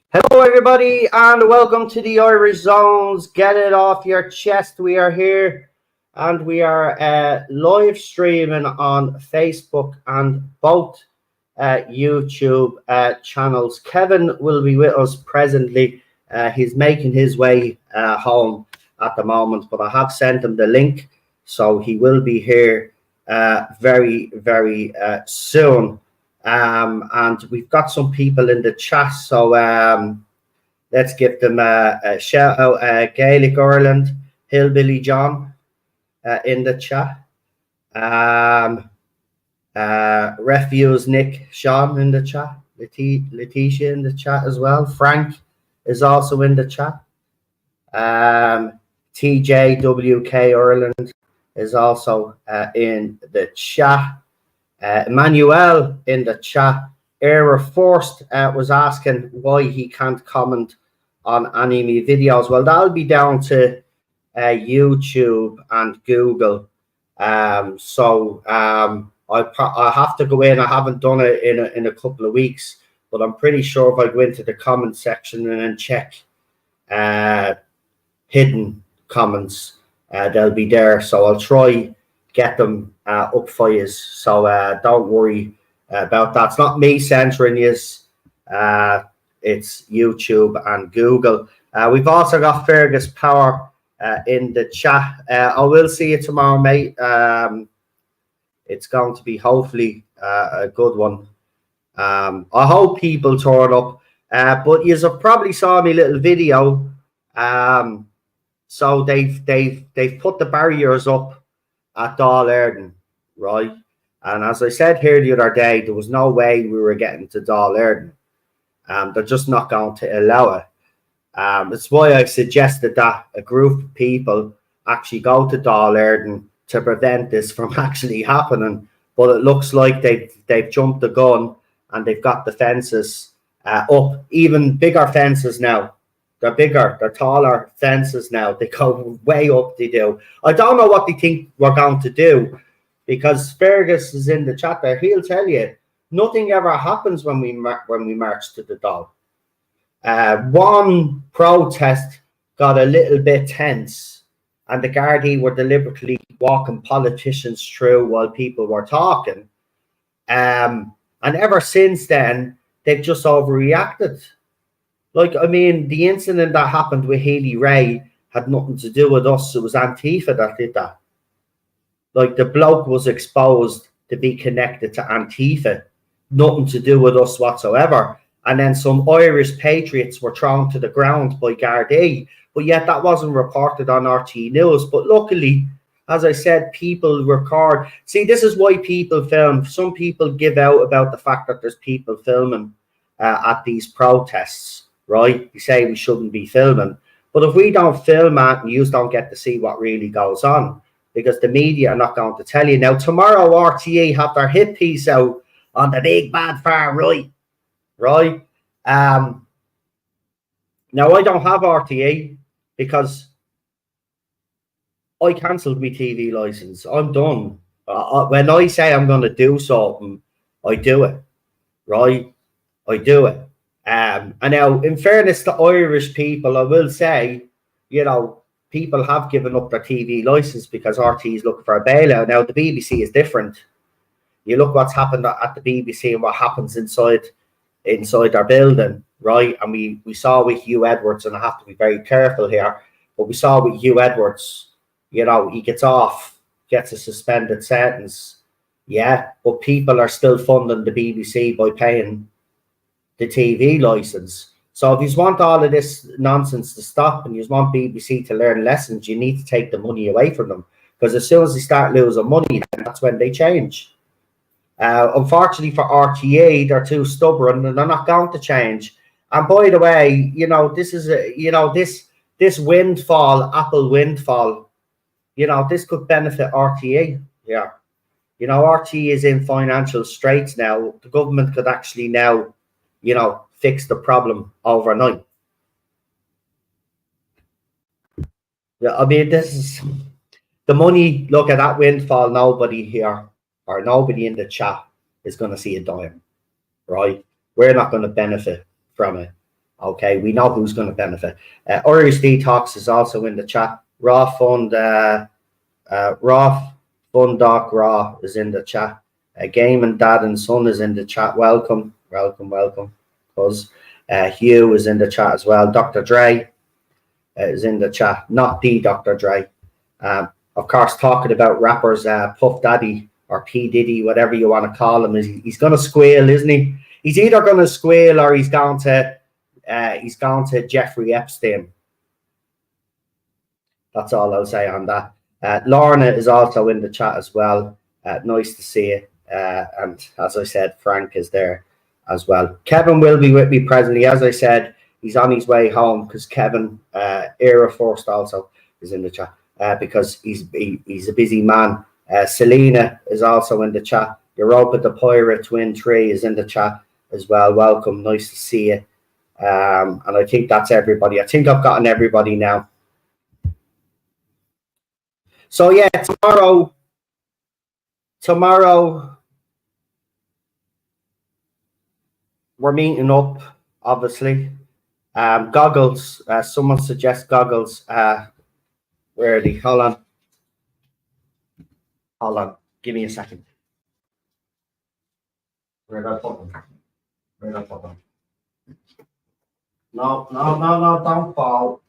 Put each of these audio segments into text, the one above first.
Hello everybody and welcome to the Irish Zones. Get it off your chest. We are here and we are live streaming on Facebook and both YouTube channels. Kevin will be with us presently. He's making his way home at the moment, but I have sent him the link, so he will be here very soon. And we've got some people in the chat, so let's give them a shout out. Gaelic Ireland, Hillbilly John in the chat. Refuse Nick Sean in the chat. Letitia in the chat as well. Frank is also in the chat. TJWK Ireland is also in the chat. Emmanuel in the chat. Era Forced was asking why he can't comment on any of my videos. Well, that'll be down to YouTube and Google. I have to go in. I haven't done it in a couple of weeks, but I'm pretty sure if I go into the comment section and then check hidden comments, they'll be there. So I'll try get them up for you. So don't worry about that. It's not me censoring you. It's YouTube and Google. We've also got Fergus Power in the chat. I will see you tomorrow, mate. It's going to be hopefully a good one. I hope people turn up. But you probably saw my little video. So they've put the barriers up at Dáil Éireann, right? And as I said here the other day, there was no way we were getting to Dáil Éireann. They're just not going to allow it. That's why I suggested that a group of people actually go to Dáil Éireann to prevent this from actually happening. But it looks like they've jumped the gun and they've got the fences up, even bigger fences now. They're bigger, they're taller fences now. They go way up, they do. I don't know what they think we're going to do, because Fergus is in the chat there. He'll tell you, nothing ever happens when we march to the Dáil. One protest got a little bit tense, and the Gardaí were deliberately walking politicians through while people were talking. And ever since then, they've just overreacted. Like, I mean, the incident that happened with Healy Ray had nothing to do with us. It was Antifa that did that. Like, the bloke was exposed to be connected to Antifa, nothing to do with us whatsoever. And then some Irish patriots were thrown to the ground by Gardaí, but yet that wasn't reported on RT News. But luckily, as I said, people record. See, this is why people film. Some people give out about the fact that there's people filming at these protests, right? You say we shouldn't be filming. But if we don't film it, and you don't get to see what really goes on, because the media are not going to tell you. Now, tomorrow, RTA have their hit piece out on the big bad far right, right? Now, I don't have RTA because I cancelled my TV license. I'm done. When I say I'm going to do something, I do it, right? I do it. And now, in fairness to Irish people, I will say, you know, people have given up their TV license because RT is looking for a bailout. Now, the BBC is different. You look what's happened at the BBC and what happens inside our building, right? And we saw with Hugh Edwards, and I have to be very careful here, but we saw with Hugh Edwards, you know, he gets off, gets a suspended sentence, yeah, but people are still funding the BBC by paying the TV license. So if you want all of this nonsense to stop and you want BBC to learn lessons, you need to take the money away from them. Because as soon as they start losing money, that's when they change. Unfortunately for RTA, they're too stubborn and they're not going to change. And by the way, you know, this is this windfall, Apple windfall, you know, this could benefit RTA. Yeah. You know, RTA is in financial straits now. The government could actually now, you know, fix the problem overnight. Yeah, I mean, this is the money. Look at that windfall. Nobody here or nobody in the chat is going to see a dime, right? We're not going to benefit from it. Okay, we know who's going to benefit. Irish Detox is also in the chat. Raw Fund Doc Raw is in the chat. Game and Dad and Son is in the chat. Welcome. Cuz Hugh is in the chat as well. Dr. Dre is in the chat. Not the Dr. Dre. Of course, talking about rappers, Puff Daddy or P Diddy, whatever you want to call him, he's going to squeal, isn't he? He's either going to squeal or he's going to Jeffrey Epstein. That's all I'll say on that. Lorna is also in the chat as well. Nice to see you. And as I said, Frank is there as well. Kevin will be with me presently. As I said, he's on his way home because Kevin, Era First, also is in the chat because he's a busy man. Selena is also in the chat. Europa the Pirate Twin 3 is in the chat as well. Welcome. Nice to see you. And I think that's everybody. I think I've gotten everybody now. So yeah, tomorrow we're meeting up, obviously. Goggles. Someone suggests goggles. Where are they? Hold on. Give me a second. Where did I put them? No, don't fall.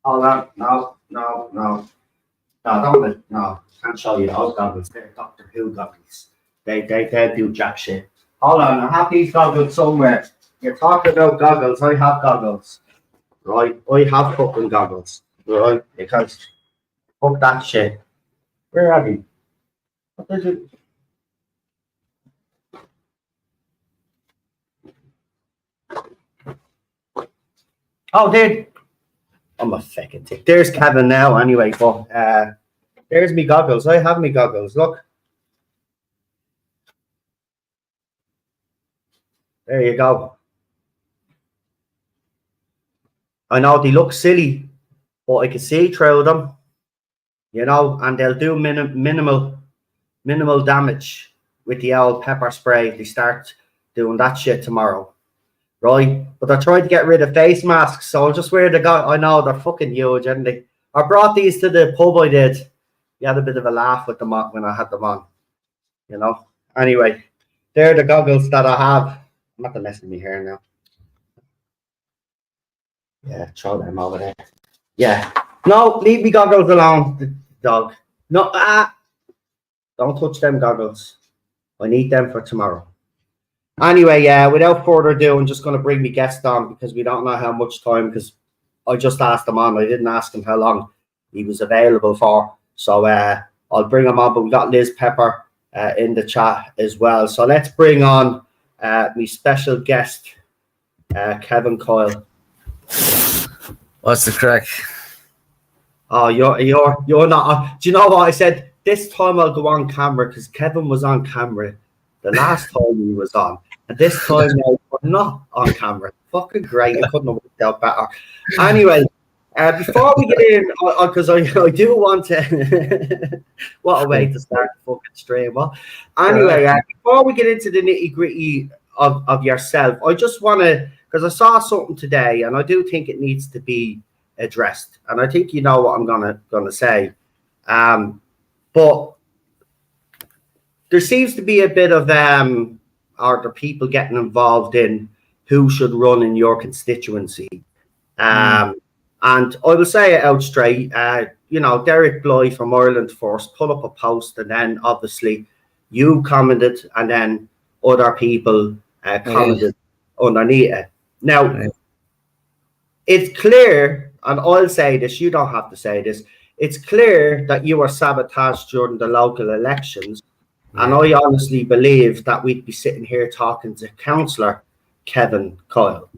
Hold on. No. No, don't. No, can't show you those goggles. They're Doctor Who goggles. They do jack shit. Hold on, I have these goggles somewhere. You're talking about goggles. I have goggles. Right? I have fucking goggles. Right? Because fuck that shit. Where are they? What did you? Oh, dude. I'm a fucking tick. There's Kevin now, anyway. But there's me goggles. I have me goggles. Look. There you go. I know they look silly, but I can see through them. You know, and they'll do minimal damage with the old pepper spray if they start doing that shit tomorrow. Right? But they're trying to get rid of face masks, so I'll just wear the guy. I know they're fucking huge, aren't they? I brought these to the pub. I did. You had a bit of a laugh with them when I had them on. You know. Anyway, they're the goggles that I have. I'm not messing with me hair now. Yeah, throw them over there. Yeah. No, leave me goggles alone, the dog. No, don't touch them goggles. I need them for tomorrow. Anyway, yeah, without further ado, I'm just going to bring my guest on because we don't know how much time, because I just asked him on. I didn't ask him how long he was available for. So I'll bring him on, but we got Liz Pepper in the chat as well. So let's bring on my special guest, Kevin Coyle. What's the crack? Oh, you're not. Do you know what I said? This time I'll go on camera because Kevin was on camera the last time he was on, and this time now we're not on camera. Fucking great! I couldn't have worked out better. Anyway, before we get in, because I do want to. What a way to start the fucking stream! Well, anyway, before we get into the nitty gritty of yourself, I just want to, because I saw something today, and I do think it needs to be addressed, and I think you know what I'm gonna say, but there seems to be a bit of are the people getting involved in who should run in your constituency, and I will say it out straight. Derek Bly from Ireland first put up a post, and then obviously you commented, and then other people commented underneath it. Now it's clear, and I'll say this, you don't have to say this, it's clear that you were sabotaged during the local elections. And I honestly believe that we'd be sitting here talking to Councillor Kevin Coyle.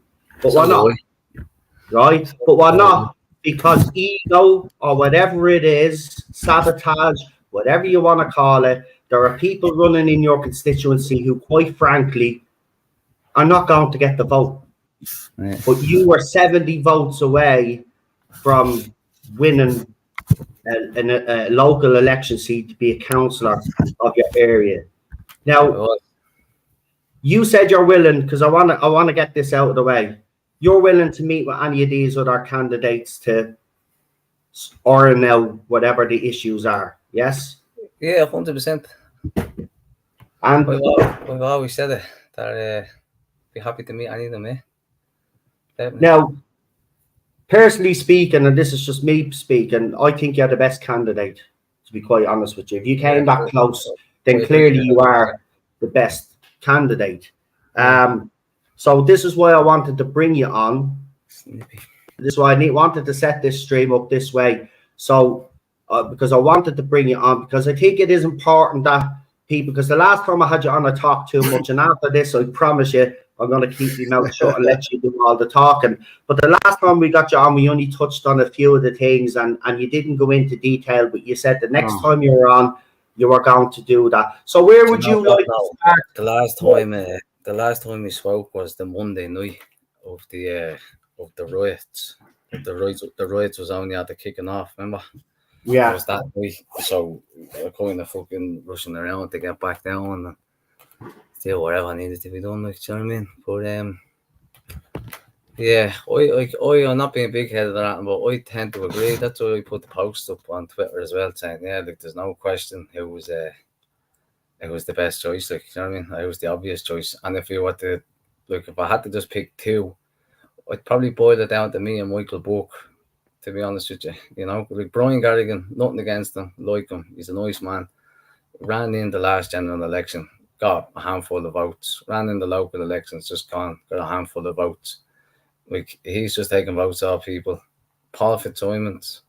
But we're not. Right? But we're not, because ego or whatever it is, sabotage, whatever you want to call it, there are people running in your constituency who, quite frankly, are not going to get the vote. But you were 70 votes away from winning a local election seat to be a councillor of your area. Now, you said you're willing, because I want to get this out of the way. You're willing to meet with any of these other candidates to iron out whatever the issues are. Yes. Yeah, 100%. And we've always said it that be happy to meet any of them. Now, personally speaking, and this is just me speaking, I think you're the best candidate, to be quite honest with you. If you came that close, then clearly you are the best candidate. So this is why I wanted to bring you on. This is why I wanted to set this stream up this way. So, because I wanted to bring you on, because I think it is important that people, because the last time I had you on, I talked too much. And after this, I promise you, I'm going to keep my mouth shut and let you do all the talking. But the last time we got you on, we only touched on a few of the things, and you didn't go into detail, but you said the next time you were on, you were going to do that. So where would you like to start? The last time we spoke was the Monday night of the riots. The riots was only at the kicking off, remember? Yeah. It was that week. So we're kind of fucking rushing around to get back down and do whatever needed to be done, like, do you know what I mean? But I'm not being big headed on that, but I tend to agree. That's why I put the post up on Twitter as well, saying, there's no question it was the best choice, like, you know what I mean? It was the obvious choice. And if I had to just pick two, I'd probably boil it down to me and Michael Buck, to be honest with you. You know, like Brian Garrigan, nothing against him, like him, he's a nice man. Ran in the last general election, got a handful of votes. Ran in the local elections, got a handful of votes. Like, he's just taking votes off people. Paul Fitzsimons,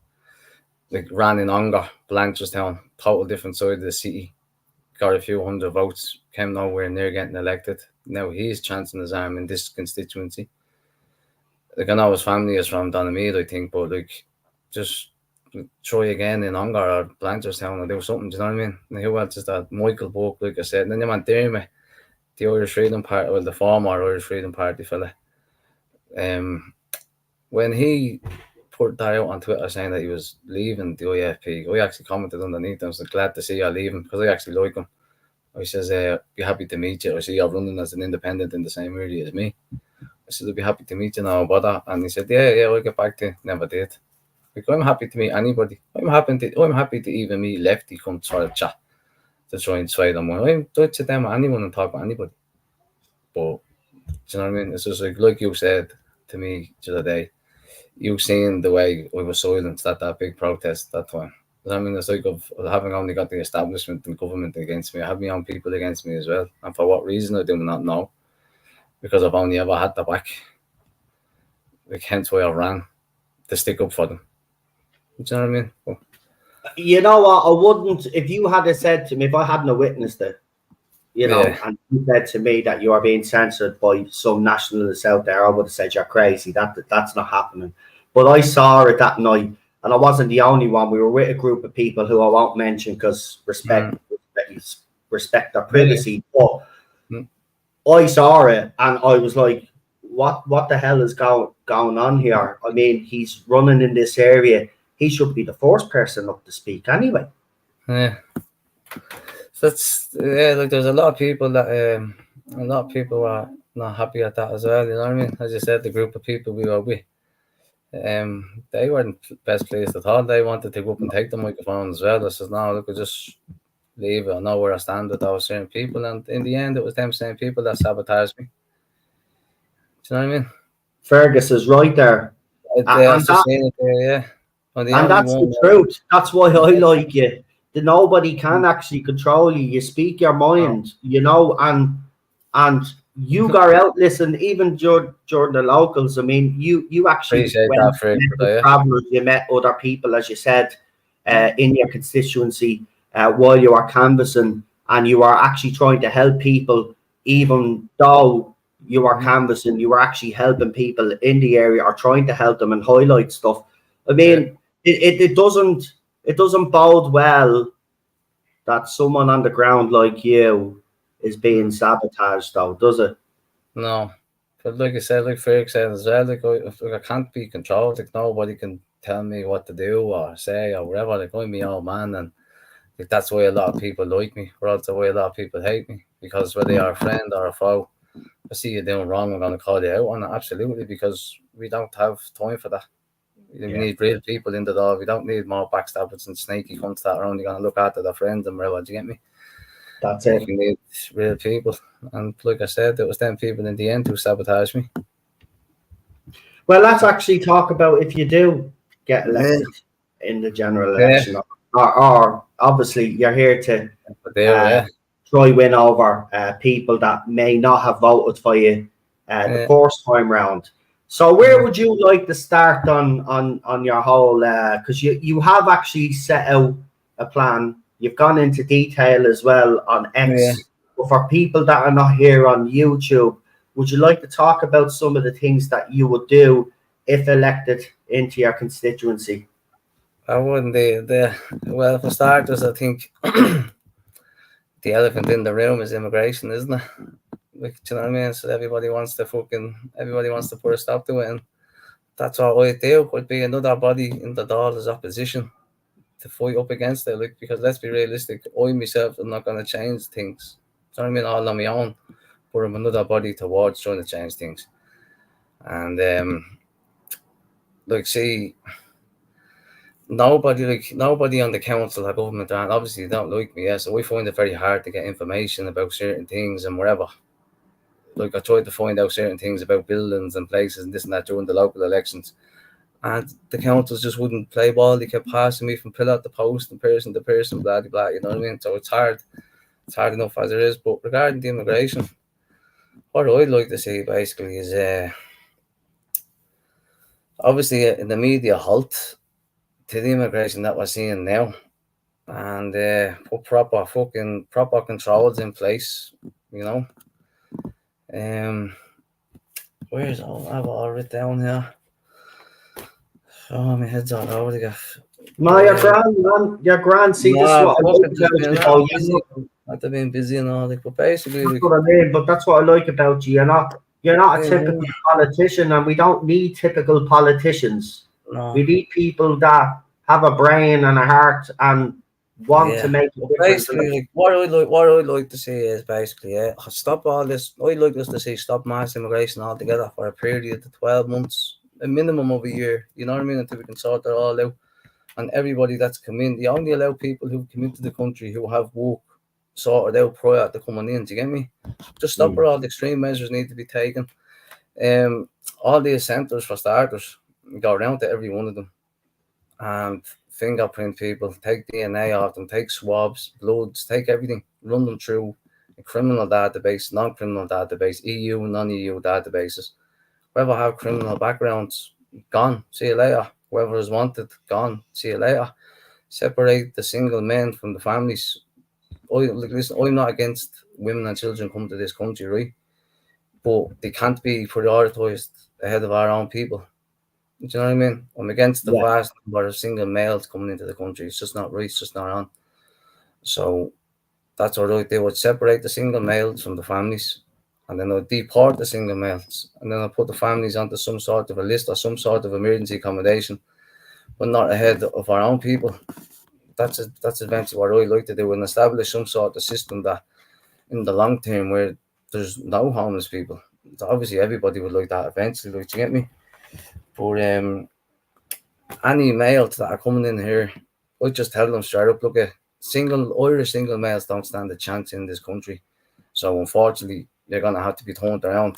like, ran in Ongar, Blanchardstown, total different side of the city. Got a few hundred votes, came nowhere near getting elected. Now he's chancing his arm in this constituency. Like, I know his family is from Donamead, I think, but like, just try again in Ongar or Blanchardstown or do something, do you know what I mean? Now, who else is that? Michael Buck, like I said. And then you want Dermot, the Irish Freedom Party, well, the former Irish Freedom Party fella. When he put that out on Twitter saying that he was leaving the IFP, I actually commented underneath and I was glad to see you leaving because I actually like him. I says, be happy to meet you. I see you're running as an independent in the same area as me. I said, I'd be happy to meet you now about that. And he said, yeah, I'll get back to you. Never did. Like, I'm happy to meet anybody. I'm happy to even meet Lefty come try to chat to try and sway them. I'm to sit down with anyone and talk with anybody. But, do you know what I mean? It's just like you said to me the other day, you seen the way we were silenced at that big protest that time. I mean, it's like of having only got the establishment and government against me. I have my own people against me as well. And for what reason, I do not know. Because I've only ever had the back. Like, hence why I ran to stick up for them. Do you know what I mean? Well, You know what? I wouldn't, if you had said to me, if I hadn't witnessed it, you know, and you said to me that you are being censored by some nationalists out there, I would have said you're crazy. That's not happening. But I saw it that night, and I wasn't the only one. We were with a group of people who I won't mention because respect their privacy. But I saw it, and I was like, "What the hell is going on here?" I mean, he's running in this area. He should be the first person up to speak anyway. Yeah. That's like there's a lot of people that are not happy at that as well. You know what I mean? As you said, the group of people we were with, they weren't best pleased at all. They wanted to go up and take the microphone as well. I said, no, look, just leave it. I know where I stand with those certain people, and in the end, it was them same people that sabotaged me. Do you know what I mean? Fergus is right there, and that's the truth. That's why I like you. That nobody can actually control you. You speak your mind, you know, and you got out. Listen, even during the locals. I mean, you actually appreciate went that, Fred, met travelers. You met other people, as you said, in your constituency while you are canvassing, and you are actually trying to help people, even though you are canvassing. You are actually helping people in the area, or trying to help them and highlight stuff. I mean, it doesn't bode well that someone on the ground like you is being sabotaged, though, does it? No, but like I said, like Ferg said as well, like I can't be controlled. Like nobody can tell me what to do or say or whatever. Like I'm my own man, and like that's why a lot of people like me, or also why a lot of people hate me, because whether you're a friend or a foe, I see you doing wrong, I'm going to call you out on it, absolutely, because we don't have time for that. We need real people in the door. We don't need more backstabbers and snaky cunts that are only going to look after their friends and whatever. Do you get me? That's it. We need real people. And like I said, it was them people in the end who sabotaged me. Well, let's actually talk about if you do get elected in the general election, or obviously you're here to try win over people that may not have voted for you the first time round. So where would you like to start on your whole, because you have actually set out a plan. You've gone into detail as well on X. But for people that are not here on YouTube, would you like to talk about some of the things that you would do if elected into your constituency? I wouldn't. Well, for starters, I think the elephant in the room is immigration, isn't it? Like, do you know what I mean? So everybody wants to put a stop to it, and that's all I do. Would be another body in the door as opposition to fight up against it. Like, because let's be realistic, I myself am not going to change things. Do you know what I mean? All on my own, but I'm another body towards trying to change things. And see, nobody on the council or government, and obviously they don't like me. So we find it very hard to get information about certain things and whatever. Like, I tried to find out certain things about buildings and places and this and that during the local elections, and the councils just wouldn't play ball. They kept passing me from pillar to post and person to person, blah blah blah. You know what I mean? So it's hard enough as it is. But regarding the immigration, what I'd like to see basically is obviously in the media halt to the immigration that we're seeing now, and put proper controls in place. You know. Where's all? I have all written down here. Oh, my head's all over the gaff. No, your grand. See, this is what I like about you. I've been busy and all that, but basically, that's what I mean. But that's what I like about you. You're not a typical politician, and we don't need typical politicians. No. We need people that have a brain and a heart and want to make a difference. Basically, what I'd like to see is basically stop all this. I'd like us to see stop mass immigration altogether for a period of 12 months, a minimum of a year. You know what I mean? Until we can sort it all out. And everybody that's come in, they only allow people who come into the country who have work sorted out prior to coming in. Do you get me? Just stop where all the extreme measures need to be taken. All these centres for starters, go around to every one of them and fingerprint people, take DNA off them, take swabs, bloods, take everything, run them through a criminal database, non-criminal database, EU, non-EU databases. Whoever have criminal backgrounds, gone, see you later. Whoever is wanted, gone, see you later. Separate the single men from the families. Listen, I'm not against women and children coming to this country, right? But they can't be prioritised ahead of our own people. Do you know what I mean? I'm against the Yeah. vast number of single males coming into the country. It's just not right. It's just not on. So that's what they would separate the single males from the families, and then they'll deport the single males, and then they'll put the families onto some sort of a list or some sort of emergency accommodation, but not ahead of our own people. That's eventually what I'd like to do, and establish some sort of system that, in the long term, where there's no homeless people. Obviously, everybody would like that eventually. Like, do you get me? But any males that are coming in here, I just tell them straight up, look, at Irish single males don't stand a chance in this country. So unfortunately, you're gonna have to be turned around.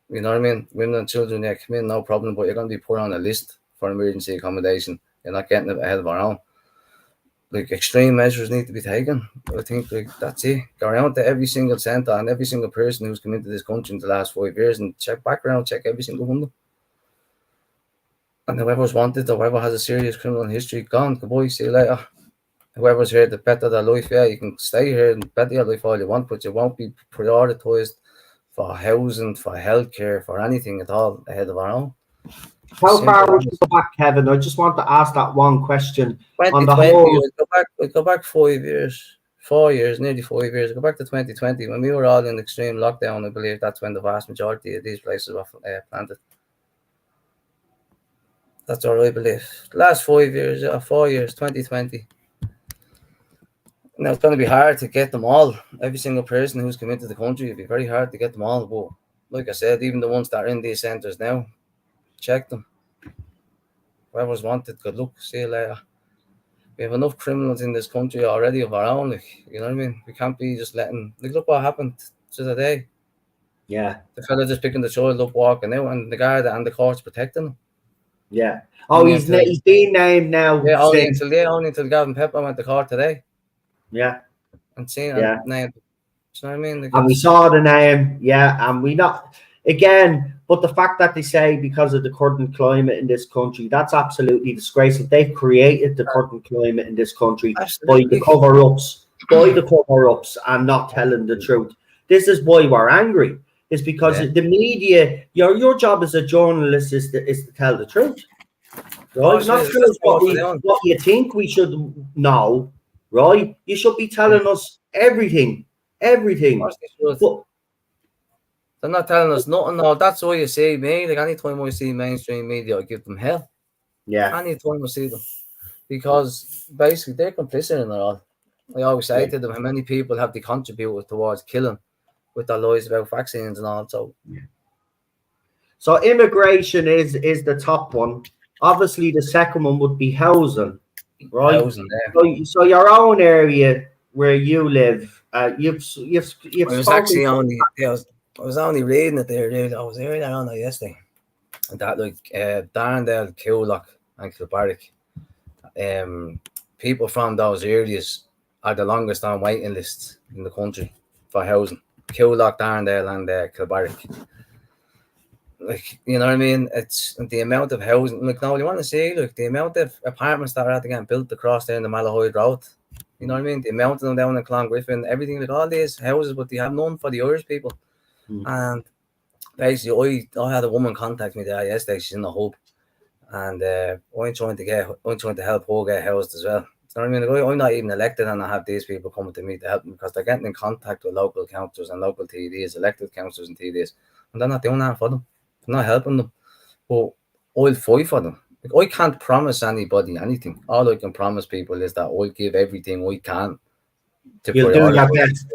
You know what I mean? Women and children, yeah, come in, no problem, but you're gonna be put on a list for emergency accommodation. You're not getting it ahead of our own. Like, extreme measures need to be taken. I think, like, that's it. Go around to every single centre and every single person who's come into this country in the last 5 years and check background, check every single one of them. And whoever's wanted, or whoever has a serious criminal history, gone, goodbye, see you later. Whoever's here to better their life, yeah, you can stay here and better your life all you want, but you won't be prioritised for housing, for healthcare, for anything at all ahead of our own. How far would you go back, Kevin? I just want to ask that one question. 2020, on the whole, go back 5 years, 4 years, nearly 5 years. Go back to 2020 when we were all in extreme lockdown. I believe that's when the vast majority of these places were planted. That's what I believe. Last 5 years, 4 years, 2020. Now, it's going to be hard to get them all. Every single person who's come into the country, it'll be very hard to get them all. But like I said, even the ones that are in these centres now, check them. Whoever's wanted, good luck. See you later. We have enough criminals in this country already of our own. Like, you know what I mean? We can't be just letting. Like, look what happened today. yeah, The fella just picking the child up, walking out, and the guard and the court's protecting him. yeah. Oh, he's been named now. Yeah, only until Gavin Pepper went to court today. Yeah, and seen yeah. named. Do you know what I mean? Like, and we saw the name, yeah, and we not again. But the fact that they say because of the current climate in this country, that's absolutely disgraceful. They've created the current climate in this country by the cover-ups, and not telling the truth. This is why we're angry. It's because the media. Your job as a journalist is to tell the truth, right? Not tell us what you think we should know, right? You should be telling us everything. But they're not telling us nothing. No, that's why you see me. Like, anytime I see mainstream media, I give them hell. Yeah. Anytime I see them, because basically they're complicit in it all. I always say to them, how many people have they contributed towards killing with their lies about vaccines and all. So immigration is the top one. Obviously, the second one would be housing, right? Housing, yeah. So your own area where you live, you've I was actually I was only reading it there, dude. I was hearing that on there yesterday. That, like, Darndale, Coyle and Kilbarrack, people from those areas are the longest on waiting lists in the country for housing. Coyle, Darndale and Kilbarrack. Like, you know what I mean? It's the amount of housing. Like, now you want to see, like, the amount of apartments that are getting built across there in the Malahide Road. You know what I mean? The amount of them down in Clongriffin, everything, like all these houses, but they have none for the Irish people. And basically, I had a woman contact me there yesterday. She's in the hub, and I'm trying to help her get housed as well. You know what I mean? Like, I'm not even elected, and I have these people coming to me to help them because they're getting in contact with local councillors and local TDs, elected councillors and TDs, and they're not doing that for them. They're not helping them. But I'll fight for them. Like, I can't promise anybody anything. All I can promise people is that I'll give everything I can to do your best.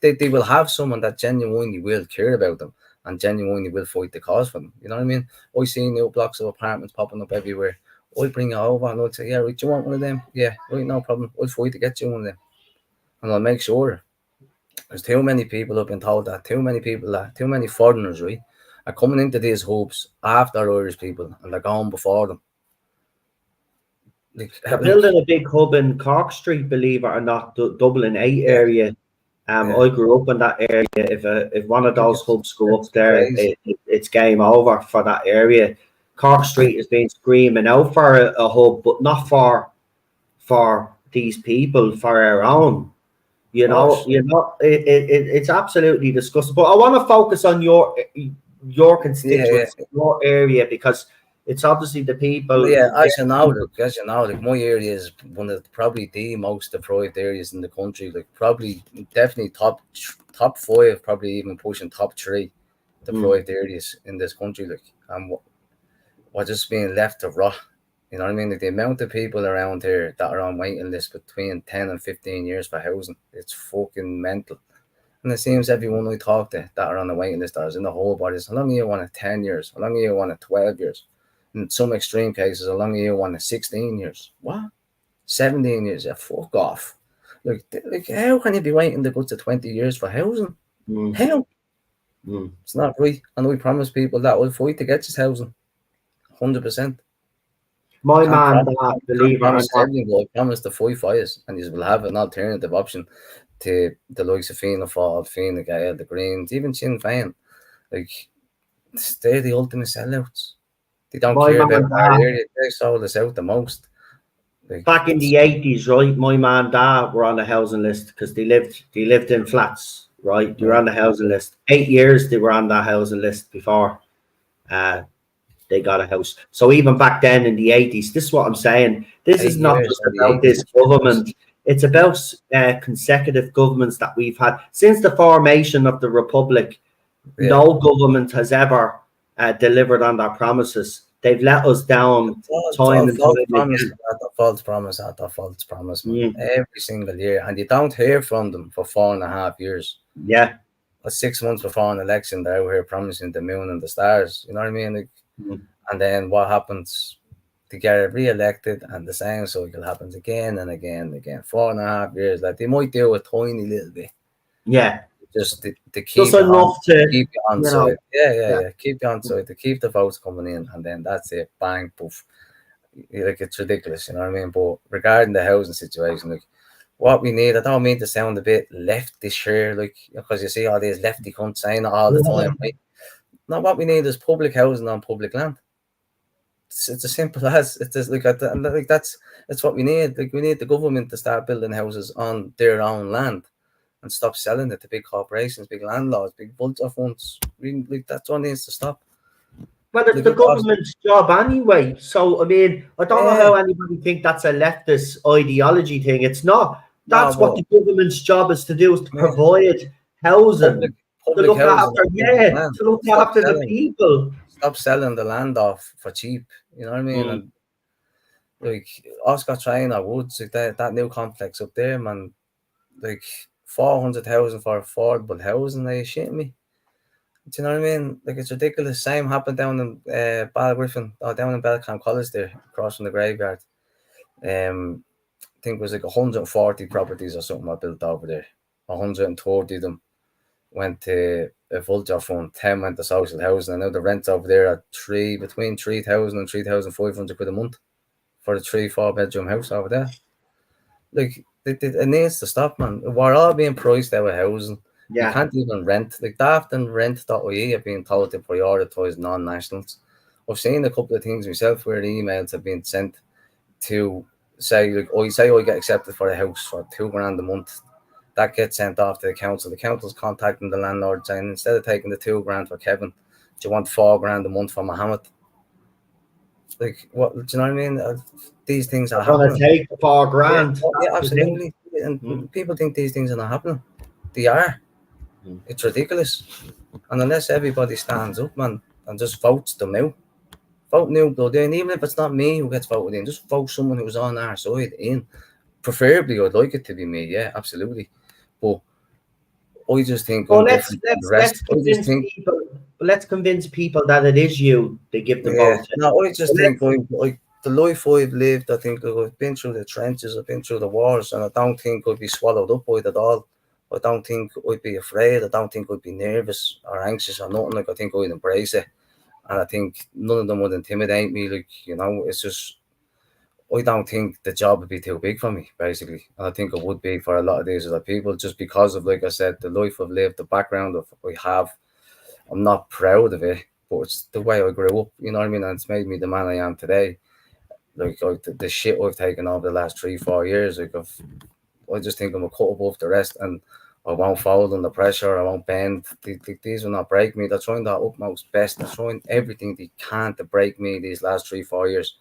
They will have someone that genuinely will care about them and genuinely will fight the cause for them. You know what I mean? I see new blocks of apartments popping up everywhere. I bring it over and I'll say, yeah, right, do you want one of them? Yeah, right, no problem. I'll fight to get you one of them. And I'll make sure. There's too many people have been told that, too many foreigners, right, are coming into these hubs after Irish people, and they're going before them. They're building a big hub in Cork Street, believe it or not, Dublin 8 area. I grew up in that area. If one of those hubs go up there, it's game over for that area. Cork Street has been screaming out for a hub, but not for these people, for our own. It's absolutely disgusting. But I want to focus on your constituents, your area, because it's obviously the people. As you know, my area is one of probably the most deprived areas in the country. Like probably, definitely top 5, probably even pushing top 3 deprived areas in this country. Like, and we're just being left to rot. You know what I mean? Like the amount of people around here that are on waiting lists between 10 and 15 years for housing, it's fucking mental. And it seems everyone we talk to that are on the waiting list that is in the whole bodies, how long do you want it? 10 years? How long do you want it? 12 years? In some extreme cases, how long do you want it? 16 years? What? 17 years? Yeah, fuck off. Like how can you be waiting to go to 20 years for housing? How? It's not right. And we promise people that we'll fight to get this housing. 100%. My man, believe it or not, I promise to fight fires, and you will have an alternative option to the likes of Fianna Fáil, Fine Gael, the Greens, even Sinn Féin. Like, they're the ultimate sellouts. They don't care about our area. They sold us out the most. Like, back in the 80s, right? My man and dad were on the housing list because they lived in flats, right? They were on the housing list. 8 years they were on that housing list before they got a house. So even back then in the 80s, this is what I'm saying. This is not just about this government. It's about consecutive governments that we've had since the formation of the Republic. No government has ever delivered on their promises. They've let us down time and time again. False promise after false promise, man. Every single year. And you don't hear from them for 4.5 years. Yeah. 6 months before an election, they're out here promising the moon and the stars. You know what I mean? Like, and then what happens? They get re-elected, and the same cycle happens again and again and again. 4.5 years. Like, they might do a tiny little bit. Yeah. Just to keep just enough to keep you on side. Keep you on side, to keep the votes coming in, and then that's it. Bang, poof. Like, it's ridiculous, you know what I mean? But regarding the housing situation, like, what we need, I don't mean to sound a bit leftish here, like, because you see all these lefty cunts saying it all the time, right? No, what we need is public housing on public land. It's as simple as it's just like that's what we need. Like, we need the government to start building houses on their own land and stop selling it to big corporations, big landlords, big vulture funds. That's what needs to stop. Well, it's the government's job anyway. So, I mean, I don't know how anybody think that's a leftist ideology thing. It's not. That's what the government's job is to do, is to provide housing. To look after the people. Stop selling the land off for cheap. You know what I mean? And like Oscar Traynor Woods, like that new complex up there, man, like 400,000 for affordable housing. Are you shitting me? Do you know what I mean? Like, it's ridiculous. Same happened down in Balgriffin, or down in Belcamp College there, across from the graveyard. I think it was like 140 properties or something I built over there. 130 of them went to a vulture fund, 10 went to social housing, and now the rents over there are between 3,000 and 3,500 quid a month for a 3-4 bedroom house over there. Like, it needs to stop, man. We're all being priced out of housing. You can't even rent. Like, Daft and Rent.ie have been told to prioritise non-nationals. I've seen a couple of things myself where emails have been sent to say, like, I get accepted for a house for $2,000 a month. That gets sent off to the council. The council's contacting the landlord saying, instead of taking the $2,000 for Kevin, do you want $4,000 a month for Mohammed? Like, what? Do you know what I mean? These things are happening. Take the $4,000. Yeah, absolutely. And people think these things are not happening. They are. It's ridiculous. And unless everybody stands up, man, and just votes them out, vote new blood in, even if it's not me who gets voted in, just vote someone who's on our side in. Preferably, I'd like it to be me, yeah, absolutely. But I just think... Well, let's convince people that it is you they give the vote. No, I just think, like, the life I've lived, I think I've been through the trenches, I've been through the wars, and I don't think I'd be swallowed up by it at all. I don't think I'd be afraid. I don't think I'd be nervous or anxious or nothing. Like, I think I'd embrace it. And I think none of them would intimidate me. Like, it's just, I don't think the job would be too big for me, basically. And I think it would be for a lot of these other people, just because of, like I said, the life I've lived, the background of I have. I'm not proud of it, but it's the way I grew up, you know what I mean? And it's made me the man I am today. Like the shit I've taken over the last 3-4 years, I just think I'm a cut above the rest, and I won't fold under pressure. I won't bend. These will not break me. They're trying their utmost best. They're trying everything they can to break me these last 3-4 years,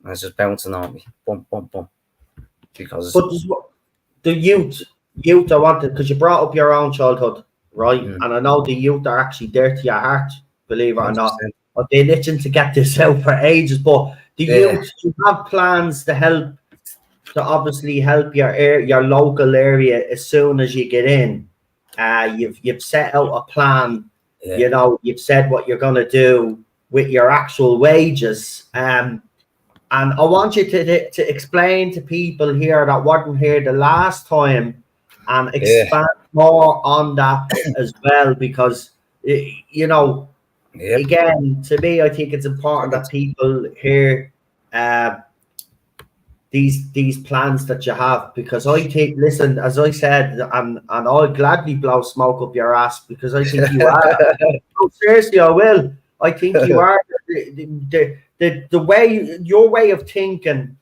and it's just bouncing on me, bump, bump, bump. Because But the youth, I wanted, because you brought up your own childhood, right? And I know the youth are actually dear to your heart, believe it or not. 100%. I've been itching to get this out for ages. But the youth, you have plans to help, to obviously help your local area as soon as you get in. You've set out a plan. You've said what you're going to do with your actual wages. And I want you to explain to people here that weren't here the last time, and expand more on that as well, because again, to me, I think it's important that people hear these plans that you have, because I think, listen, as I said, and I'll gladly blow smoke up your ass, because I think you are. No, seriously, I will. I think you are. The way, your way of thinking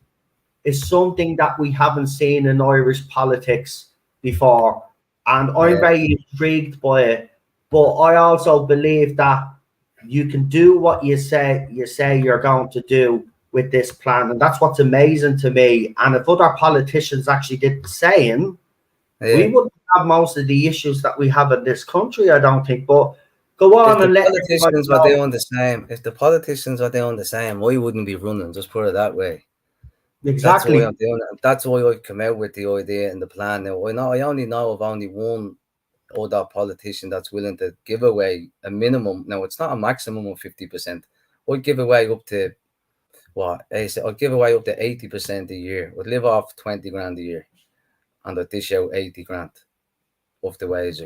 is something that we haven't seen in Irish politics before, and I'm very intrigued by it. But I also believe that you can do what you say you're going to do with this plan, and that's what's amazing to me. And if other politicians actually did the same, we wouldn't have most of the issues that we have in this country, I don't think. But go on and let politicians were doing the same. If the politicians were doing the same, I wouldn't be running. Just put it that way. Exactly. That's why I'm doing it. That's why I come out with the idea and the plan. Now I only know of only one other politician that's willing to give away a minimum. Now it's not a maximum of 50%. I'd give away up to I'd give away up to 80% a year. I'd live off 20 grand a year, and I'd dish out 80 grand of the wage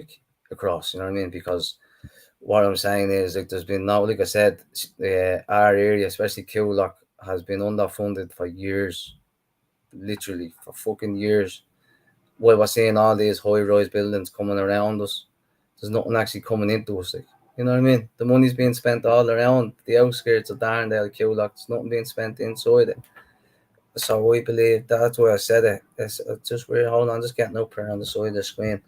across. You know what I mean? Because what I'm saying is, like, there's been no, like I said, our area, especially Coyle, has been underfunded for years, literally for fucking years. While we're seeing all these high-rise buildings coming around us, there's nothing actually coming into us. Like, you know what I mean? The money's being spent all around the outskirts of Darndale, Coyle. There's nothing being spent inside it. So we believe that's why I said it. It's just weird. Hold on, just getting up here on the side of the screen.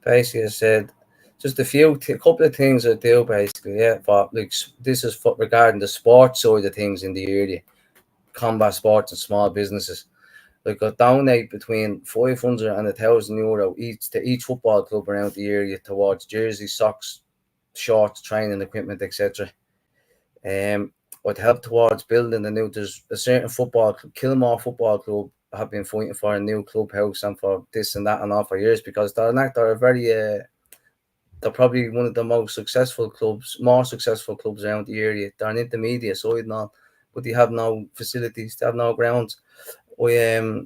Basically, I said just a couple of things I do, basically. Yeah, but like, this is for regarding the sports side of things in the area, combat sports and small businesses. Like, I donate between 500 and €1,000 each to each football club around the area towards jerseys, socks, shorts, training equipment, etc. I'd help towards building there's a certain football club, Kilmore Football Club, have been fighting for a new clubhouse and for this and that and all for years, because they're very they're probably one of the most successful clubs, more successful clubs around the area. They're an intermediate side and all, but they have no facilities, they have no grounds. I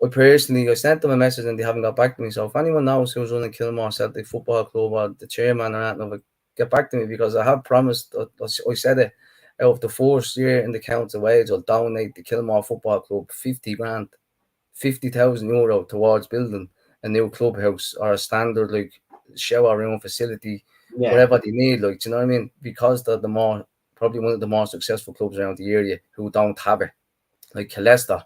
personally sent them a message and they haven't got back to me. So if anyone knows who's running Kilmore Celtic Football Club or the chairman or anything, get back to me, because I have promised, I said it, out of the first year in the council wage, I'll donate the Kilmore Football Club 50 grand, €50,000 towards building a new clubhouse or a standard like shower room facility, whatever they need, like, do you know what I mean? Because they're probably one of the more successful clubs around the area who don't have it. Like Leicester,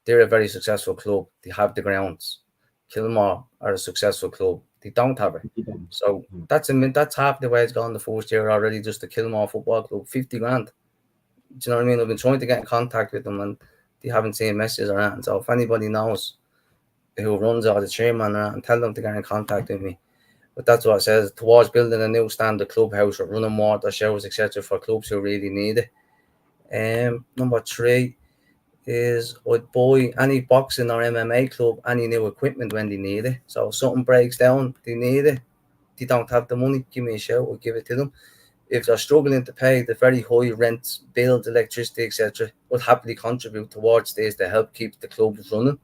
they're a very successful club. They have the grounds. Kilmore are a successful club. They don't have it. So that's half the way it's gone the first year already, just the Kilmore Football Club, 50 grand. Do you know what I mean? I've been trying to get in contact with them and they haven't seen messages or anything. So if anybody knows who runs or the chairman or anything, tell them to get in contact with me. But that's what it says, towards building a new standard clubhouse or running water shows, etc., for clubs who really need it. Number 3 is I'd buy any boxing or MMA club any new equipment when they need it. So if something breaks down, they need it, they don't have the money, give me a shout, I'll give it to them. If they're struggling to pay the very high rents, bills, electricity, etc., would happily contribute towards this to help keep the clubs running.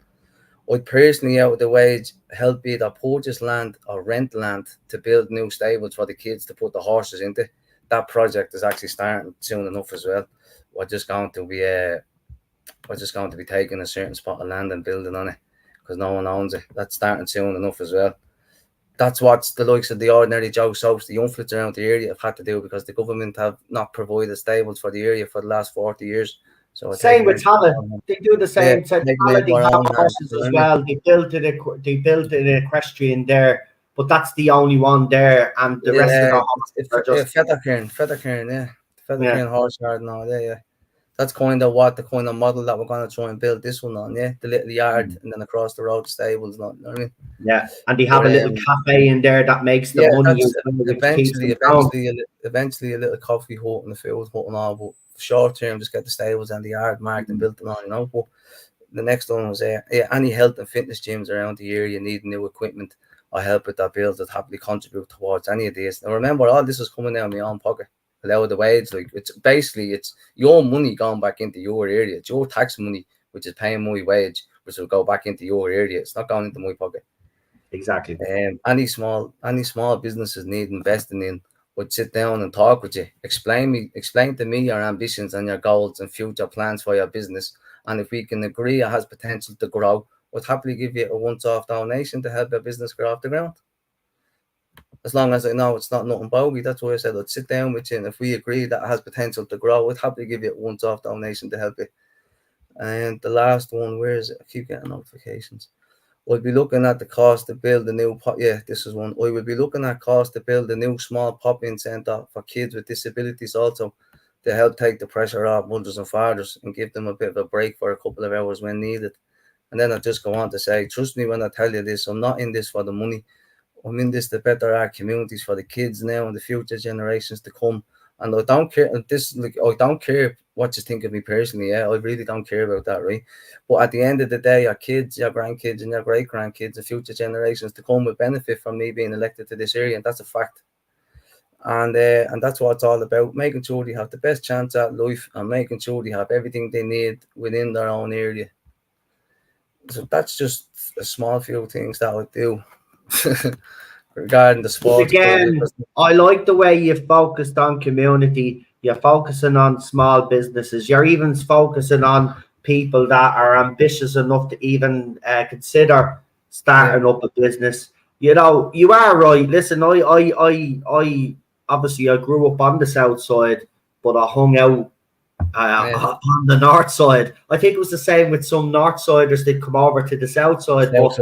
I'd personally, out of the wage, help either purchase land or rent land to build new stables for the kids to put the horses into. That project is actually starting soon enough as well. We're just going to be taking a certain spot of land and building on it because no one owns it. That's starting soon enough as well. That's what the likes of the ordinary Joe Soaps, the youngsters around the area have had to do because the government have not provided stables for the area for the last 40 years. So we're Same taking with it. Tala. They do the Yeah, same. So taking Tala, it they our have own hands. horses You know as what I mean? well. They built an equestrian there, but that's the only one there, and the rest of the Yeah, horses are just Feathercairn, yeah. yeah. Feathercairn horse yard and all, yeah. That's kind of the kind of model that we're going to try and build this one on, yeah. The little yard and then across the road, stables, you know what I mean? Yeah, and they have But a little cafe in there that makes the yeah, money that's as well, which keeps them going. eventually a little coffee hut and a food hut and all. But short term, just get the stables and the yard marked and built and all, you know. But the next one was any health and fitness gyms around the area need new equipment or help with that bills that happily contribute towards any of these. Now remember, all this is coming out of my own pocket. Allow the wage, like it's your money going back into your area. It's your tax money which is paying my wage, which will go back into your area. It's not going into my pocket. Exactly. Any small businesses need investing in would sit down and talk with you. Explain to me your ambitions and your goals and future plans for your business. And if we can agree it has potential to grow, we'd happily give you a once-off donation to help your business grow off the ground. As long as I know it's not nothing bogey, that's why I said I'd sit down with you, and if we agree that it has potential to grow, we'd happily give you a once-off donation to help you. And the last one, where is it? I keep getting notifications. We'll be looking at the cost to build a new this is one. We will be looking at cost to build a new small pop-in centre for kids with disabilities also to help take the pressure off mothers and fathers and give them a bit of a break for a couple of hours when needed. And then I just go on to say, trust me when I tell you this, I'm not in this for the money. I'm in this to better our communities for the kids now and the future generations to come. And I don't care I don't care what you think of me personally. Yeah, I really don't care about that, right? But at the end of the day, your kids, your grandkids, and your great grandkids, the future generations to come will benefit from me being elected to this area, and that's a fact. And that's what it's all about: making sure they have the best chance at life and making sure they have everything they need within their own area. So that's just a small few things that I do regarding the But sports club. again, I like the way you've focused on community. You're focusing on small businesses. You're even focusing on people that are ambitious enough to even consider starting up a business. You know, you are right. Listen, I obviously I grew up on the south side, but I hung out on the north side. I think it was the same with some north siders that come over to the south side, but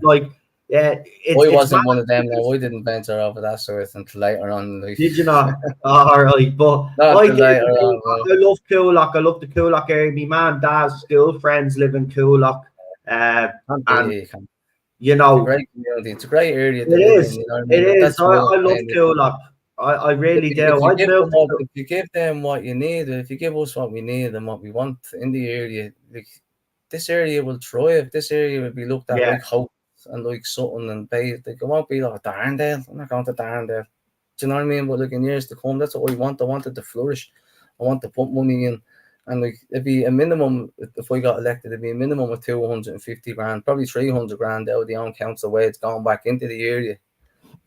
like I it's wasn't one of them. Now I didn't venture over that sort until later on in life. did you not? All right, but Not I until did. later on. I love Coolock. I love the Coolock area. My man, dad's school friends live in Coolock, and you It's a know, great community. It's a great area it to live in. is. You know what I It mean? Like, is. that's why I'm I love saying it. Coolock. I really do. If you I'd give move them to if you give them what you need, if you give us what we need and what we want in the area, like this area will thrive. This area will be looked at yeah. like Hope and like Sutton and Bay. Like, it won't be like Darndale. I'm not going to Darndale. Do you know what I mean? But like in years to come, that's what I want. I want it to flourish. I want to put money in. And like it'd be a minimum if I got elected, it'd be a minimum of 250 grand, probably 300 grand out of the own council wage going back into the area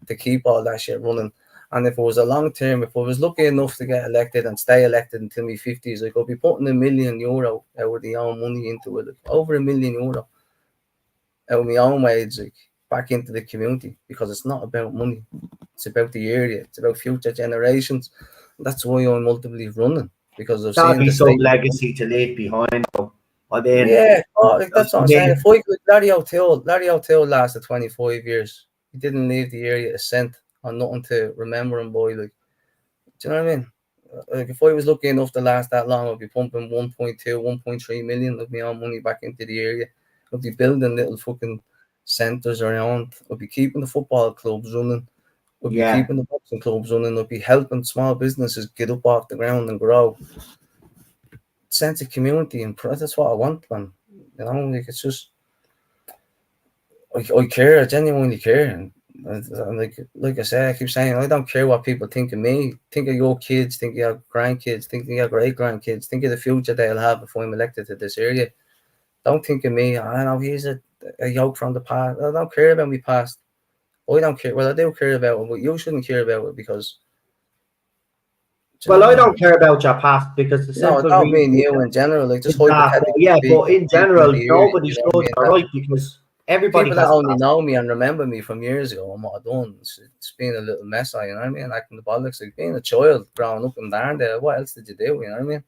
to keep all that shit running. And if it was a long term, if I was lucky enough to get elected and stay elected until my 50s, like I'll be putting €1 million out of the own money into it, like over €1 million out of my own wage, like back into the community, because it's not about money, it's about the area, it's about future generations. That's why I'm ultimately running, because I've That'd seen be the some state. legacy to leave behind. I mean, Yeah, like that's what I'm saying. mean, If I could, Larry O'Toole lasted 25 years. He didn't leave the area a cent or nothing to remember him by. Like, do you know what I mean? Like, if I was lucky enough to last that long, I'd be pumping 1.2, 1.3 million of my own money back into the area. I'd be building little fucking centres around. I'd be keeping the football clubs running. I'd be yeah. keeping the boxing clubs running. I'd be helping small businesses get up off the ground and grow. Sense of community, and that's what I want, man. You know, like it's just I care, I genuinely care, and like I said, I keep saying I don't care what people think of me. Think of your kids, think of your grandkids, think of your great grandkids, think of the future they'll have if I'm elected to this area. Don't think of me. I know he's a yoke from the past. I don't care about my past. I don't care. Well, I do care about it, but you shouldn't care about it because. Do you know Well, what I I mean? don't care about your past because the No, I simple don't mean reason you in general. Like just is that, hypothetically yeah, but speaking, in people in general, the area. nobody You know should, what I mean? all That right, because everybody people that has only past. know me and remember me from years ago and what I've done, it's been a little mess. You know what I mean? Acting the bollocks, like being a child growing up in Darndale. What else did you do? You know what I mean?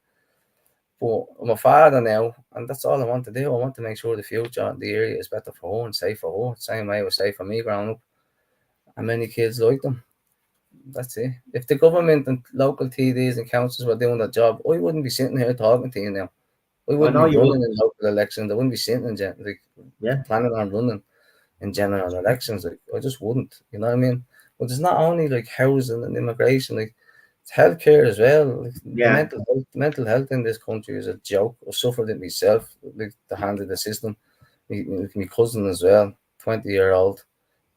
But I'm a father now, and that's all I want to do. I want to make sure the future in the area is better for her and safe for her. Same way it was safe for me growing up. And many kids like them. That's it. If the government and local TDs and councils were doing their job, I wouldn't be sitting here talking to you now. I I wouldn't know be you running would. in local elections. I wouldn't be sitting in like Yeah, planning on running in general elections. Like I just wouldn't. You know what I mean? But it's not only like housing and immigration, like it's healthcare as well. Like yeah, the mental health in this country is a joke. I suffered it myself, like the hand of the system. My cousin as well, 20-year-old,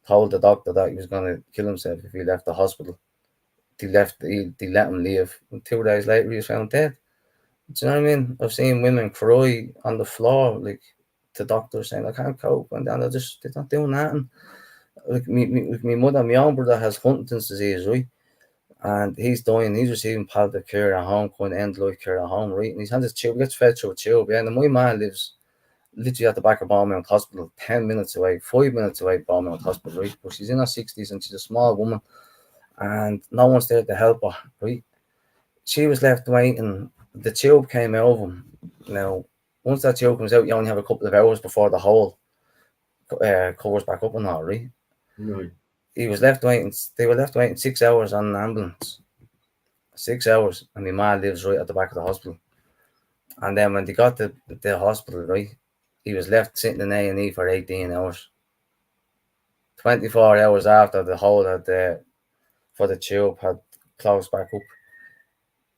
told the doctor that he was gonna kill himself if he left the hospital. They let him leave. And 2 days later he was found dead. Do you know what I mean? I've seen women cry on the floor, like to doctors saying, I can't cope, and then they're not doing nothing. Like my mother, my own brother has Huntington's disease, right? And he's dying, he's receiving palliative care at home, kind of end life care at home, right? And he's had his tube, gets fed through a tube, yeah. And my man lives literally at the back of Balmount Hospital, 10 minutes away, 5 minutes away, Balmount Hospital, right? But she's in her 60s and she's a small woman, and no one's there to help her, right? She was left waiting. The tube came out of him. Now, once that tube comes out, you only have a couple of hours before the hole covers back up and all, right? right. He was left waiting. They were left waiting 6 hours on an ambulance. 6 hours, and my ma lives right at the back of the hospital. And then when they got to the hospital, right, he was left sitting in A&E for 18 hours. 24 hours after the hole for the tube had closed back up.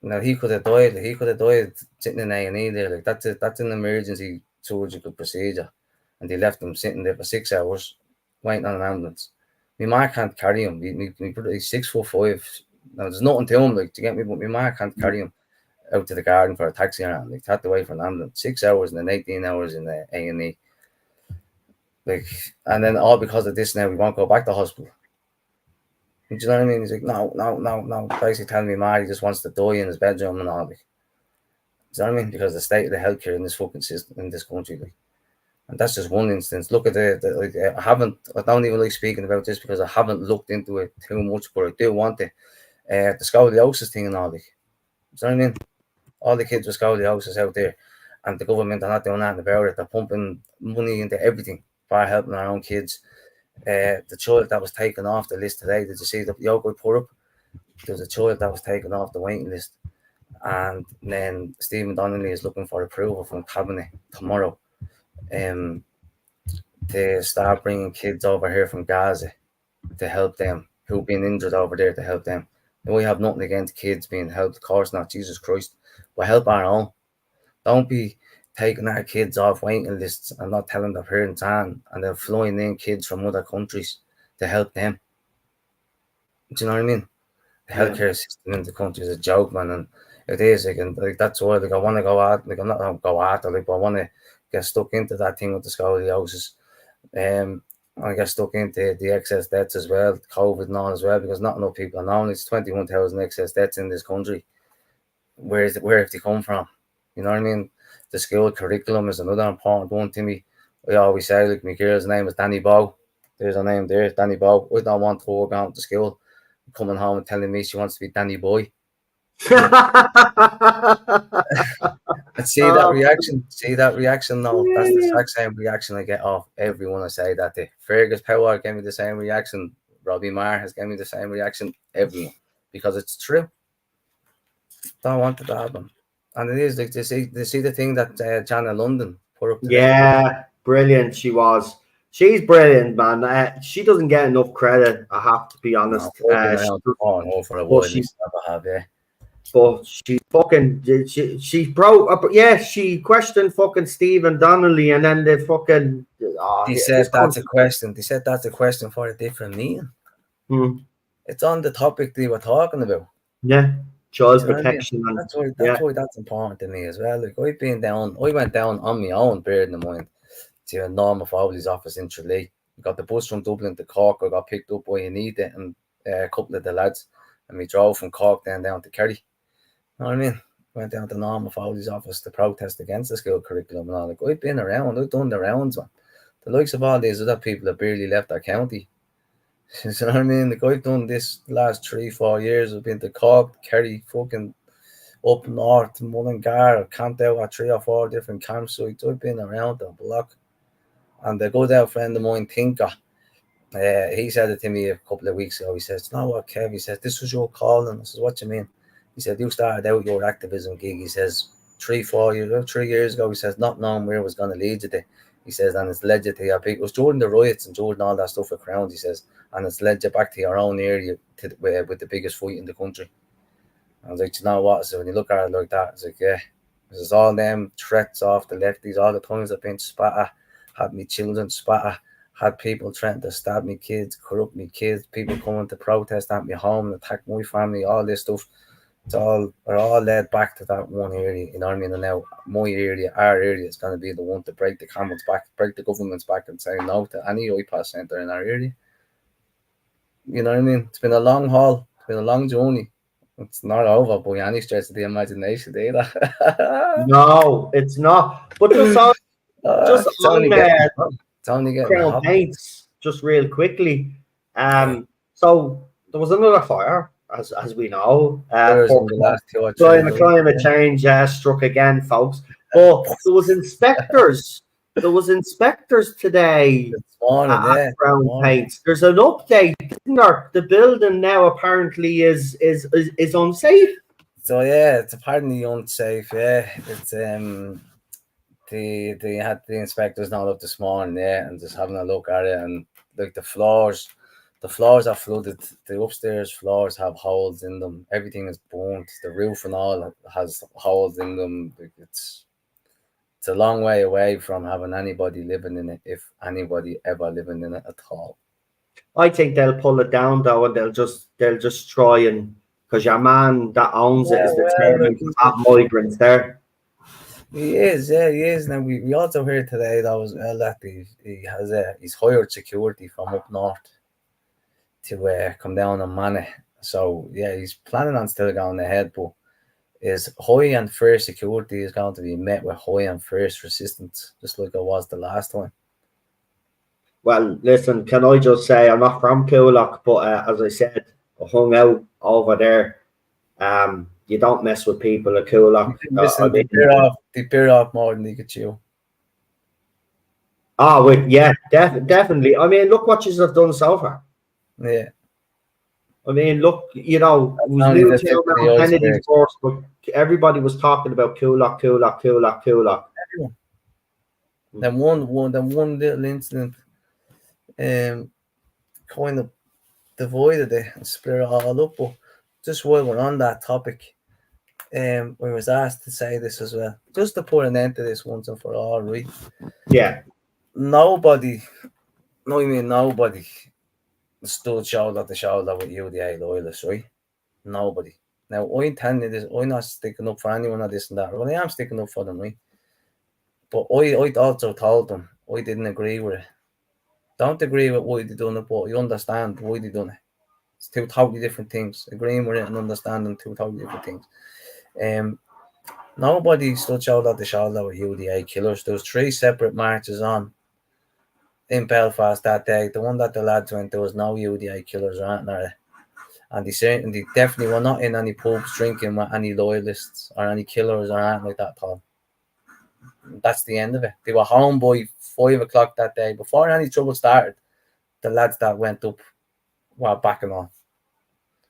Now he could have died. He could have died sitting in A&E there. Like that's an emergency surgical procedure, and they left him sitting there for 6 hours, waiting on an ambulance. My ma can't carry him. My brother, he's 6'5". Now there's nothing to him, like to get me, but my ma can't carry him out to the garden for a taxi or anything. Like had to wait for an ambulance. 6 hours and then 18 hours in the A&E. Like, and then all because of this now we won't go back to hospital. Do you know what I mean? He's like, no. Basically telling me ma he just wants to die in his bedroom and all. Like, do you know what I mean? Because the state of the healthcare in this fucking system in this country, like, and that's just one instance. Look at like, I don't even like speaking about this because I haven't looked into it too much, but I do want to. The scoliosis thing and all, like, do you know what I mean? All the kids with scoliosis out there, and the government are not doing nothing about it. They're pumping money into everything for helping our own kids. The child that was taken off the list today, did you see the yoga I put up? There was a child that was taken off the waiting list, and then Stephen Donnelly is looking for approval from cabinet tomorrow to start bringing kids over here from Gaza to help them who've been injured over there, to help them. And we have nothing against kids being helped, of course not, Jesus Christ, but help our own. Don't be taking our kids off waiting lists and not telling their parents and then flying in kids from other countries to help them. Do you know what I mean? The Yeah, healthcare system in the country is a joke, man, and it is. Like that's why, like, I want to go out. Like, I'm not going to go out, like, but I want to get stuck into that thing with the scoliosis. I get stuck into the excess deaths as well, COVID and all as well, because not enough people know. It's 21,000 excess deaths in this country. Where have they come from? You know what I mean? The school curriculum is another important one to me. I always say, like, my girl's name is Danny Bow. There's her name there, Danny Bow. I don't want her going to school, coming home and telling me she wants to be Danny Boy. And see that oh, reaction? See that reaction? No, that's the exact same reaction I get off everyone I say that to. Fergus Power gave me the same reaction. Robbie Marr has given me the same reaction. Everyone, because it's true. Don't want it to happen, and it is like they see the thing that Jana London put up today. yeah, brilliant. She was. She's brilliant, man. She doesn't get enough credit. I have to be No, honest. I've been around for a But while. she, Never have, yeah. but she fucking, she broke up. Yeah, she questioned fucking Stephen Donnelly, and then the fucking. They Yeah, said this that's a country. question. They said that's a question for a different meeting. Hmm, It's on the topic they were talking about. yeah. child Do you know what I mean? protection, and That's why that's important to me as well. Like I went down on my own, bearing in mind, to Norma Foley's office in Tralee. I got the bus from Dublin to Cork. I got picked up by Anita and a couple of the lads, and we drove from Cork then down to Kerry. You know what I mean? Went down to Norma Foley's office to protest against the school curriculum and all. Like, I've been around, I've done the rounds, man. The likes of all these other people that barely left our county. You know what I mean? Like, I've done this last 3-4 years. I've been to Cork, Kerry, fucking up north, Mullingar, camped out at 3 or 4 different campsites. I've been around the block. And the good old friend of mine, Tinker, he said it to me a couple of weeks ago. He says, "You know what, Kev?" He says, "This was your calling." I says, "What you mean?" He said, "You started out your activism gig." He says, 3 years ago, he says, not knowing where it was going to lead you to. He says, and it's led you to your big, it was during the riots and during all that stuff at Crowns, he says, and it's led you back to your own area with the biggest fight in the country. I was like, you know what? So when you look at it like that, it's like, yeah, there's all them threats off the lefties, all the times I've been spat at, had me children spat at, had people trying to stab me kids, corrupt me kids, people coming to protest at me home and attack my family, all this stuff. We're all led back to that one area, you know what I mean? And now my area, our area, is going to be the one to break the camel's back, break the government's back, and say no to any iPass centre in our area. You know what I mean? It's been a long haul, it's been a long journey. It's not over by any stretch of the imagination either. No, it's not. But just on it's only getting Crown hot. Paints, just real quickly. So there was another fire, as we know. Fires in the last 2 or 3 months. Climate change struck again, folks. But there was inspectors. There was inspectors today This morning, at Crown Paints. There's an update, isn't there? The building now apparently is unsafe. So yeah, it's apparently unsafe. Yeah, it's they had the inspectors not up this morning, yeah, and just having a look at it, and like the floors are flooded. The upstairs floors have holes in them. Everything is burnt. The roof and all has holes in them. It's a long way away from having anybody living in it, if anybody ever living in it at all. I think they'll pull it down though, and they'll just try and, because your man that owns it is determined to have migrants there. He is. Now we also heard today though as well that he's hired security from up north to come down and man it. So yeah, he's planning on still going ahead, but is high and fierce security is going to be met with high and fierce resistance, just like it was the last time. Well, listen, can I just say I'm not from Coyle, but as I said, I hung out over there. You don't mess with people at Coyle. Listen, they bear off more than they could chew. Oh, yeah, definitely. I mean, look what you have done so far. Yeah. I mean, look, you know, it was Newtown Mount Kennedy's first, but everybody was talking about Coyle. Everyone. Then one little incident kind of divided it and split it all up. But just while we're on that topic, I was asked to say this as well, just to put an end to this once and for all, right? Yeah. Nobody stood shoulder to shoulder with UDA loyalists, right? Nobody. Now, I'm telling you this, I'm not sticking up for anyone of this and that. Well, I am sticking up for them, right? But I also told them I didn't agree with it. Don't agree with why they done it, but you understand why they done it. It's two totally different things. Agreeing with it and understanding two totally different things. Nobody stood shoulder to shoulder with UDA killers. There was 3 separate marches on in Belfast that day. The one that the lads went, there was no UDA killers around there. And they definitely were not in any pubs drinking with any loyalists or any killers or anything like that at all. That's the end of it. They were home by 5 o'clock that day. Before any trouble started, the lads that went up were backing off.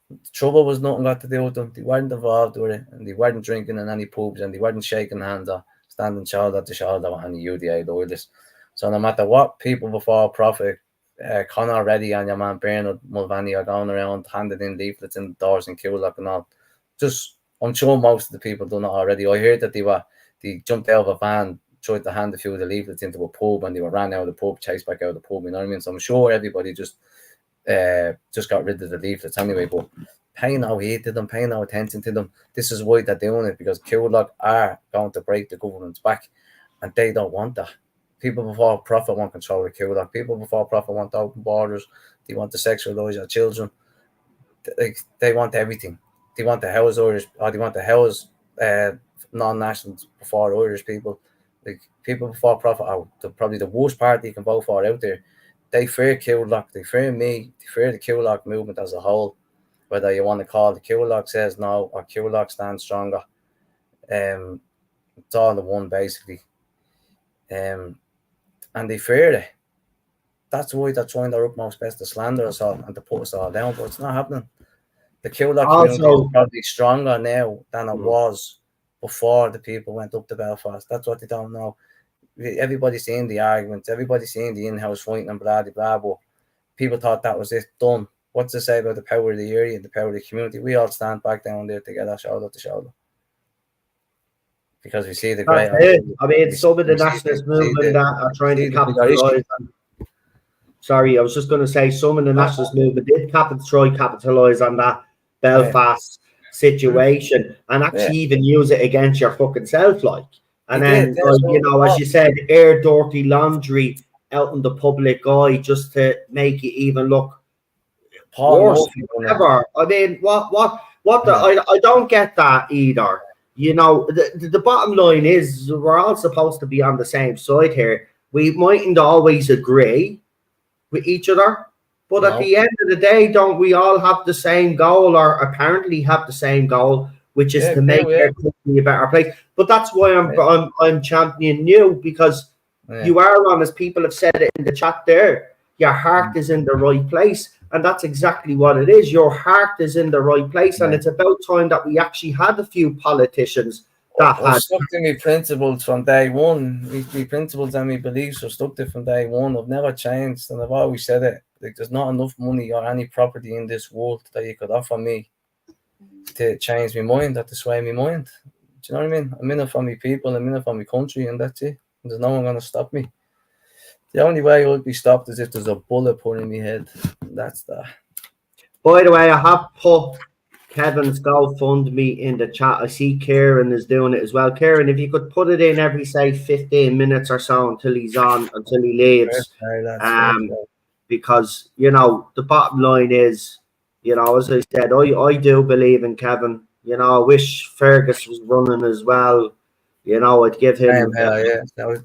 The trouble was nothing got to do with them. They weren't involved with it, and they weren't drinking in any pubs, and they weren't shaking hands or standing shoulder to shoulder with any UDA loyalists. So no matter what people before profit, Conor Reddy and your man Bernard Mulvaney are going around handing in leaflets in the doors in Coyle and all. Just, I'm sure most of the people done it already. I heard that they jumped out of a van, tried to hand a few of the leaflets into a pub, and they were ran out of the pub, chased back out of the pub. You know what I mean? So I'm sure everybody just got rid of the leaflets anyway. But paying no heed to them, paying no attention to them. This is why they're doing it, because Coyle are going to break the government's back, and they don't want that. People before profit want control of Coyle. People before profit want open borders. They want to sexualise your children. They want everything. They want to house Irish, or they want to house non-nationals before Irish people. Like, people before profit are probably the worst party you can vote for out there. They fear Coyle, they fear me, they fear the Coyle movement as a whole. Whether you want to call the Coyle says no or Coyle stands stronger, it's all the one basically. And they fear it. That's why they're trying their utmost best to slander us all and to put us all down, but it's not happening. The Coyle community is probably stronger now than it was before the people went up to Belfast. That's what they don't know. Everybody's seeing the arguments, everybody's seeing the in-house fighting and blah, blah, but people thought that was it, done. What's to say about the power of the area and the power of the community? We all stand back down there together, shoulder to shoulder. Because we see the great... I mean, some of the nationalist movement that are trying to capitalise on... Sorry, I was just going to say some of the nationalist movement did capitalise on that Belfast situation and actually even use it against your fucking self, like. And then, you know, as you said, air dirty laundry out in the public eye just to make it even look worse. Whatever. I mean, I don't get that either. You know, the bottom line is we're all supposed to be on the same side here. We mightn't always agree with each other, but at the end of the day, don't we all have the same goal, or apparently have the same goal, which is to make our country a better place? But that's why I'm championing you, because you are on, as people have said it in the chat there, your heart is in the right place, and that's exactly what it is. Your heart is in the right place, and it's about time that we actually had a few politicians that had stuck to my principles from day one. My principles and my beliefs are stuck to from day one. I've never changed, and I've always said it. Like, there's not enough money or any property in this world that you could offer me to change my mind, or to sway my mind. Do you know what I mean? I'm in it for my people, I'm in it for my country, and that's it. And there's no one going to stop me. The only way I would be stopped is if there's a bullet put in my head. That's that. By the way, I have put Kevin's GoFundMe in the chat. I see Kieran is doing it as well. Kieran, if you could put it in every, say, 15 minutes or so until he's on, until he leaves. Because, you know, the bottom line is, you know, as I said, I do believe in Kevin. You know, I wish Fergus was running as well. You know, I'd give him, you know,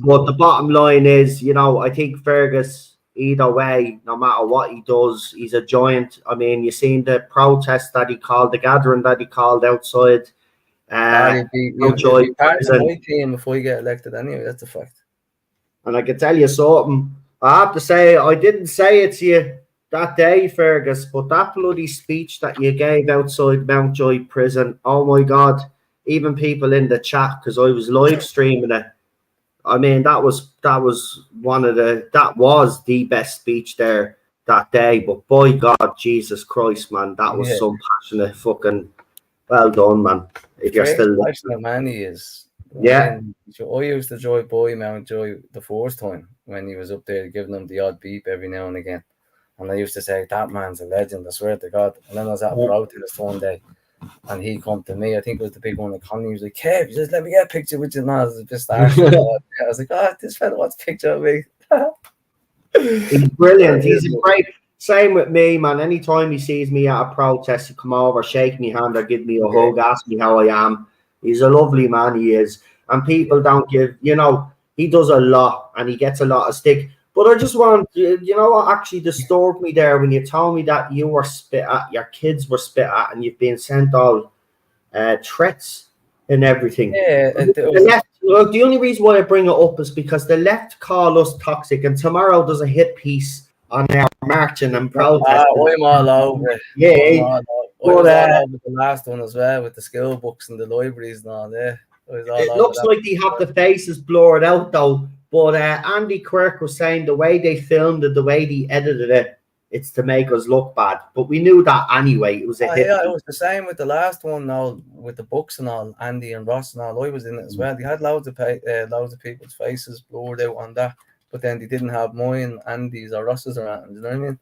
but the bottom line is, you know, I think Fergus, either way, no matter what he does, he's a giant. I mean, you seen the protest that he called, the gathering that he called outside. You'll be part of my team before you get elected anyway, that's a fact. And I can tell you something, I have to say, I didn't say it to you that day, Fergus, but that bloody speech that you gave outside Mountjoy prison, oh my God, even people in the chat, because I was live streaming it, I mean, that was the best speech there that day. But by God, Jesus Christ, man, that was some passionate fucking well done, man. If you're still passionate, man, he is. Yeah. I used to drive by Mountjoy the first time when he was up there giving them the odd beep every now and again. And I used to say, that man's a legend, I swear to God. And then I was at a protest one day, and he come to me, I think it was the big one, Connie, he was like, Kev, just let me get a picture with you now. I was like, oh, this fella wants a picture of me. He's brilliant. He's a great, same with me, man. Anytime he sees me at a protest, he come over, shake me hand, or give me a hug, ask me how I am. He's a lovely man, he is. And people don't give, you know, he does a lot, and he gets a lot of stick. But I just want, you know what actually disturbed me there when you told me that you were spit at, your kids were spit at, and you've been sent all threats and everything. Yeah. The left, look, the only reason why I bring it up is because the left call us toxic, and tomorrow there's a hit piece on our marching and protesting. I'm all over it. Yeah. I was all over the last one as well, with the school books and the libraries and all there. It looks like they have the faces blurred out though. But Andy Quirk was saying the way they filmed it, the way they edited it, it's to make us look bad. But we knew that anyway. It was a hit. Yeah, it was the same with the last one now, with the books and all, Andy and Ross and all. I was in it as well. They had loads of people's faces blurred out on that, but then they didn't have mine, Andy's or Ross's or anything. You know what I mean?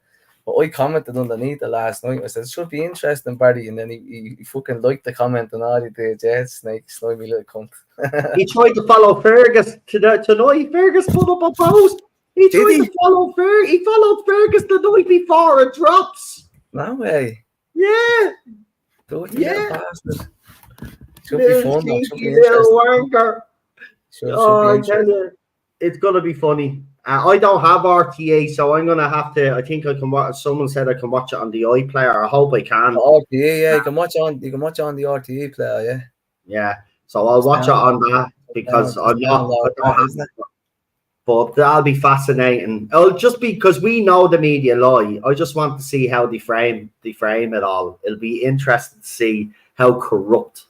But I commented underneath it last night. I said, it should be interesting, Barry. And then he fucking liked the comment and all he did. Yeah, snake, slimy little cunt. He tried to follow Fergus tonight. Fergus put up a post. He Did tried he? to follow Fergus. He followed Fergus the night before it drops. No way. Yeah. Dirty Yeah. little bastard. Should be Little fun, though. Should cheeky be little interesting. wanker. Should Oh, be I tell interesting. you, it's gonna be funny. I don't have RTA, so I'm gonna have to. I think I can watch. Someone said I can watch it on the iPlayer. I hope I can. RTE, yeah, you can watch on the RTE player, yeah. Yeah, so I'll watch it on that because It's I'm not. I don't have isn't it? but that'll be fascinating. It'll just be because we know the media lie. I just want to see how they frame it all. It'll be interesting to see how corrupt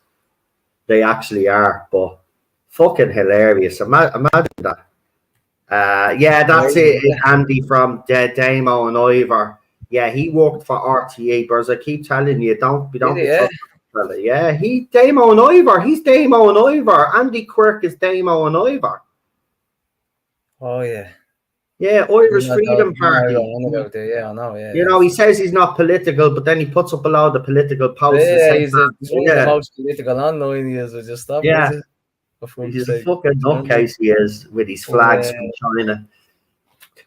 they actually are. But fucking hilarious. Imagine that. Yeah, that's it. Andy from Damo and Ivor. Yeah, he worked for RTA, but as I keep telling you, don't be Yeah. fella. Yeah, he Damo and Ivor. He's Damo and Ivor. Andy Quirk is Damo and Ivor. Oh yeah. Yeah, Irish Freedom Party. Yeah, I know. Yeah. You know, he says he's not political, but then he puts up a lot of political posts. Yeah, he's one of the most political online. He is. Will just stop. Yeah. He's a fucking nutcase, he is, with his flags from China.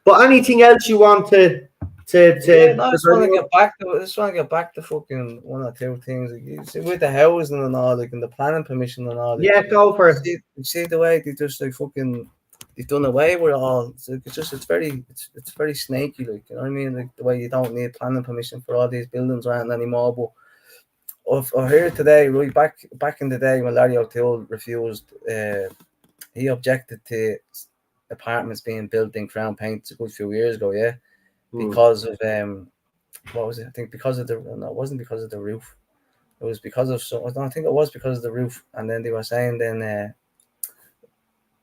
But anything else you want to I just want to get back to fucking one or two things. Like, you see, with the housing and all, like, and the planning permission and all. Like, yeah, go for it. You see the way they just like fucking they've done away with it all. So it's very snaky, like, you know what I mean? Like the way you don't need planning permission for all these buildings around anymore. But I heard today, right back in the day when Larry O'Toole refused, he objected to apartments being built in Crown Paints a good few years ago, yeah. Because of what was it? I think because of it wasn't because of the roof. It was because of I think it was because of the roof. And then they were saying then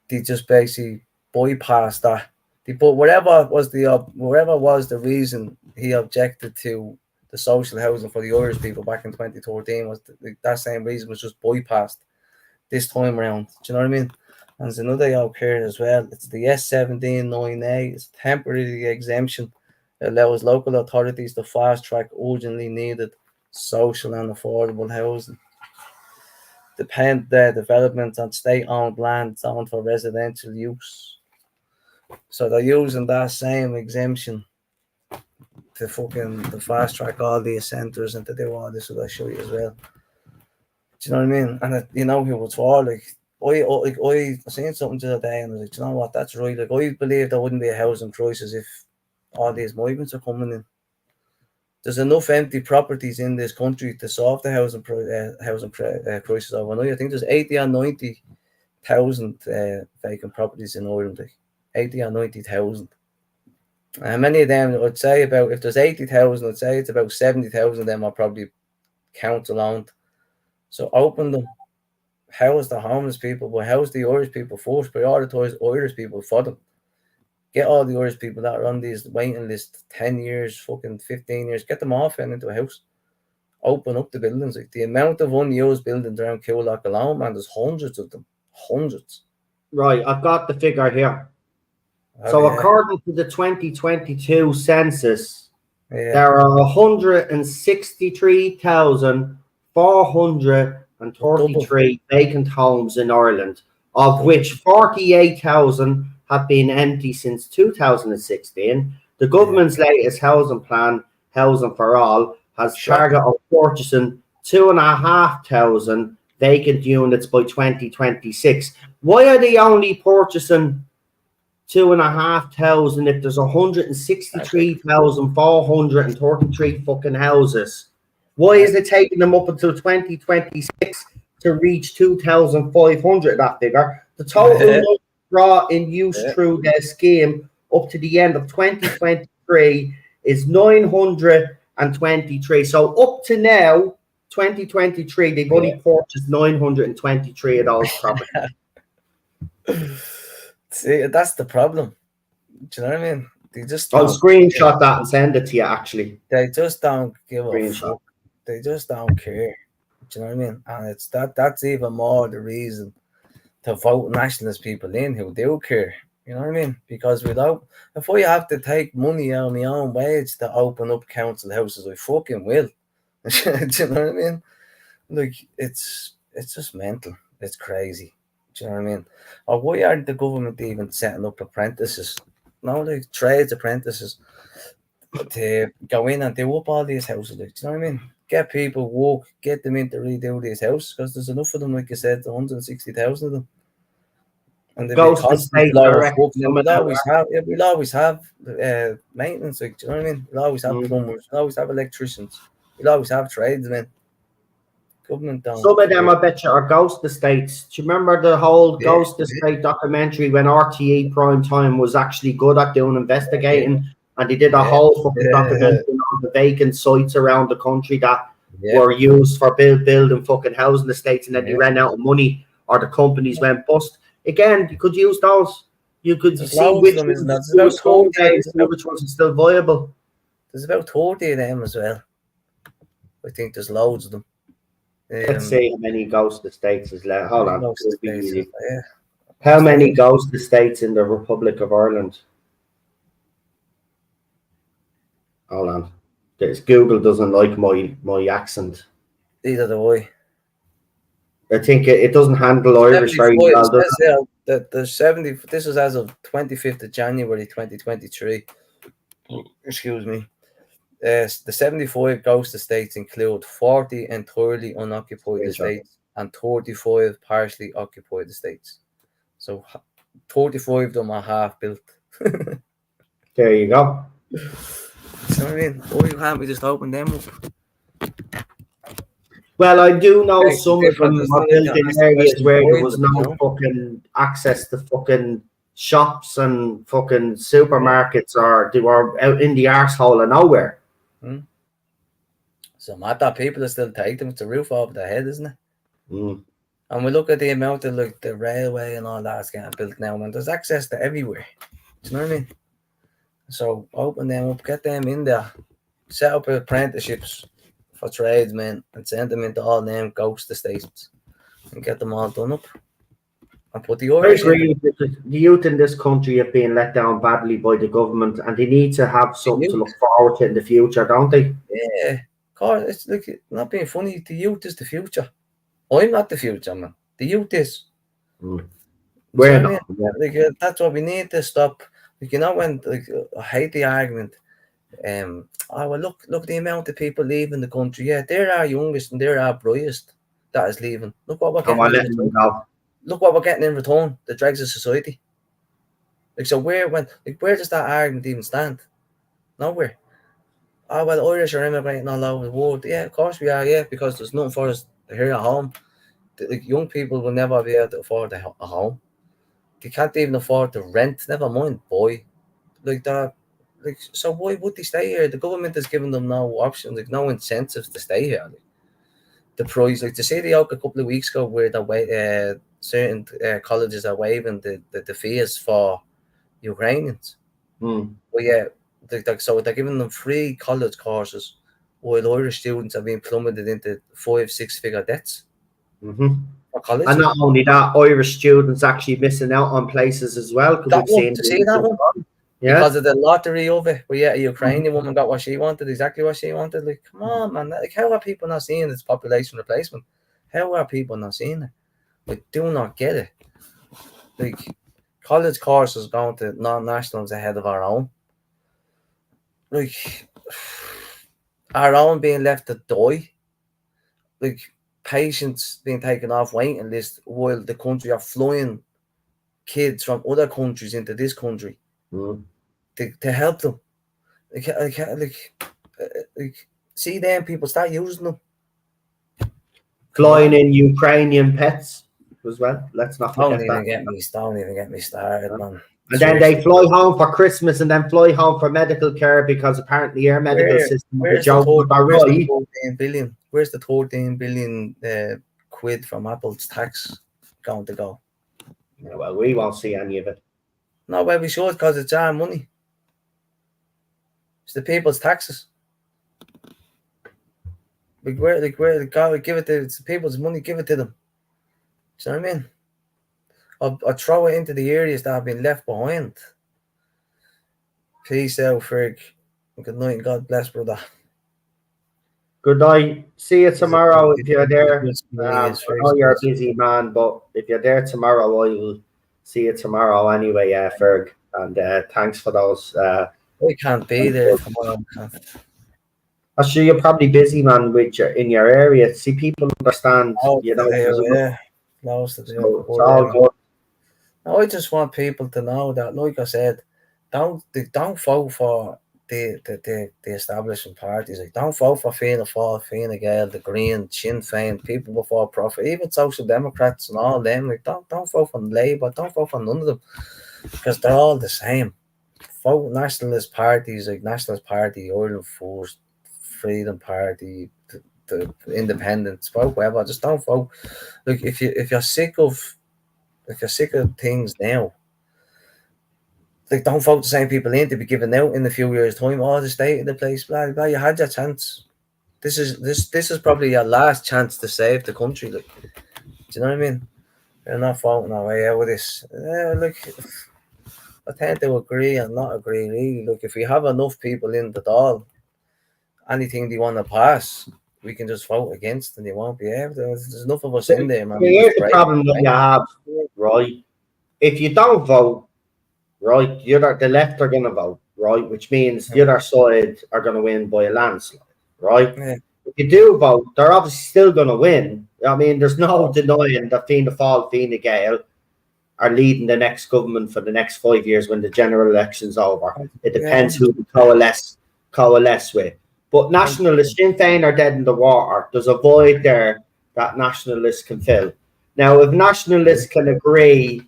they just basically bypassed that. They put whatever was the reason he objected to the social housing for the Irish people back in 2013 was that same reason was just bypassed this time around. Do you know what I mean? And there's another yoke here as well. It's the S179A. It's a temporary exemption. It allows local authorities to fast-track urgently needed social and affordable housing. Development on state-owned land zoned for residential use. So they're using that same exemption to fast-track all these centres and to do all this, what I show you as well. Do you know what I mean? And you know who it's for, like, I seen something the other day and I was like, you know what, that's right. Like, I believe there wouldn't be a housing crisis if all these migrants are coming in. There's enough empty properties in this country to solve the housing crisis overnight. I think there's 80 or 90,000 vacant properties in Ireland. Like 80 or 90,000. And many of them, I'd say about, if there's 80,000, I'd say it's about 70,000 of them are probably council owned. So open them. House the homeless people, but house the Irish people first. Prioritise Irish people for them. Get all the Irish people that are on these waiting lists 10 years, fucking 15 years, get them off and into a house. Open up the buildings. Like the amount of unused buildings around Coyle alone, man, there's hundreds of them. Hundreds. Right, I've got the figure here. According to the 2022 census, there are 163,433 vacant homes in Ireland, of which 48,000 have been empty since 2016. The government's latest housing plan, Housing for All, has target of purchasing 2,500 vacant units by 2026. Why are they only purchasing 2,500 if there's 163,433 fucking houses? Why is it taking them up until 2026 to reach 2,500, that figure? The total brought in use through their scheme up to the end of 2023 is 923. So up to now, 2023, they've only purchased 923 of those properties. See, that's the problem. Do you know what I mean? They just I'll screenshot that and send it to you, actually. They just don't give a fuck. They just don't care. Do you know what I mean? And that's even more the reason to vote nationalist people in who do care. You know what I mean? Because if I have to take money out of my own wage to open up council houses, I fucking will. Do you know what I mean? Like, it's just mental. It's crazy. Do you know what I mean? Or why aren't the government even setting up apprentices? No, like trades apprentices to go in and do up all these houses. Like, do you know what I mean? Get people work, get them in to redo these houses because there's enough of them, like you said, 160,000 of them. And they'll be Ghost constant estates, I flow of reckon work. And some of them we'll always have maintenance. Like, do you know what I mean? We'll always have are. plumbers. We'll always have electricians. We'll always have tradesmen. Government don't Some of them, care. I bet you, are ghost estates. Do you remember the whole Yeah, ghost estate documentary when RTE Prime Time was actually good at doing yeah, investigating? And they did a yeah, whole fucking yeah, documentary on the vacant sites around the country that yeah, were used for building fucking housing estates, and then they yeah. ran out of money or the companies went bust. Again, you could use those. You could There's see loads of which them, isn't there? ones do a strong day, see which ones are still viable. There's about 30 of them as well. I think there's loads of them. Let's see how many ghost estates is left. Hold on, Most it'll be states, easy. yeah. How many ghost estates in the Republic of Ireland? Hold on. Google doesn't like my accent. Either the way. I think it doesn't handle Irish very 75, it well, does says it? there that there's 70, this is as of 25th of January 2023. Excuse me. The 75 ghost estates include 40 entirely unoccupied estates and 35 partially occupied estates. So 35 of them are half built. There you go. You know what I mean? Why can't we just open them up? Well, I do know Makes a some of them difference, are doesn't it? built in That's the areas question where there behind was it, you no know? fucking access to fucking shops and fucking supermarkets, or they were out in the arsehole of nowhere. So mad that people are still take them. It's a roof over their head, isn't it? Mm. And we look at the amount of like the railway and all that's getting built now, and there's access to everywhere. Do you know what I mean? So open them up, get them in there, set up apprenticeships for tradesmen, and send them into all them ghost estates, and get them all done up. And put the I Irish in. agree. The youth in this country have been let down badly by the government, and they need to have something to look forward to in the future, don't they? Yeah, God, it's like not being funny. The youth is the future. I'm not the future, man. The youth is. We're not. Yeah. Like that's what we need to stop. Like, you know, when like I hate the argument. Oh well, look the amount of people leaving the country. Yeah, they're our youngest and they're our brightest that is leaving. Look what we're And we're getting in letting them return. go. Look what we're getting in return. The dregs of society. Like, so where does that argument even stand? Nowhere. Oh well, Irish are immigrating all over the world. Yeah, of course we are. Yeah, because there's nothing for us here at home. Like, young people will never be able to afford a home. They can't even afford to rent. Never mind buy. Like that. Like, so why would they stay here? The government has given them no options, like no incentives to stay here. Like, the price, like to say the yoke a couple of weeks ago, where the certain colleges are waiving the fees for Ukrainians. Well, yeah, so they're giving them free college courses, while Irish students are being plummeted into 5-6 figure debts for college. And not only that, Irish students actually missing out on places as well, because we've seen to see that one. Yeah. Because of the lottery of it, where yeah, a Ukrainian woman got what she wanted, exactly what she wanted. Like, come on, man! Like, how are people not seeing this population replacement? How are people not seeing it? Like, do not get it. Like, college courses going to non-nationals ahead of our own. Like, our own being left to die. Like, patients being taken off waiting list while the country are flying kids from other countries into this country to help them. Like, see them people start using them. Flying in Ukrainian pets as well. Let's not forget that. Don't even get me started, man. And then they fly home for Christmas and then fly home for medical care because apparently our medical system is a joke. Where's the 14 billion? Where's the 14 billion quid from Apple's tax going to go? Yeah, well, we won't see any of it. No, well, we should, because it's our money. It's the people's taxes. Where go, give it to it's the people's money, give it to them. Do you know what I mean? or throw it into the areas that have been left behind. Peace out, Ferg. Good night and God bless, brother. Good night. See you tomorrow if you're there. I know you're a Ferg. busy man, but if you're there tomorrow, I will see you tomorrow anyway, Ferg. And thanks for those. I can't be there tomorrow. I'm sure you're probably busy, man, with in your area. See, people understand, you know. Lost to do. So it's all good. I just want people to know that, like I said, don't vote for the establishment parties. Like, don't vote for Fianna Fáil, Fine Gael, the Green, Sinn Féin, People Before Profit, even Social Democrats and all them. Like, don't vote for Labour, don't vote for none of them, because they're all the same. Vote nationalist parties like Nationalist Party, Ireland First, Freedom Party, the Independents, vote whatever. Just don't vote. Like, if you're sick of things now, like, don't vote the same people in to be given out in a few years' time. Oh, the state of the place, blah blah. You had your chance. This is probably your last chance to save the country. Like, do you know what I mean? You're not voting our way out with this. Look, I tend to agree and not agree, really. Look, if we have enough people in the Dáil, anything they want to pass, we can just vote against, and they won't be able to. There's enough of us in there, man. Here's the problem that you have, right? If you don't vote, right, the left are going to vote, right, which means the other side are going to win by a landslide, right? Yeah. If you do vote, they're obviously still going to win. I mean, there's no denying that Fianna Fáil, Fine Gael are leading the next government for the next 5 years when the general election's over. It depends who they coalesce with. But nationalists, Sinn Féin are dead in the water. There's a void there that nationalists can fill. Now, if nationalists can agree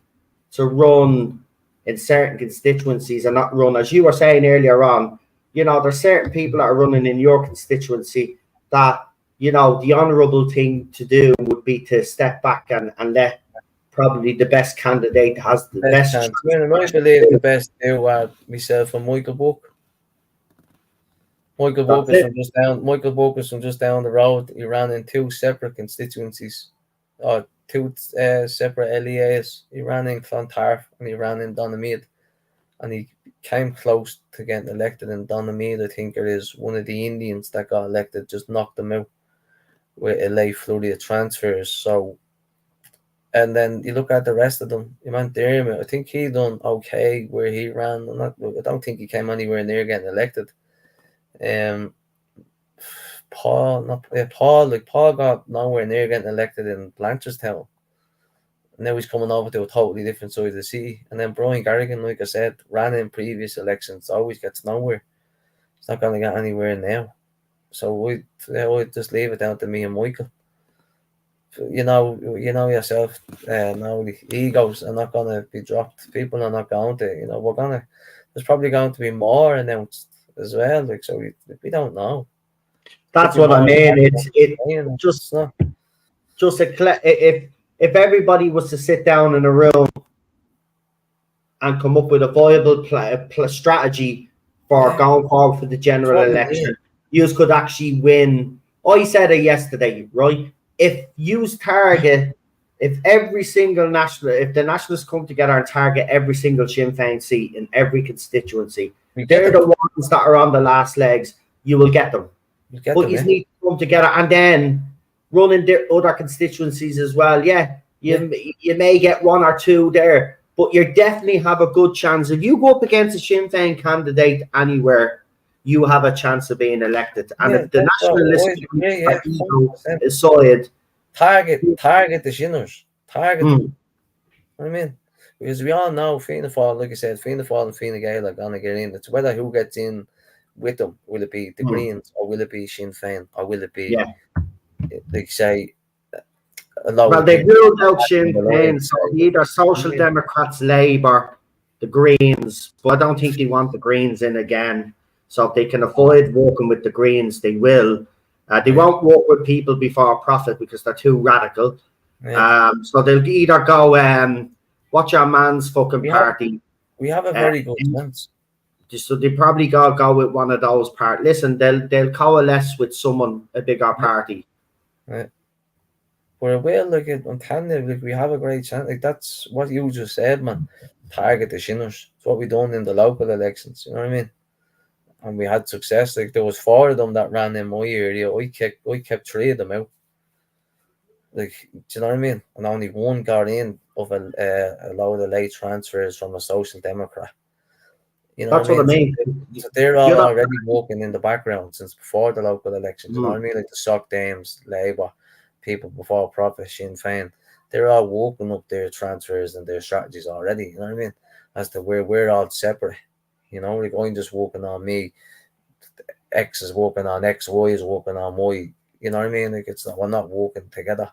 to run in certain constituencies and not run, as you were saying earlier on, you know, there's certain people that are running in your constituency that, you know, the honourable thing to do would be to step back and let probably the best candidate has the best chance. I believe the best do myself and Michael Buck. Michael Buck is from just down the road. He ran in two separate constituencies, two separate LEAs. He ran in Clontarf and he ran in Donamead, and he came close to getting elected in Donamead. I think it is one of the Indians that got elected just knocked him out with a late flurry of transfers. So, and then you look at the rest of them. You went there. I think he done okay where he ran. I don't think he came anywhere near getting elected. Paul got nowhere near getting elected in Blanchardstown. Now he's coming over to a totally different side of the city. And then Brian Garrigan, like I said, ran in previous elections, always gets nowhere. He's not going to get anywhere now. So we just leave it down to me and Michael. You know yourself. Now the egos are not going to be dropped. People are not going to. You know, there's probably going to be more announced as well. Like, so we don't know. That's what I mean. If everybody was to sit down in a room and come up with a viable strategy for going forward for the general election, you could actually win. I said it yesterday, right? If the nationalists come together and target every single Sinn Féin seat in every constituency, they're the ones that are on the last legs. You will get them. But you need to come together and then run in their other constituencies as well. You may get one or two there, but you definitely have a good chance. If you go up against a Sinn Féin candidate anywhere, you have a chance of being elected. And if the nationalist side target the Shinners, target them. What I mean, because we all know Fianna Fáil, like I said, Fianna Fáil and Fine Gael are going to get in. It's whether who gets in with them. Will it be the Greens, or will it be Sinn Féin, or will it be, like say, well, they ruled out Sinn Féin, so either Social Democrats, Labour, the Greens, but I don't think they want the Greens in again. So if they can avoid working with the Greens, they will. They won't work with People Before Profit because they're too radical. So they'll either go, what's your man's fucking party? We have a very good chance. So they probably go with one of those parties. Listen, they'll coalesce with a bigger party. Right. But it will, like, I'm telling you, like, we have a great chance. Like, that's what you just said, man. Target the shinners. It's what we done in the local elections. You know what I mean? And we had success. Like, there was 4 of them that ran in my area. I kept 3 of them out. Like, do you know what I mean? And only 1 got in of a load of late transfers from a social democrat. You know what That's I what I mean? mean. So they're The all other, already working in the background since before the local elections. You know what I mean? Like the Soc Dames, Labour, People Before Profit, Sinn Féin. They're all working up their transfers and their strategies already. You know what I mean? As to where we're all separate. You know, like I'm just working on me. X is working on X, Y is working on Y. You know what I mean? Like it's not, we're not working together.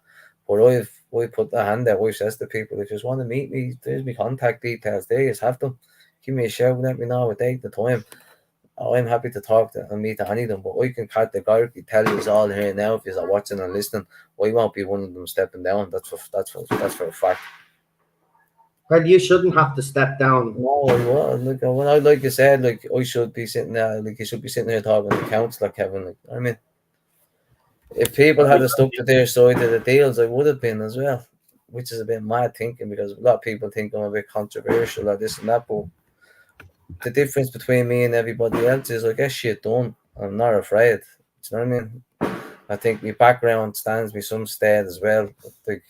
But I put the hand out. I says to people, if you just want to meet me, there's my contact details. There, you just have them. Give me a shout, let me know a date, the time. I'm happy to talk to and meet any of them, but I can categorically tell you all here now, if you're watching and listening, I won't be one of them stepping down. That's for a fact. well, you shouldn't have to step down. No, I won't. Like you said, like I should be sitting there, like you should be sitting here talking to councillor Kevin. Like I mean, if people had stuck to their side of the deals, I would have been as well. Which is a bit mad thinking, because a lot of people think I'm a bit controversial or this and that, but the difference between me and everybody else is I get shit done. I'm not afraid. Do you know what I mean? I think my background stands me some stead as well. Like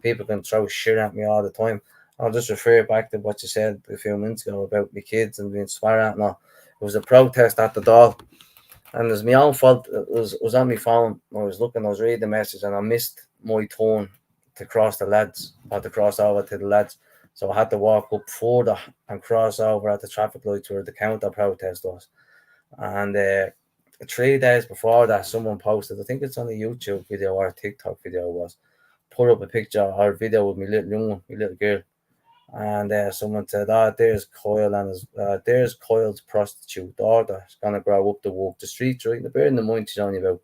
people can throw shit at me all the time. I'll just refer back to what you said a few minutes ago about my kids and being swear at. No, it was a protest at the door, and it was my own fault. It was on my phone. I was reading the message, and I missed my turn to cross the lads, or to cross over to the lads. So I had to walk up further and cross over at the traffic lights where the counter protest was. And 3 days before that, someone posted, I think it's on a YouTube video or a TikTok video, was put up a picture or a video with my little girl. And someone said, there's Coyle and there's Coyle's prostitute daughter. She's gonna grow up to walk the streets, right? Now, bear in mind, she's only about,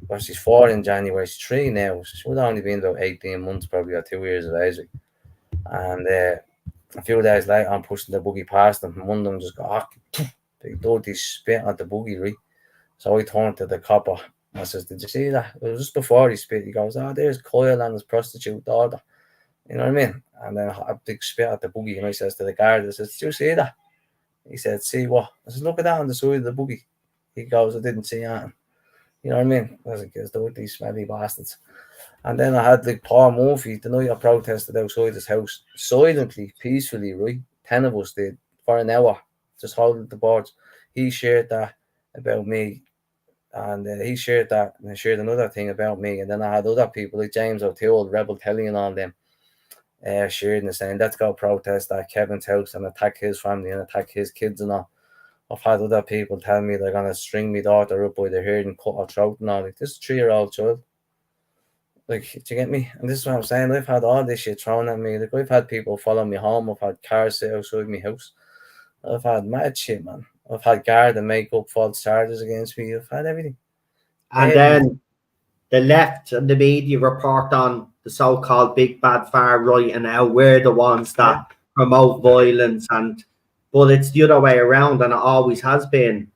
well, she's 4 in January, she's 3 now. She would have only been about 18 months, probably, or 2 years of age. And a few days later, I'm pushing the buggy past them, and one of them just got, they dirty spit at the buggy, right? So I turned to the copper. I says, did you see that? It was just before he spit. He goes, there's Coyle and his prostitute daughter. You know what I mean? And then a big spit at the buggy. And I says to the guard, I says, did you see that? He said, see what? I says, look at that on the side of the buggy. He goes, I didn't see anything. You know what I mean? I was like, it's dirty, smelly bastards. And then I had like Paul Murphy, the night I protested outside his house, silently, peacefully, right? 10 of us did, for an hour, just holding the boards. He shared that about me. And he shared that, and I shared another thing about me. And then I had other people like James O'Toole, Rebel Telly, and all them shared and saying, let's go protest at Kevin's house and attack his family and attack his kids and all. I've had other people tell me they're going to string my daughter up by the hair and cut her throat and all. Like, this is a 3-year-old child. Like, do you get me? And this is what I'm saying. I've had all this shit thrown at me. Like, I've had people follow me home. I've had cars sit outside my house. I've had mad shit, man. I've had guard and make up false charges against me. I've had everything. And then the left and the media report on the so-called big bad far right, and now we're the ones that promote violence, but it's the other way around, and it always has been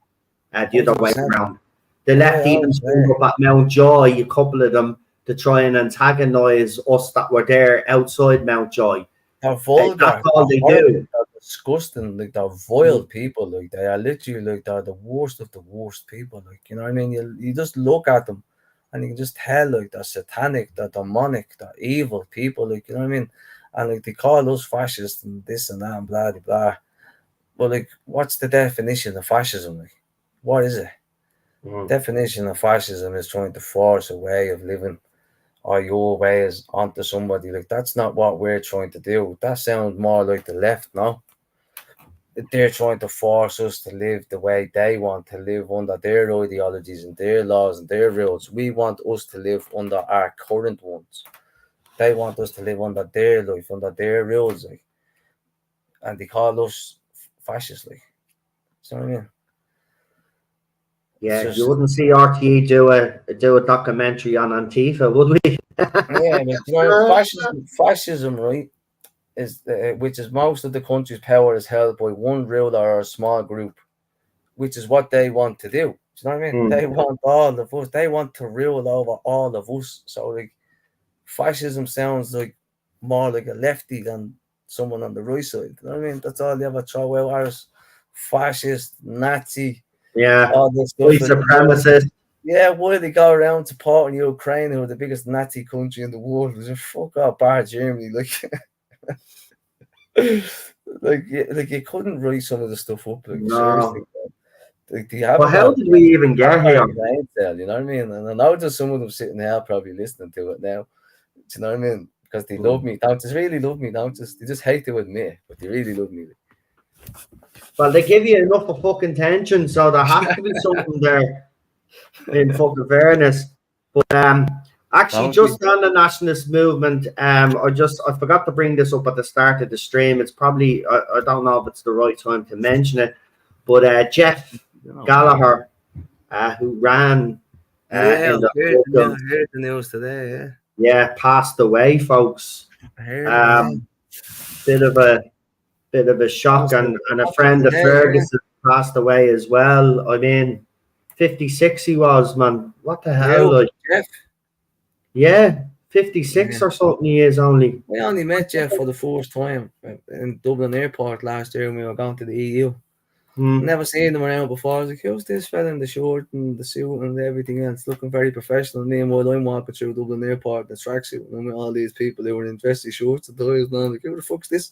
the other way around. The left even stood up at Mountjoy, a couple of them, to try and antagonise us that were there outside Mountjoy. They're vulgar. That's all they do. They're disgusting. Like, they're vile people. Like, they are literally, like, they're the worst of the worst people. Like, you know what I mean? You just look at them and you can just tell, like, they're satanic, they're demonic, they're evil people. Like, you know what I mean? And, like, they call us fascists and this and that and blah, blah, blah. But, like, what's the definition of fascism? Like, what is it? Definition of fascism is trying to force a way of living or your ways onto somebody. Like, that's not what we're trying to do. That sounds more like the left, no? They're trying to force us to live the way they want to live, under their ideologies and their laws and their rules. We want us to live under our current ones. They want us to live under their life, under their rules, like, and they call us fascists, like. You know what I mean? Yeah, you wouldn't see RTE do a documentary on Antifa, would we? Yeah, but you know, fascism, right, is which is most of the country's power is held by one ruler or a small group, which is what they want to do. Do you know what I mean? They want all of us. They want to rule over all of us. So, like, fascism sounds like more like a lefty than someone on the right side. You know what I mean? That's all they ever throw out as fascist, Nazi, Yeah, all this stuff. white supremacist. Yeah, why they go around supporting Ukraine, who are the biggest Nazi country in the world? Just fuck off, bar Germany, like, like you couldn't write some of the stuff up, like seriously. No. Like they haven't Well, how got did we even get here? you know what I mean? And I know there's some of them sitting there probably listening to it now. Do you know what I mean? Because they love me, don't just really love me, don't just they just hate to admit it, but they really love me. Well, they give you enough of fucking tension, so there has to be something there in fucking fairness. But actually, just on the nationalist movement, I forgot to bring this up at the start of the stream. It's probably I don't know if it's the right time to mention it, but Jeff Gallagher, who ran Yeah, in I heard the news today. Yeah, passed away, folks. I heard Bit of a shock, and a friend of Ferguson passed away as well. I mean, 56 he was, man. What the hell? Like, Jeff? Yeah, 56 or something he is only. I only met Jeff for the first time in Dublin Airport last year when we were going to the EU. Never seen him around before. I was like, who's this fella in the short and the suit and everything else, looking very professional. Meanwhile, I'm walking through Dublin Airport in the tracksuit and with all these people who were in dressy shorts and ties, and I'm like, who the fuck's this?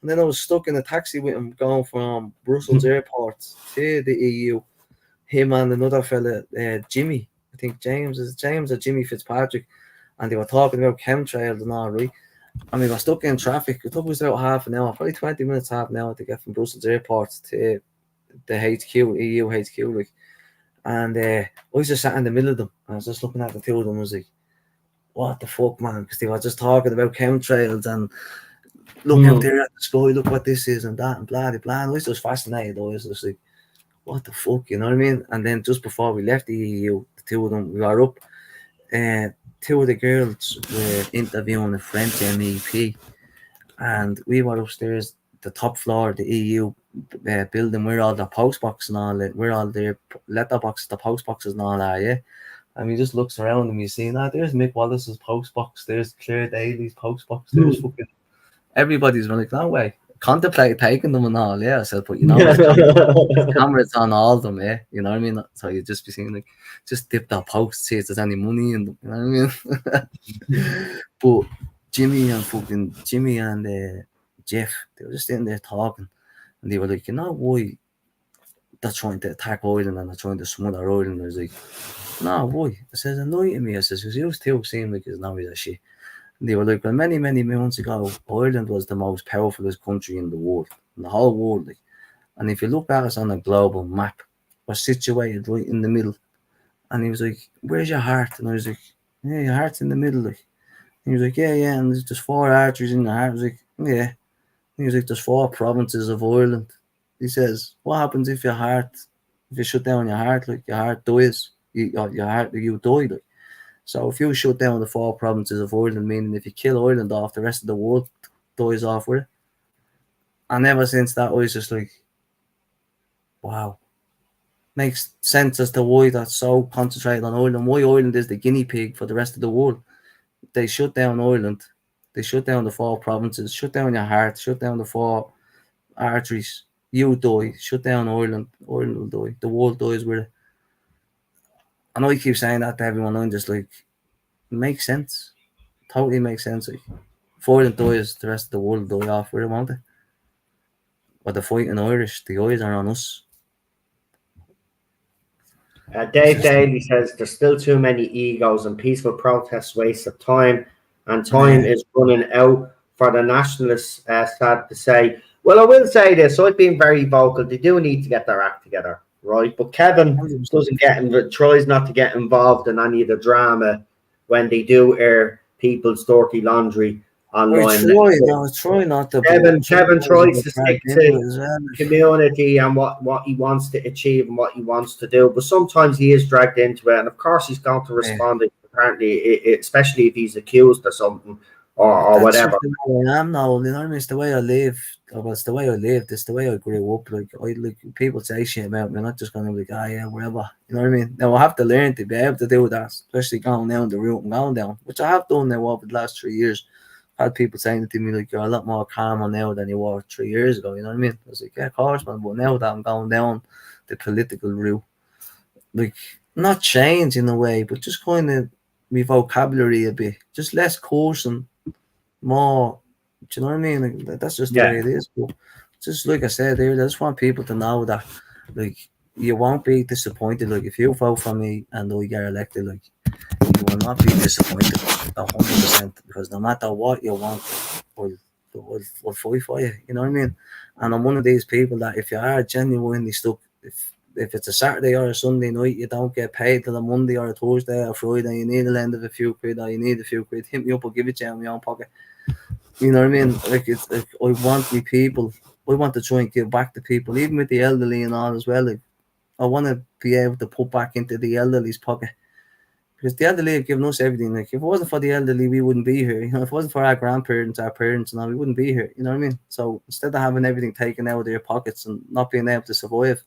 And then I was stuck in a taxi with him going from Brussels Airport to the EU. Him and another fella, Jimmy, I think James or Jimmy Fitzpatrick, and they were talking about chemtrails and all, right? And we were stuck in traffic. It took us about half an hour, probably 20 minutes, half an hour to get from Brussels Airport to the HQ, EU HQ, like. And I was just sat in the middle of them. I was just looking at the two of them. I was like, what the fuck, man? Because they were just talking about chemtrails and look out there at the sky, look what this is and that and blah, blah, blah. And I was just fascinated. I was just like, what the fuck, you know what I mean? And then just before we left the EU, the two of them, we were up. Two of the girls were interviewing a French MEP, and we were upstairs, the top floor of the EU building, where all the post boxes and all that, where all their letterboxes, the post boxes and all that, yeah. And we just looks around and we see, there's Mick Wallace's post box, there's Claire Daly's post box, there's fucking everybody's like, no way. Contemplate taking them and all, yeah. I said, but cameras on all of them, yeah. You know what I mean? So you just be seeing, like, just dip that post, see if there's any money in them, you know what I mean? But Jimmy and Jeff, they were just sitting there talking, and they were like, you know why they're trying to attack Ireland and they're trying to smother Ireland? I was like, no, why? I said, enlighten me. I said, because you two seem like it's now is a shit. They were like, well, many months ago, Ireland was the most powerful country in the world, in the whole world. Like. And if you look at us on a global map, we're situated right in the middle. And he was like, where's your heart? And I was like, yeah, your heart's in the middle. Like. And he was like, yeah, and there's just 4 arteries in your heart. I was like, yeah. And he was like, there's 4 provinces of Ireland. He says, what happens if you shut down your heart, like your heart dies, you die, like. So if you shut down the 4 provinces of Ireland, meaning if you kill Ireland off, the rest of the world dies off with it. And ever since that, I was just like, wow. Makes sense as to why that's so concentrated on Ireland, why Ireland is the guinea pig for the rest of the world. They shut down Ireland, they shut down the 4 provinces, shut down your heart, shut down the 4 arteries, you die, shut down Ireland will die, the world dies with it. And I keep saying that to everyone. I'm just like, it makes sense. Totally makes sense. Like, if Ireland dies, the rest of the world die off with it, won't it? But the fighting Irish, the eyes are on us. Dave Daly says there's still too many egos and peaceful protests waste of time, and time is running out for the nationalists. Sad to say. Well, I will say this: I've been very vocal. They do need to get their act together, right? But Kevin tries not to get involved in any of the drama when they do air people's dirty laundry online. I try not to. Kevin tries to stick to community and what he wants to achieve and what he wants to do, but sometimes he is dragged into it, and of course he's going to respond. Apparently, especially if he's accused of something or That's just whatever. the way I am now. You know what I mean? It's the way I live. Well, it's the way I lived. It's the way I grew up. Like people say shit about me. I'm not just gonna be like, ah, yeah, whatever. You know what I mean? Now I have to learn to be able to do that, especially going down the route I'm going down, which I have done now over the last 3 years. I've had people saying to me like, you're a lot more calmer now than you were 3 years ago. You know what I mean? I was like, yeah, of course, man. But now that I'm going down the political route, like not change in a way, but just kind of my vocabulary a bit, just less cursing, more. Do you know what I mean? Like, that's just the Yeah. way it is. But just like I said there, I just want people to know that, like, you won't be disappointed. Like, if you vote for me and I get elected, like, you will not be disappointed 100%, because no matter what you want, we'll, we'll fight for you. You know what I mean? And I'm one of these people that if you are genuinely stuck, if it's a Saturday or a Sunday night, you don't get paid till a Monday or a Thursday or a Friday, you need a lend of a few quid or you need a few quid, hit me up, I'll give it to you in my own pocket. You know what I mean? Like, it's like I want me people. I want to try and give back to people, even with the elderly and all as well. Like, I want to be able to put back into the elderly's pocket, because the elderly have given us everything. Like, if it wasn't for the elderly, we wouldn't be here. You know, if it wasn't for our grandparents, our parents, and all, we wouldn't be here. You know what I mean? So instead of having everything taken out of their pockets and not being able to survive,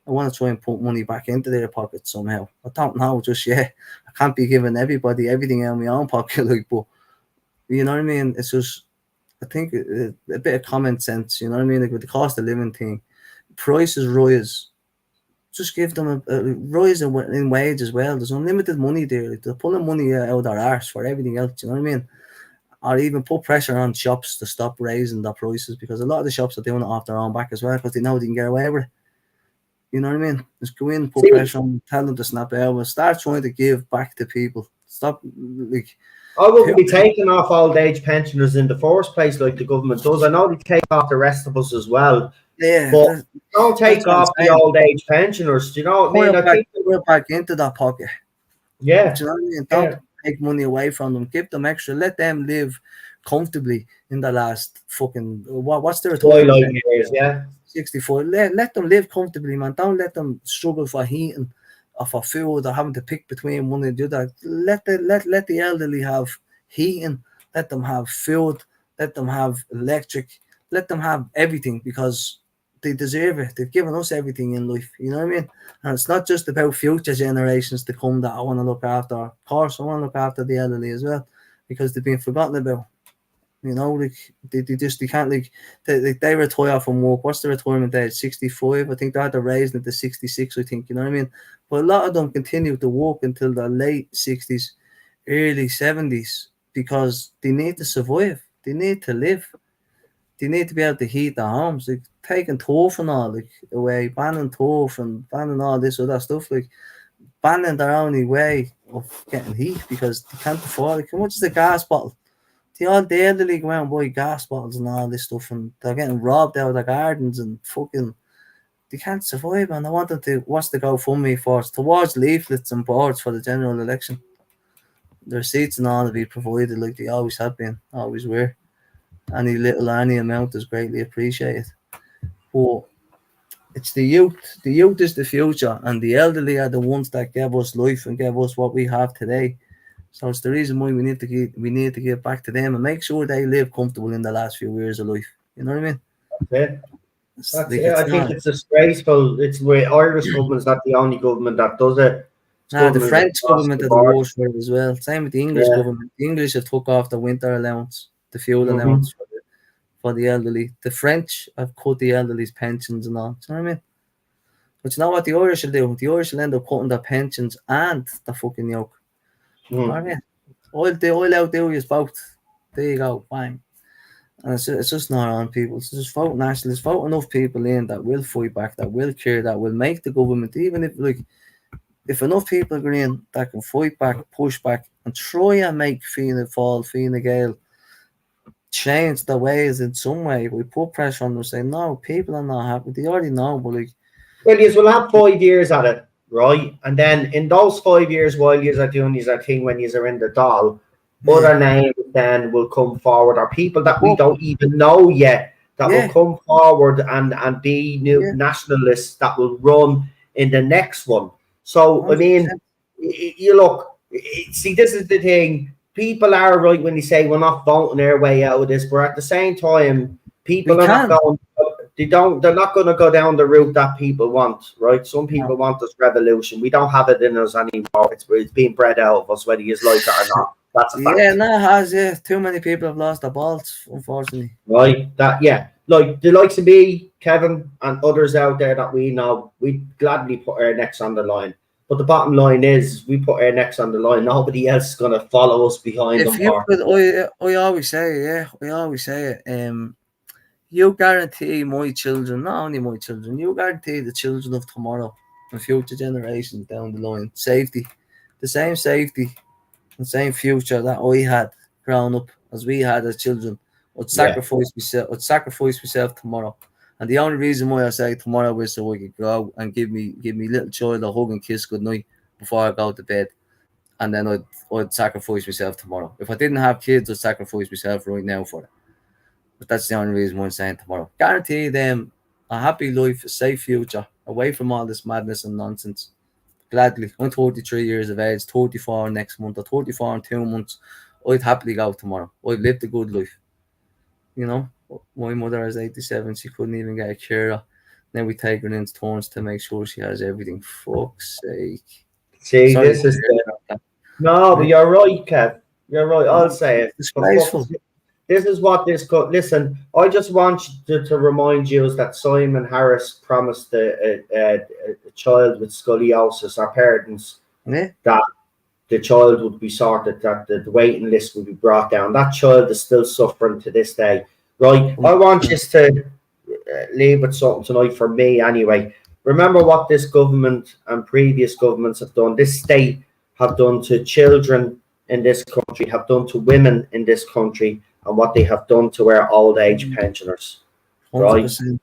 I want to try and put money back into their pockets somehow. I don't know just yet. I can't be giving everybody everything out of my own pocket, like, but you know what I mean? It's just, I think a bit of common sense, you know what I mean? Like with the cost of living thing, prices rise. Just give them a rise in wage as well. There's unlimited money there. Like, they're pulling money out of their arse for everything else, you know what I mean? Or even put pressure on shops to stop raising their prices, because a lot of the shops are doing it off their own back as well, because they know they can get away with it. You know what I mean? Just go in, put See, pressure on, tell them to snap out, and start trying to give back to people. Stop, like, I wouldn't be taking off old age pensioners in the first place like the government does. I know they take off the rest of us as well, yeah, but don't that's take what I'm off the saying. old age pensioners. Do you know what I mean? I think, Put it back into that pocket. Do yeah, you know what I mean? Don't yeah. take money away from them. Give them extra. Let them live comfortably in the last fucking what's their retirement Twilight age? years, yeah. 64. Let them live comfortably, man. Don't let them struggle for heating or for food or having to pick between one and the other. Let the elderly have heating. Let them have food. Let them have electric. Let them have everything, because they deserve it. They've given us everything in life. You know what I mean? And it's not just about future generations to come that I want to look after. Of course, I want to look after the elderly as well, because they've been forgotten about. You know, like they can't, like, they retire from work. What's the retirement age? 65. I think they had to raise it to 66. I think, you know what I mean. But a lot of them continue to work until their late 60s, early 70s, because they need to survive. They need to live. They need to be able to heat their homes. Like taking turf and all, like, away, banning turf and banning all this other stuff, like banning their only way of getting heat, because they can't afford it. How much is the gas bottle? The elderly go out and buy gas bottles and all this stuff, and they're getting robbed out of their gardens and fucking, they can't survive. And I want them to, what's the GoFundMe for? It's towards leaflets and boards for the general election. The receipts and all to be provided like they always have been, always were. Any little, any amount is greatly appreciated. But it's the youth. The youth is the future, and the elderly are the ones that gave us life and gave us what we have today. So it's the reason why we need to give back to them and make sure they live comfortable in the last few years of life. You know what I mean? That's it. It's That's like, it. it's I think not. it's disgraceful. It's where Irish government's not the only government that does it. It's Nah, the governments French across government the are the board. worst for it as well. Same with the English Yeah. government. The English have took off the winter allowance, the fuel Mm-hmm. allowance for the elderly. The French have cut the elderly's pensions and all. Do you know what I mean? But you know what the Irish will do? The Irish will end up cutting their pensions and the fucking yoke. All Mm-hmm. right. All outdo is both. There you go. Bang. And it's just not on people. So just vote nationalists, vote enough people in that will fight back, that will care, that will make the government, even if enough people agree in that can fight back, push back, and try and make Fine Gael change the ways in some way. We put pressure on them, say no, people are not happy. They already know, but like, Well, you will have 5 years at it, right? And then in those 5 years, while you are doing these thing when you are in the doll, yeah, other names then will come forward, or people that we oh, don't even know yet that will yeah, come forward and be new yeah, nationalists that will run in the next one. So I mean, 100%. you look, see, this is the thing. people are right when they say we're not voting our way out of this, but at the same time, people We are not can. going. They're not going to go down the route that people want, right? Some people No. want this revolution. We don't have it in us anymore. It's being bred out of us, whether you like it or not. That's a fact. Yeah, no, it has. Yeah, too many people have lost their balls, unfortunately. Right? Like the likes of me, Kevin, and others out there that we know, we gladly put our necks on the line. But the bottom line is, we put our necks on the line. Nobody else is going to follow us behind If them. you could, I always say, I always say it. You guarantee my children, not only my children, you guarantee the children of tomorrow and future generations down the line safety, the same safety and same future that I had growing up as we had as children. I'd sacrifice myself tomorrow. And the only reason why I say tomorrow is so I could go out and give me little child a hug and kiss goodnight before I go to bed. And then I'd sacrifice myself tomorrow. If I didn't have kids, I'd sacrifice myself right now for it. But that's the only reason why I'm saying tomorrow. Guarantee them a happy life, a safe future, away from all this madness and nonsense. Gladly. I'm 33 years of age, 34 next month, or 34 in 2 months. I'd happily go tomorrow. I've lived a good life. You know, my mother is 87. She couldn't even get a cure. Then we take her into turns to make sure she has everything. Fuck's sake. See, Sorry this to is hear the. about that. No, but you're right, Kev. You're right. I'll say it. Disgraceful. This is what this could. Listen, I just want to remind you that Simon Harris promised a child with scoliosis, our parents, Yeah. that the child would be sorted, that the waiting list would be brought down. That child is still suffering to this day. Right? I want you to leave with something tonight for me anyway. Remember what this government and previous governments have done, this state have done to children in this country, have done to women in this country, and what they have done to our old age pensioners. 100%.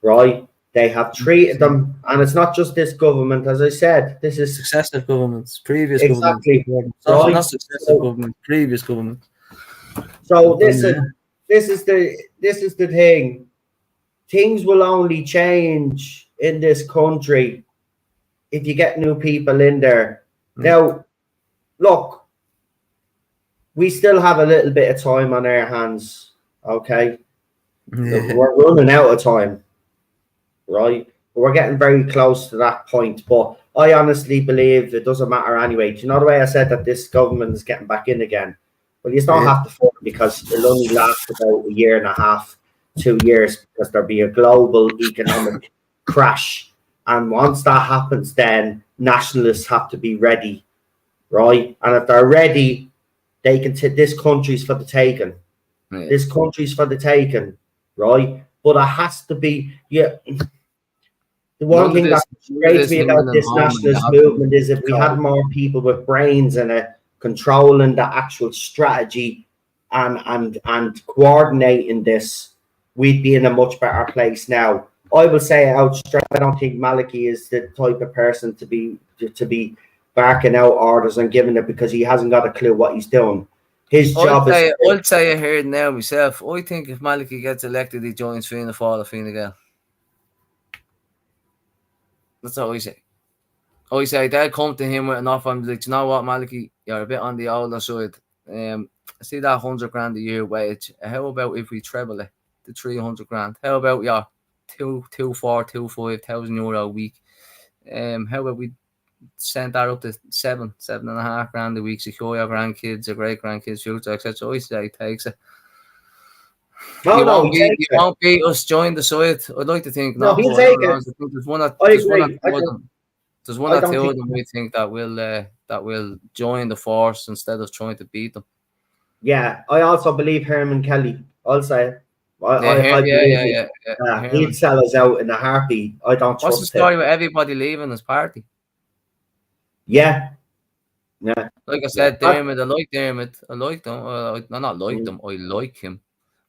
Right? They have treated them, and it's not just this government, as I said, this is Successive governments, previous exactly governments. right. Not successive government, previous government. So listen, this is the thing. Things will only change in this country if you get new people in there. Now, look, we still have a little bit of time on our hands, okay? Yeah. We're running out of time, right? We're getting very close to that point, but I honestly believe it doesn't matter anyway. Do you know the way I said that this government is getting back in again? Well, you don't have to fund because it'll only last about a year and a half, 2 years, because there'll be a global economic crash. And once that happens, then nationalists have to be ready, right? And if they're ready, they can this country's for the taking. Yeah. This country's for the taking, right? But it has to be, The one thing that frustrates me about this nationalist movement is if we had more people with brains and controlling the actual strategy and coordinating this, we'd be in a much better place now. I will say out straight, I don't think Maliki is the type of person to be barking out orders and giving it, because he hasn't got a clue what he's doing. His job is. I'll say I heard now myself. I think if Maliki gets elected, he joins Fianna Fáil or Fine Gael. That's what I say. I say they'll come to him with an offer and be like, you know what, Maliki, you're a bit on the older side. See that $100,000 a year wage. How about if we treble it to 300 grand? How about your 2,500 euro a week? How about we send that up to 7.5 grand a week, secure your grandkids, your great grandkids, future, etc. I say he takes it. You won't beat us, join the side. I'd like to think no, he'll take it. There's one or two of them we think that will join the force instead of trying to beat them. Yeah, I also believe Herman Kelly. I'll say it. He'd sell us out in a heartbeat. I don't trust him. What's the story with everybody leaving his party? Yeah. Like I said, Dermot, I like Dermot. I liked him. I not liked him. I like him.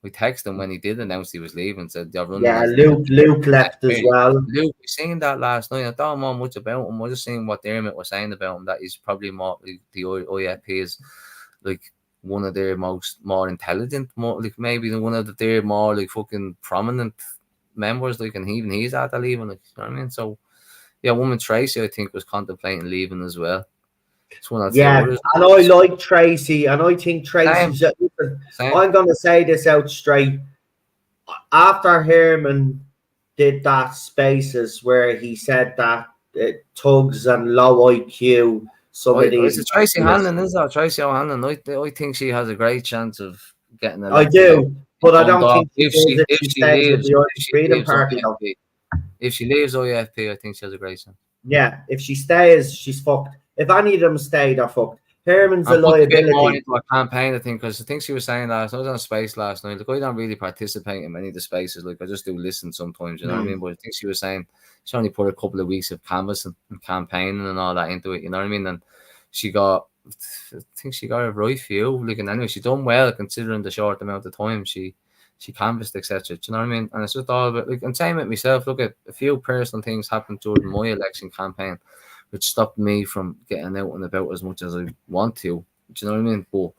We texted him when he did announce he was leaving. Said they're running. Yeah, Luke left as well. Luke, we seen that last night. I don't know much about him. I just seen what Dermot was saying about him. That he's probably more like the IFP is like one of their more intelligent, more like maybe one of their more like fucking prominent members. Like, and even he's at the leaving. Like, you know what I mean? So yeah, woman Tracy, I think, was contemplating leaving as well. It's one or two Yeah, others. and I like Tracy, and I think Tracy's. Same. I'm going to say this out straight. After Herman did that Spaces where he said that thugs and low IQ, some of Is these. it Tracy Hanlon? Is that Tracy O'Hanlon? I think she has a great chance of getting I elected. do, but I don't Dundalk. think she does if she stays with the Irish Freedom leaves Party, though. OFP, if she leaves OFP, I think she has a great chance. Yeah, if she stays, she's fucked. If any of them stay, they're fucked. Herman's a I'll put a bit more liability. into a campaign, I think, because I think she was saying last. I was on a space last night. Like, I don't really participate in many of the spaces. Like, I just do listen sometimes. You know what I mean? But I think she was saying she only put a couple of weeks of canvassing and campaigning and all that into it. You know what I mean? And I think she got a right few. Like, and anyway, she done well considering the short amount of time she canvassed, etc. Do you know what I mean? And it's just all about, like, and same with myself. Look, at a few personal things happened during my election campaign, which stopped me from getting out and about as much as I want to. Do you know what I mean? But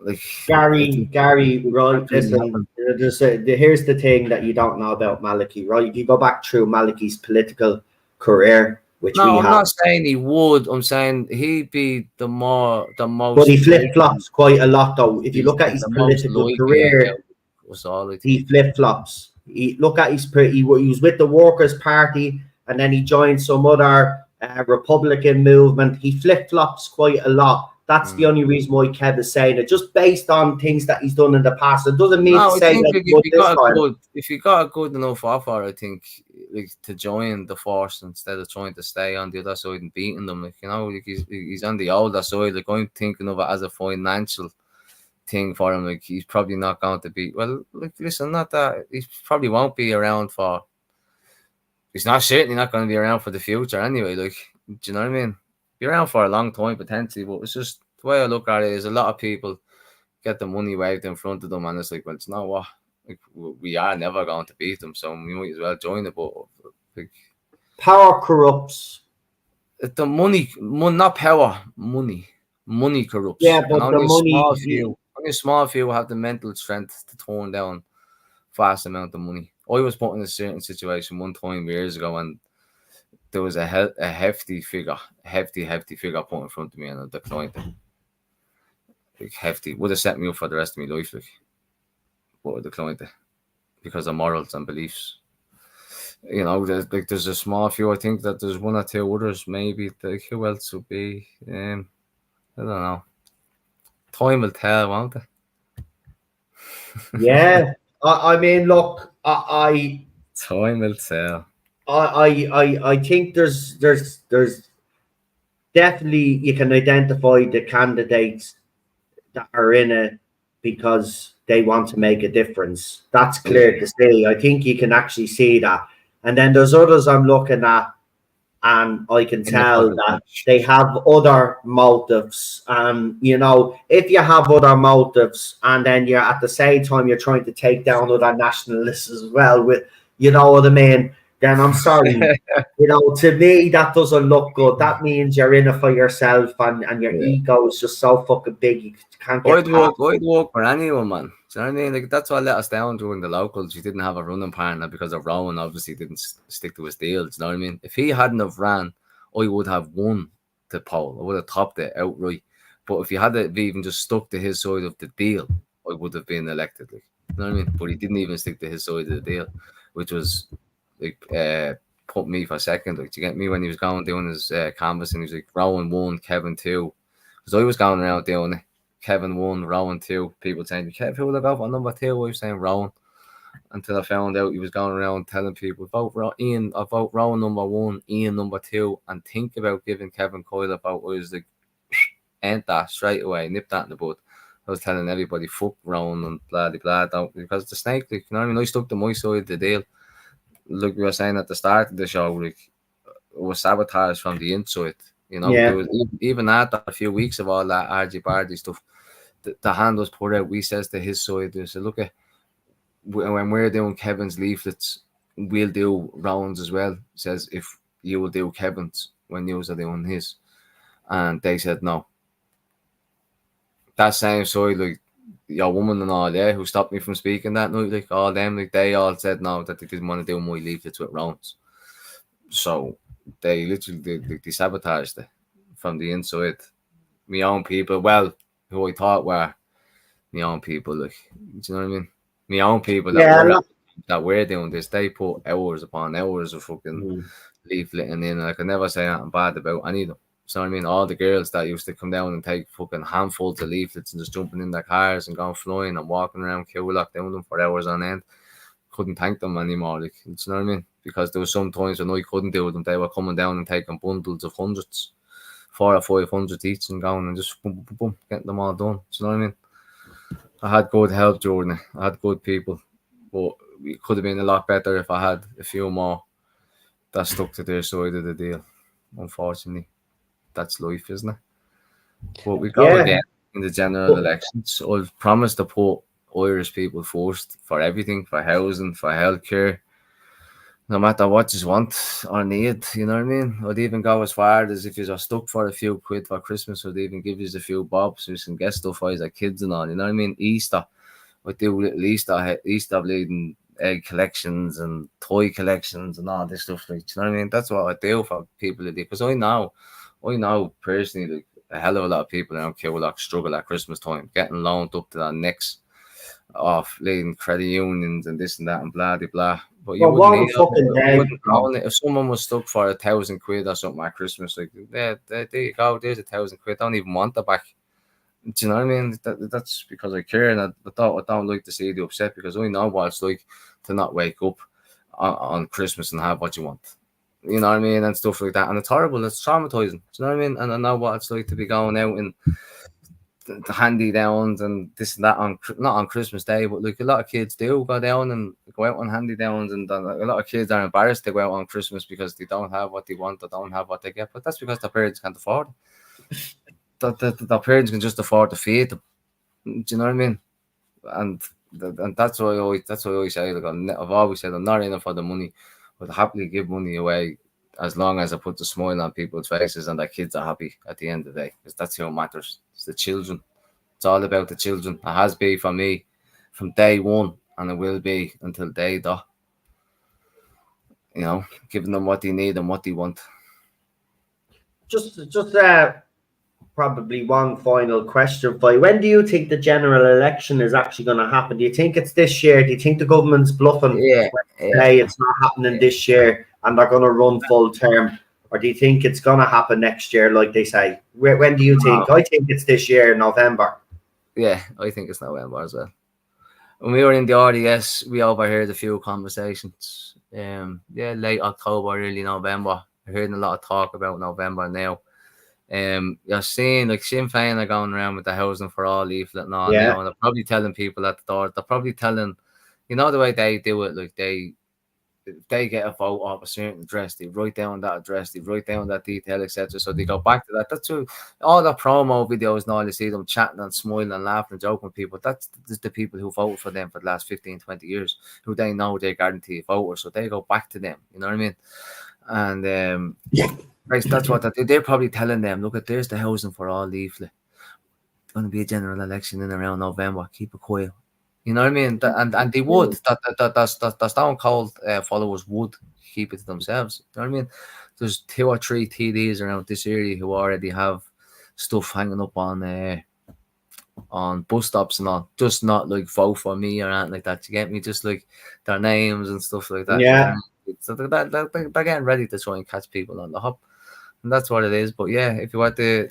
like Gary, right? Listen, here's the thing that you don't know about Maliki, right? If you go back through Maliki's political career, which we I'm have, not saying he would. I'm saying he'd be the most. but he flip flops quite a lot, though. If you look at his political career, was all I think. he flip flops. Look at he was with the Workers' Party, and then he joined some other Republican movement. He flip flops quite a lot. That's the only reason why Kev is saying it, just based on things that he's done in the past. It doesn't mean to say that if you got a good enough offer, I think, like, to join the force instead of trying to stay on the other side and beating them, like, you know, like, he's on the older side. Like, I'm thinking of it as a financial thing for him. Like, he's probably not going to be, well, like, listen, not that he probably won't be around for. He's certainly not going to be around for the future anyway. Like, do you know what I mean? Be around for a long time potentially, but it's just the way I look at it is a lot of people get the money waved in front of them, and it's like, well, it's not what, like, we are never going to beat them, so we might as well join it. But like, power corrupts. The money, not power, money corrupts. Yeah, but the money. Only a small few have the mental strength to turn down vast amount of money. I was put in a certain situation one time years ago, and there was a hefty figure put in front of me, and I declined it. Like, hefty would have set me up for the rest of my life, like, but I declined it because of morals and beliefs. You know, there's a small few. I think that there's one or two others, maybe. Like, who else would be? I don't know. Time will tell, won't it? Yeah, I mean, look, time will tell. I think there's definitely, you can identify the candidates that are in it because they want to make a difference. That's clear to see. I think you can actually see that. And then there's others I'm looking at, and I can tell that they have other motives. And, you know, if you have other motives and then you're at the same time you're trying to take down other nationalists as well, with, you know what I mean, then I'm sorry. You know, to me, that doesn't look good. That means you're in it for yourself, and your ego is just so fucking big you can't get I'd work for anyone, man. Do you know what I mean? Like, that's what let us down during the locals. We didn't have a running partner because of Rowan obviously didn't stick to his deal. Do you know what I mean? If he hadn't have ran, I would have won the poll. I would have topped it outright. But if he had even just stuck to his side of the deal, I would have been elected. Like, you know what I mean? But he didn't even stick to his side of the deal, which was like put me for second. Like, to get me when he was going doing his canvassing, he was like, Rowan 1, Kevin 2. Because I was going around doing it. Kevin 1, Rowan 2. People saying, Kev, who will I go for number 2? I was saying Rowan. Until I found out he was going around telling people, vote Ian, I vote Rowan number 1, Ian number 2, and think about giving Kevin Coyle a vote. I was like, ain't that straight away, nip that in the bud. I was telling everybody, fuck Rowan and blah, blah, blah, because the snake, like, you know what I mean? I stuck to my side of the deal. Like we were saying at the start of the show, like, it was sabotage from the inside. You know, there was, even after a few weeks of all that argy-bargy stuff, the hand was put out. We says to his side, they said, look, when we're doing Kevin's leaflets, we'll do Rowan's as well. Says, if you will do Kevin's when you are doing his. And they said no. That same side, like, your woman and all there who stopped me from speaking that night, like, all them, like, they all said no, that they didn't want to do my leaflets with Rowan's. So they literally they sabotaged it from the inside. My own people, well, who I thought were my own people, like, do you know what I mean? My own people that were doing this, they put hours upon hours of fucking leafleting in, and I could never say anything bad about any of them. So I mean, all the girls that used to come down and take fucking handfuls of leaflets and just jumping in their cars and going flying and walking around Coyle doing them for hours on end, couldn't thank them anymore. Like, you know what I mean? Because there was some times when I couldn't do them, they were coming down and taking bundles of hundreds, 400 or 500 each, and going and just boom, boom, boom, getting them all done. Do you know what I mean? I had good help, Jordan. I had good people, but it could have been a lot better if I had a few more that stuck to their side of the deal. Unfortunately, that's life, isn't it? But we go again in the general elections. I've promised to put Irish people first for everything, for housing, for healthcare, no matter what you want or need, you know what I mean? I'd even go as far as if you're stuck for a few quid for Christmas, I'd even give you a few bobs so you can get stuff for your kids and all, you know what I mean? Easter, I'd do little Easter bleeding egg collections and toy collections and all this stuff, like, you know what I mean? That's what I do for people to do, because I know personally, like, a hell of a lot of people around Coyle struggle at Christmas time, getting loaned up to their necks off leading credit unions and this and that and blah blah blah. But you wouldn't need it. If someone was stuck for 1,000 quid or something at Christmas, like, there you go, there's 1,000 quid. I don't even want it back. Do you know what I mean? That's because I care, and I don't like to see you upset, because I know what it's like to not wake up on Christmas and have what you want. You know what I mean? And stuff like that. And it's horrible. It's traumatizing. Do you know what I mean? And I know what it's like to be going out and the handy downs and this and that not on Christmas Day, but like a lot of kids do go down and go out on handy downs, and a lot of kids are embarrassed to go out on Christmas because they don't have what they want or don't have what they get. But that's because their parents can't afford it. Their parents can just afford to feed them. Do you know what I mean? And that's why I always say, like, I've always said, I'm not in it for the money, but I happily give money away as long as I put the smile on people's faces and their kids are happy at the end of the day, because that's what matters. It's the children. It's all about the children. It has been for me from day one, and it will be until they die. You know, giving them what they need and what they want. Just probably one final question for you. When do you think the general election is actually going to happen? Do you think it's this year? Do you think the government's bluffing? Say it's not happening this year and they're going to run full term? Or do you think it's going to happen next year, like they say? When do you think? I think it's this year, November. Yeah, I think it's November as well. When we were in the RDS, we overheard a few conversations. Late October, early November. I heard a lot of talk about November now. You're seeing, like, Sinn Féin are going around with the housing for all leaflet and all now, and they're probably telling people at the door. They're probably telling, you know, the way they do it, like they get a vote off a certain address, they write down that address, they write down that detail, etc. So they go back to that. That's what, all the promo videos now, you see them chatting and smiling and laughing and joking with people. That's the people who voted for them for the last 15, 20 years, who they know they're guaranteed voters. So they go back to them, you know what I mean? And that's what they're probably telling them. Look, there's the housing for all leaflet. It's going to be a general election in around November. Keep it quiet. You know what I mean? And they would. The Stone Cold followers would keep it to themselves. You know what I mean? There's 2 or 3 TDs around this area who already have stuff hanging up on bus stops and all. Just not like vote for me or anything like that. You get me? Just like their names and stuff like that. Yeah. So they're getting ready to try and catch people on the hop. And that's what it is. But yeah, if you want to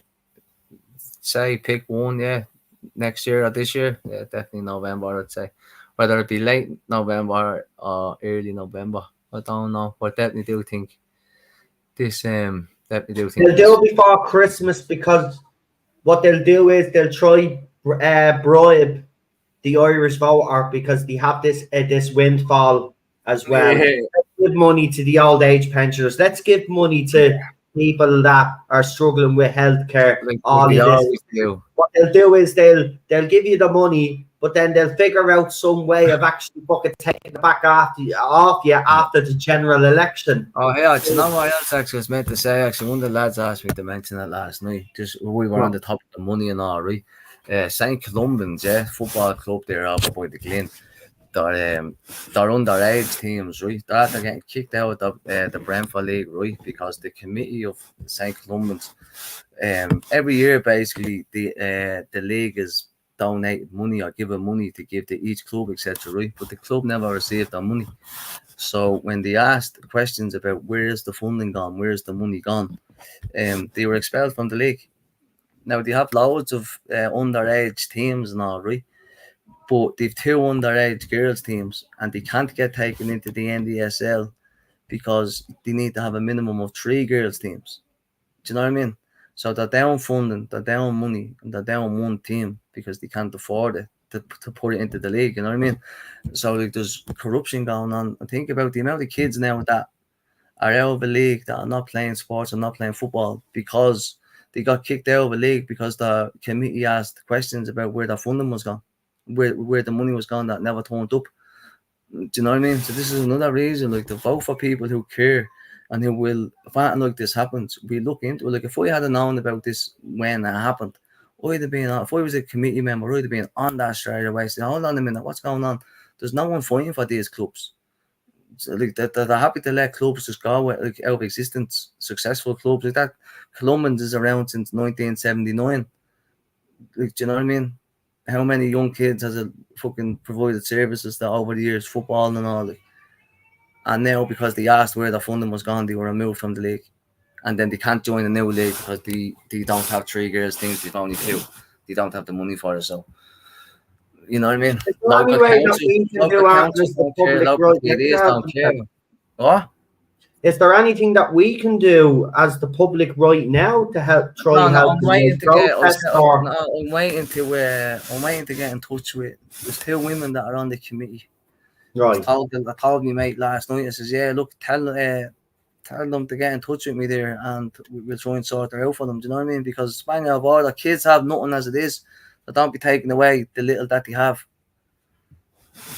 say pick one, next year or this year, definitely November, I'd say. Whether it be late November or early November, I don't know. But definitely do think this. They'll do it before Christmas, because what they'll do is they'll try bribe the Irish voter, because they have this windfall as well. Let's give money to the old age pensioners. Let's give money to people that are struggling with healthcare. What they'll do is they'll give you the money, but then they'll figure out some way of actually fucking taking it back off you after the general election. Oh yeah, you know what else actually was meant to say? Actually, one of the lads asked me to mention that last night. Just we were on the top of the money and all, right? St. Columban's, football club there over by the Glen. their underage teams, right? They're after getting kicked out of the Brentford League, right? Because the committee of St. Columban's, every year basically the league is donating money or giving money to give to each club, etc. Right? But the club never received their money. So when they asked questions about where is the funding gone, where is the money gone, they were expelled from the league. Now they have loads of underage teams and all, right? But they've 2 underage girls teams and they can't get taken into the NDSL because they need to have a minimum of 3 girls teams. Do you know what I mean? So they're down funding, they're down money, and they're down one team because they can't afford it to put it into the league. You know what I mean? So like there's corruption going on. And think about the amount of kids now that are out of a league that are not playing sports and not playing football because they got kicked out of a league because the committee asked questions about where their funding was gone, where the money was gone that never turned up. Do you know what I mean? So this is another reason, like, to vote for people who care and who will, if anything like this happens, we look into it. Like, if I had known about this when it happened, I'd have been, if I was a committee member, I'd have been on that straight away, saying, hold on a minute, what's going on? There's no one fighting for these clubs. So, like, they're happy to let clubs just go like, out of existence, successful clubs like that. Columban's is around since 1979. Like, do you know what I mean? How many young kids has it fucking provided services that over the years, football and all, like, and now because they asked where the funding was gone, they were removed from the league, and then they can't join a new league because they don't have 3 girls teams, they've only 2. They don't have the money for it, so you know what I mean. Local councils don't care, local TDs don't care. What? Is there anything that we can do as the public right now to help help? I'm waiting to get in touch with. There's 2 women that are on the committee. Right. I told me mate last night. I says, yeah, look, tell them to get in touch with me there, and we'll try and sort it out for them. Do you know what I mean? Because Spain have all the kids have nothing as it is. They don't be taking away the little that they have.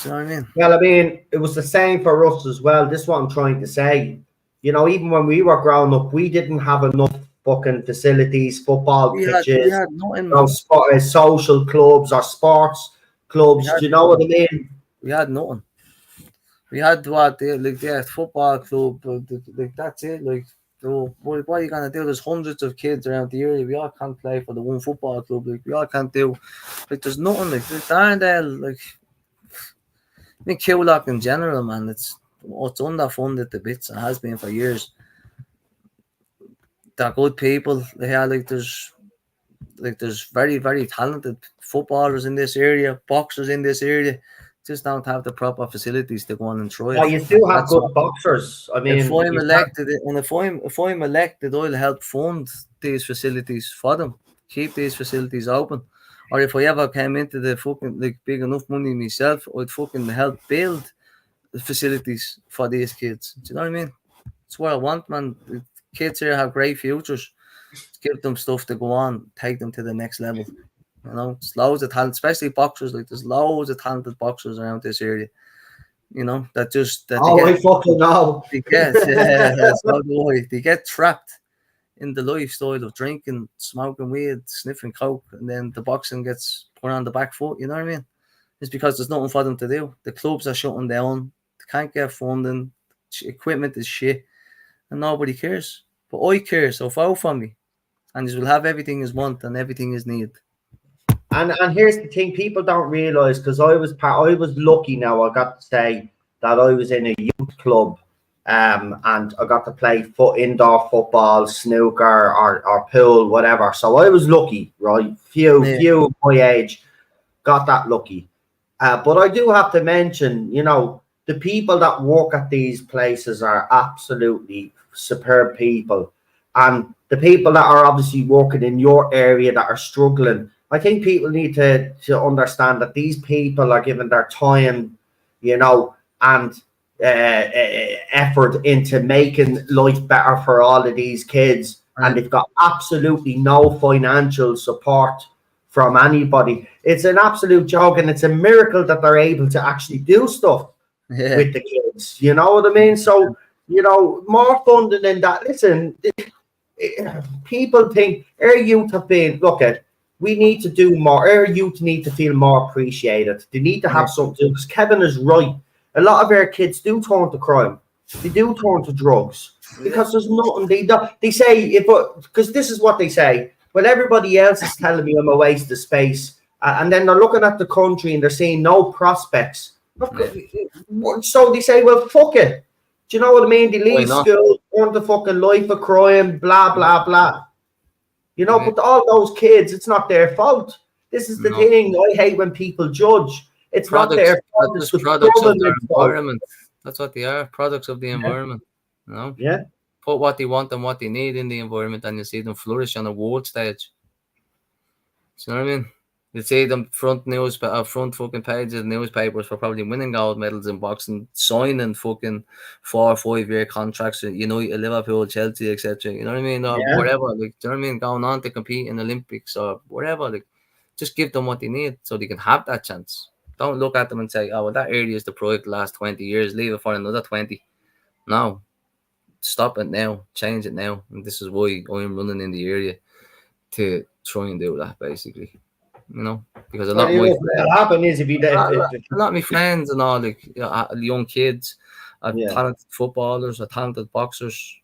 Do you know what I mean? Well, I mean, it was the same for us as well. This is what I'm trying to say. You know, even when we were growing up, we didn't have enough fucking facilities, football pitches, we had nothing, social clubs or sports clubs. Do you know what I mean? We had nothing. We had football club, like that's it. Like, so what are you gonna do? There's hundreds of kids around the area. We all can't play for the one football club. Like, we all can't do. Like, there's nothing. Like, Darndale, like, I mean, Coyle in general, man, it's underfunded to bits. It has been for years. They're good people. There's very, very talented footballers in this area, boxers in this area. Just don't have the proper facilities to go on and try. Yeah, you do have good boxers. I mean, if I'm elected, I'll help fund these facilities for them, keep these facilities open. Or if I ever came into the fucking big enough money myself, I'd fucking help build the facilities for these kids. Do you know what I mean? It's what I want, man. The kids here have great futures. Give them stuff to go on, take them to the next level. You know, it's loads of talent, especially boxers. Like, there's loads of talented boxers around this area. You know, I fucking know. They get trapped in the lifestyle of drinking, smoking weed, sniffing coke, and then the boxing gets put on the back foot. You know what I mean? It's because there's nothing for them to do. The clubs are shutting down. They can't get funding. Equipment is shit, and nobody cares. But I care, so vote for me, and you will have everything is want and everything is need. And here's the thing: people don't realize, because I was lucky. Now I got to say that I was in a youth club, and I got to play indoor football, snooker, or pool, whatever. So I was lucky, right? Few of my age got that lucky. But I do have to mention, you know, the people that work at these places are absolutely superb people, and the people that are obviously working in your area that are struggling. I think people need to understand that these people are giving their time, you know, and effort into making life better for all of these kids. Right. And they've got absolutely no financial support from anybody. It's an absolute joke, and it's a miracle that they're able to actually do stuff with the kids. You know what I mean? So, you know, more funding than that. Listen, people think our youth have been, look at, we need to do more. Our youth need to feel more appreciated. They need to have something. Because Kevin is right. A lot of our kids do turn to crime. They do turn to drugs because there's nothing they do. They say because this is what they say. Well, everybody else is telling me I'm a waste of space, and then they're looking at the country and they're seeing no prospects. So they say, well, fuck it. Do you know what I mean? They leave school, turn to fucking life of crime, blah blah blah. You know, but all those kids, it's not their fault. This is the thing. I hate when people judge. It's not their fault. It's the products of their government's fault. environment. That's what they are. Products of the environment. You know? Yeah. Put what they want and what they need in the environment, and you see them flourish on a world stage. Do you know what I mean? You see them front fucking pages of newspapers for probably winning gold medals in boxing, signing fucking 4 or 5 year contracts at United, Liverpool, Chelsea, etc. You know what I mean? Or whatever. Like, do you know what I mean? Going on to compete in the Olympics or whatever. Like, just give them what they need so they can have that chance. Don't look at them and say, oh, well, that area is the product the last 20 years. Leave it for another 20. No. Stop it now. Change it now. And this is why I'm running in the area to try and do that, basically. You know, because a lot of my friends and all, like, you know, young kids, talented footballers, or talented boxers,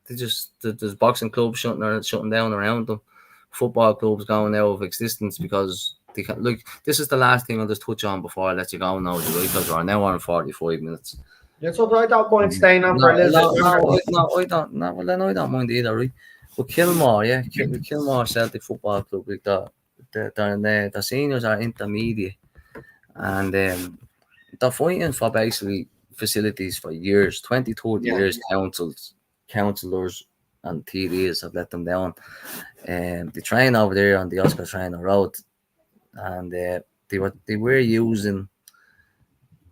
there's boxing clubs shutting down around them, football clubs going out of existence because they can't. Look, this is the last thing I'll just touch on before I let you go now, because we're now on 45 minutes. That's what I don't mind staying on for a little bit. I don't mind either, right? But Kilmore, Kilmore Celtic Football Club, like the seniors are intermediate, and they're fighting for basically facilities for years, 20, 30 years. Councillors and TDs have let them down. They train over there on the Oscar Trainer Road, and they were using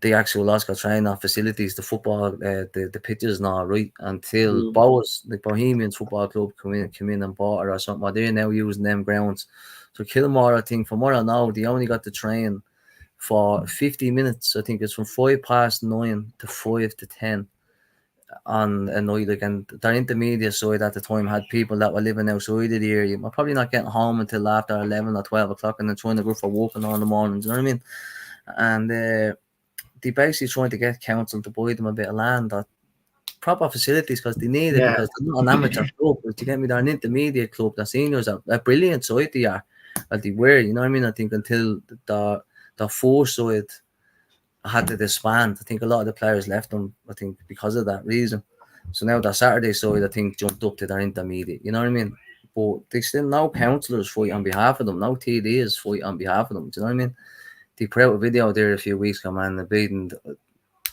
the actual Oscar Trainer facilities, the football, the pitches and all, right, until the Bohemians Football Club come in and bought it or something. They're now using them grounds. So Kilmore, I think, from what I know, they only got to train for 50 minutes. I think it's from 9:05 to 10:05 on a night. Like, and their intermediate side at the time had people that were living outside of the area. We're probably not getting home until after 11 or 12 o'clock, and then trying to go for walking on the mornings. You know what I mean? And they basically trying to get council to buy them a bit of land or proper facilities because they need it, because they're not an amateur club. But you get me, they're an intermediate club. The seniors are a brilliant side they are. They were, you know what I mean? I think until the foresight had to disband, I think a lot of the players left them, I think, because of that reason. So now the Saturday side, I think, jumped up to their intermediate, you know what I mean? But they still, no councillors fight on behalf of them, no TDs fight on behalf of them, do you know what I mean? They put out a video there a few weeks ago, man, the beating,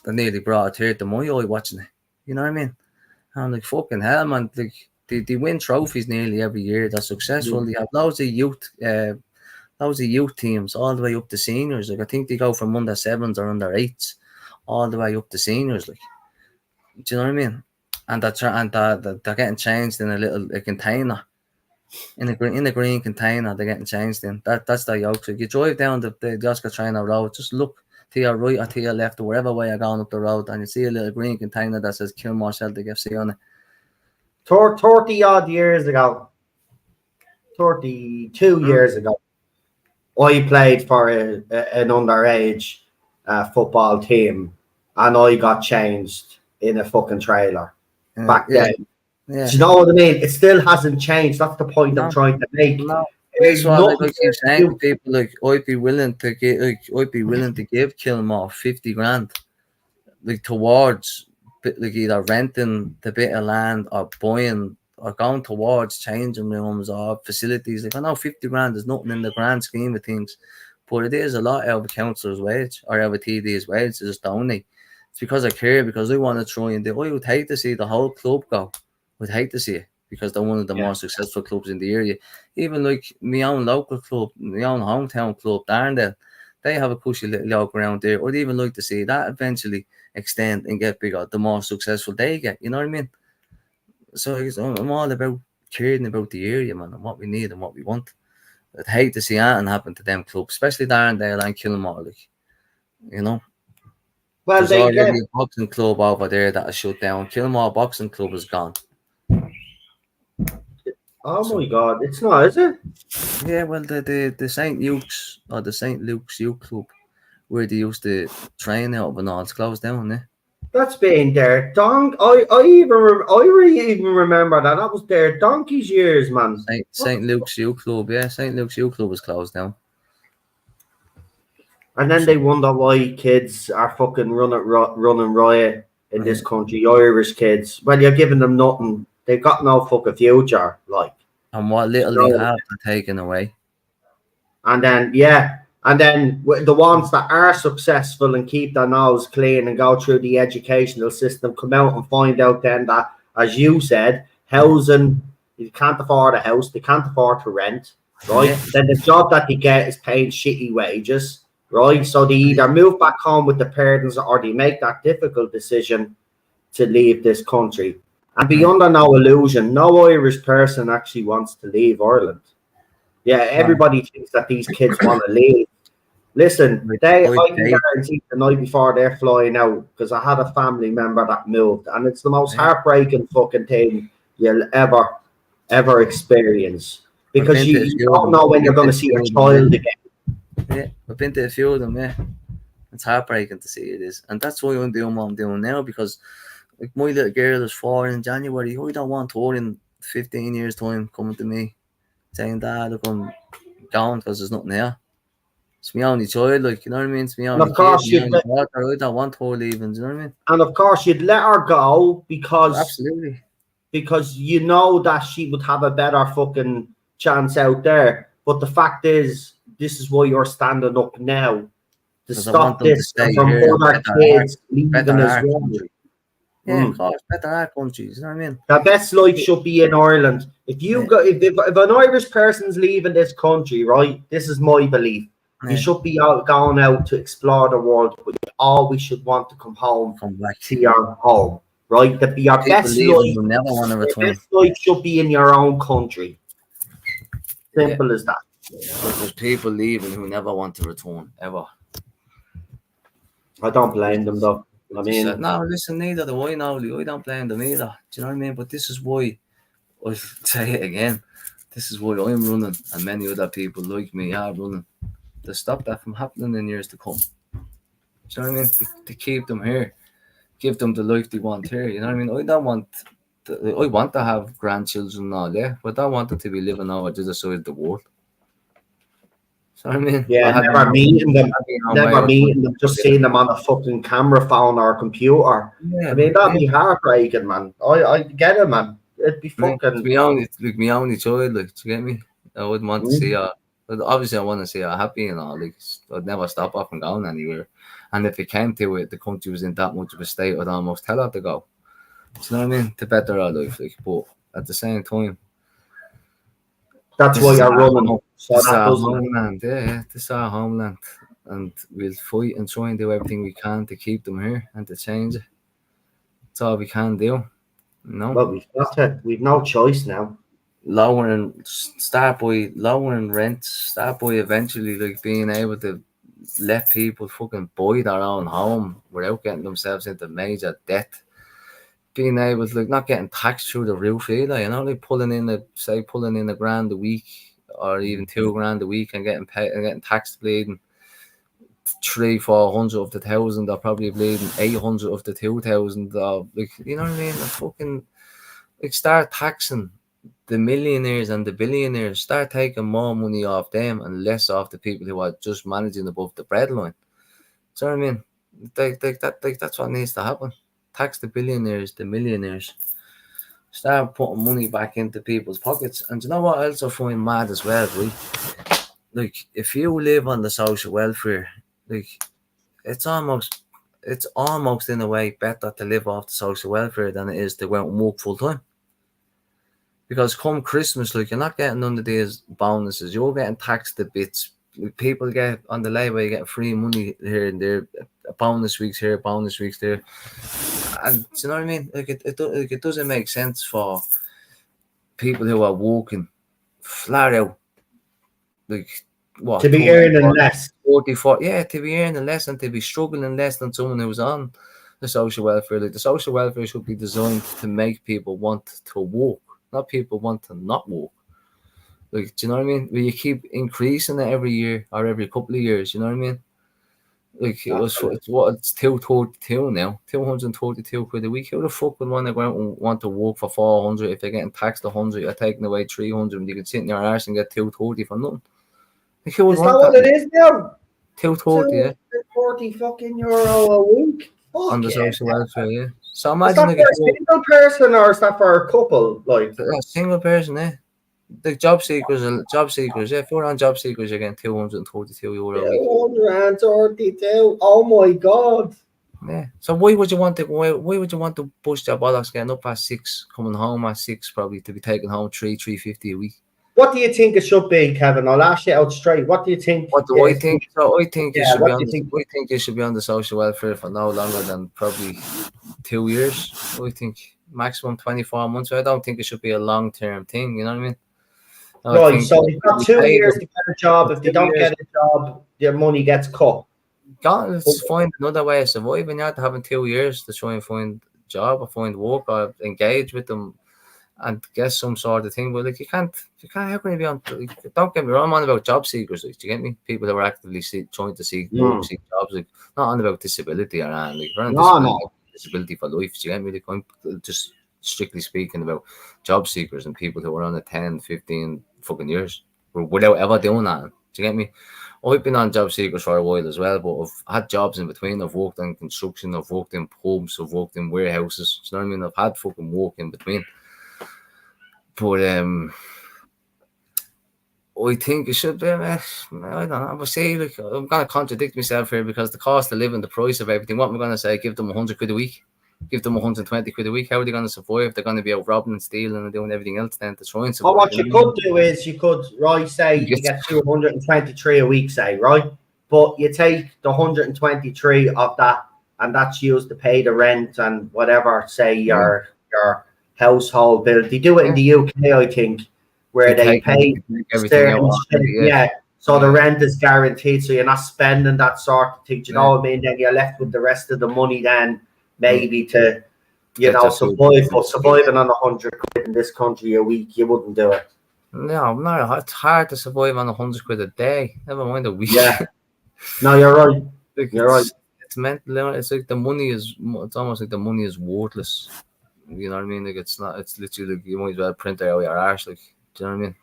they nearly brought a tear to my eye watching it, you know what I mean? I'm like, fucking hell, man, like, they win trophies nearly every year. They're successful. They have loads of youth teams all the way up to seniors. Like, I think they go from under 7s or under 8s all the way up to seniors. Like, do you know what I mean? And they're getting changed in a little container, in the green container. They're getting changed in. That's the yoke. So if you drive down the Oscar Trainer Road, just look to your right or to your left or wherever way you're going up the road, and you see a little green container that says Kilmore Celtic FC on it. 30 odd years ago, 32 years ago, I played for an underage football team, and I got changed in a fucking trailer back then. Yeah. Do you know what I mean? It still hasn't changed. That's the point I'm trying to make. No. That's why I keep saying to people, like, I'd be willing to give Kilmore 50 grand, like, towards, like, either renting the bit of land or buying or going towards changing rooms or facilities. Like, I know 50 grand is nothing in the grand scheme of things, but it is a lot out of a councillor's wage or out of a TD's wage. It's just only. It's because I care, because I want to try and do. I would hate to see the whole club go. Would hate to see it, because they're one of the more successful clubs in the area. Even like my own local club, my own hometown club, Darndale, they have a cushy little yoke around there. I'd even like to see that eventually extend and get bigger, the more successful they get. You know what I mean? So I'm all about caring about the area, man, and what we need and what we want. I'd hate to see anything happen to them clubs, especially Darndale and Kilmore, like, you know. Well, there's already a boxing club over there that is shut down. Kilmore Boxing Club is gone. Oh So, my God, it's not, is it? yeah, well, the St. Luke's or the St. Luke's Youth Club, where they used to train out of and all, it's closed down, eh? That's been there. I really even remember that. That was there donkey's years, man. St. Luke's Youth Club, yeah, St. Luke's Youth Club was closed down. And then they wonder why kids are fucking running riot in this country. Irish kids. Well, you're giving them nothing. They've got no fucking future. Like, And what little you they know? have, they're taken away. And then the ones that are successful and keep their nose clean and go through the educational system come out and find out then that, as you said, housing, you can't afford a house, they can't afford to rent, right? Yeah. Then the job that they get is paying shitty wages, right? So they either move back home with the parents or they make that difficult decision to leave this country. And be under no illusion, no Irish person actually wants to leave Ireland. Yeah, everybody thinks that these kids want to leave. Listen, I can guarantee the night before they're flying out, because I had a family member that moved, and it's the most heartbreaking fucking thing you'll ever experience, because you don't know when you're going to see your child again. Yeah, I've been to a few of them, yeah. It's heartbreaking to see it is. And that's why I'm doing what I'm doing now, because like my little girl is 4 in January. I don't want her in 15 years' time coming to me saying, Dad, look, I'm gone because there's nothing here. It's my only child, like, you know what I mean? It's my only of course kid, my only daughter. I don't want her leaving, do you know what I mean? And of course you'd let her go because absolutely, because you know that she would have a better fucking chance out there. But the fact is, this is why you're standing up now, to stop this from other kids leaving as well. Yeah, of course, better our countries, you know what I mean? The best life should be in Ireland. If you go, if an Irish person's leaving this country, right? This is my belief. You should be going out to explore the world, but you always should want to come home, back to your home, right? That be your best life. Never want to return. Your best life should be in your own country. Simple as that. But there's people leaving who never want to return ever. I don't blame them though. I mean, no, listen, neither do I now. I don't blame them either. Do you know what I mean? But this is why, I'll say it again, this is why I'm running, and many other people like me are running, to stop that from happening in years to come. Do you know what I mean? To keep them here, give them the life they want here. You know what I mean? I want to have grandchildren and all that, but I want them to be living over the other side of the world. So I mean, yeah, never meeting them, just seeing them on a fucking camera phone or computer. Yeah, I mean, that'd be heartbreaking, man. I get it, man. It'd be fucking. It's my only child, like, do you get me? I wouldn't want to see her. But obviously, I want to see her happy and all. Like, I'd never stop her from going anywhere. And if it came to it, the country was in that much of a state, I'd almost tell her to go. Do you know what I mean? To better her life, like. But at the same time, that's why you're running. So this is our homeland, yeah, this is our homeland, and we'll fight and try and do everything we can to keep them here and to change it. That's all we can do. No, well, we've no choice now. Start by lowering rents. Start by eventually like being able to let people fucking buy their own home without getting themselves into major debt. Being able to like not getting taxed through the roof either, you know, like pulling in $1,000 a week or even $2,000 a week and getting paid and getting taxed bleeding 300-400 of the 1,000, or probably bleeding 800 of the 2,000, or like, you know what I mean? Fucking like start taxing the millionaires and the billionaires. Start taking more money off them and less off the people who are just managing above the breadline. Do you know what I mean? That's what needs to happen. Tax the billionaires, the millionaires. Start putting money back into people's pockets. And you know what else I find mad as well, right? Like, if you live on the social welfare, like, it's almost in a way better to live off the social welfare than it is to go out and work full time. Because come Christmas, like, you're not getting none of these bonuses. You're getting taxed the bits. People get on the labor, you get free money here and there, bonus weeks here, bonus weeks there. And you know what I mean? Like, it doesn't make sense for people who are working flat out, like, what, to be earning less. 44, yeah, to be earning less and to be struggling less than someone who's the social welfare. Like, the social welfare should be designed to make people want to work, not people want to not walk. Like, do you know what I mean? Where you keep increasing it every year or every couple of years, you know what I mean? Like, it's 232 now, 232 quid a week. Who the fuck would want to go out and want to work for 400 if they're getting taxed 100, you're taking away 300, and you can sit in your arse and get 230 for nothing? Like, who would Is that want what that? it is now? 230, yeah. 240 fucking euro a week. On the Fuck yeah. social welfare, yeah. So Is imagine that like for a single person or is that for a couple? Like, a single person, eh? The job seekers, yeah. If you're on job seekers, you're getting 232 euro a week. 232. Oh my god. Yeah. So why would you want to push your bollocks getting up at 6, coming home at 6 probably to be taking home 350 a week? What do you think it should be, Kevin? I'll ask you out straight. What do you think? What do I think? So I think you Yeah, should what be do on. you think? I think you should be on the social welfare for no longer than probably 2 years. I think maximum 24 months. I don't think it should be a long-term thing. You know what I mean? No, I Right, think so you've got you 2 pay years them to get a job. If they 2 don't years. get a job, their money gets cut. Let's find another way of surviving. You have to have 2 years to try and find a job or find work or engage with them and get some sort of thing. But like you can't. How can you be on? Like, don't get me wrong. I'm on about job seekers. Like, do you get me? People who are actively trying to seek work, seek jobs. Like, not on about disability or anything. Like, we're on disability for life. Do you get me? Like, I'm just strictly speaking about job seekers and people who are on 10, 15 fucking years without ever doing that. Do you get me? I've been on job seekers for a while as well, but I've had jobs in between. I've worked in construction, I've worked in pubs, I've worked in warehouses. Do you know what I mean? I've had fucking work in between. But I think it should be. I don't know. But see, like, I'm gonna contradict myself here because the cost of living, the price of everything. What am I gonna say? Give them 100 quid a week. Give them 120 quid a week. How are they gonna survive? They're gonna be out robbing and stealing and doing everything else then to try and survive. Well, what you could do is you could, right, say you get 223 a week, say, right? But you take the 123 of that and that's used to pay the rent and whatever, say, your household bill. They do it in the UK, I think, where they pay everything out. Yeah. So the rent is guaranteed, so you're not spending that sort of thing. Do you know what I mean? Then you're left with the rest of the money then maybe to, you know, survive. But surviving on 100 quid in this country a week, you wouldn't do it. No, it's hard to survive on 100 quid a day. Never mind a week. Yeah. No, you're right. You're right. It's mental. It's like the money is. It's almost like the money is worthless. You know what I mean? Like it's not. It's literally like you might as well print it out your arse. Like, do you know what I mean?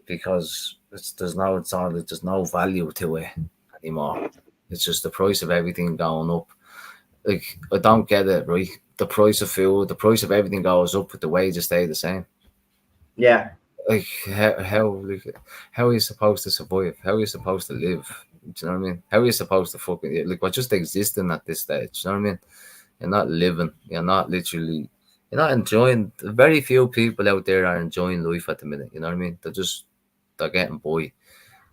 Because there's no value to it anymore. It's just the price of everything going up. Like, I don't get it, right? The price of food, the price of everything goes up, but the wages stay the same. Yeah. Like, how are you supposed to survive? How are you supposed to live? Do you know what I mean? How are you supposed to fucking, like, we're just existing at this stage, you know what I mean? You're not living. You're not enjoying. Very few people out there are enjoying life at the minute, you know what I mean? They're getting by.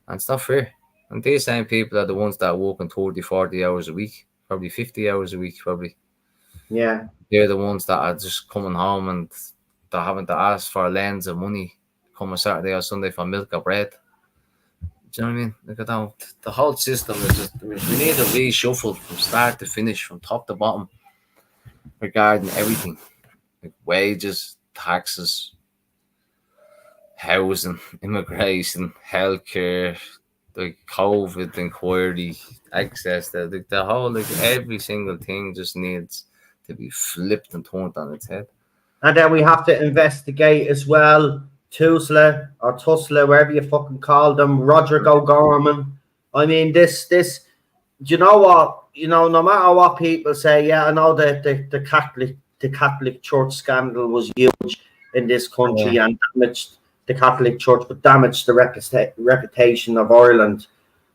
And it's not fair. And these same people are the ones that are working 30, 40 hours a week, probably 50 hours a week, probably. Yeah. They're the ones that are just coming home and they're having to ask for lens of money come a Saturday or Sunday for milk or bread. Do you know what I mean? Like, the whole system is just, we need a reshuffle from start to finish, from top to bottom, regarding everything. Like wages, taxes, housing, immigration, healthcare, the COVID inquiry, access, the whole, like, every single thing just needs to be flipped and turned on its head. And then we have to investigate as well Tusla or Tusla, wherever you fucking call them, Rodrigo Gorman. I mean, this, do you know what? You know, no matter what people say, yeah, I know that the Catholic Church scandal was huge in this country and damaged the Catholic Church, but damaged the reputation of Ireland.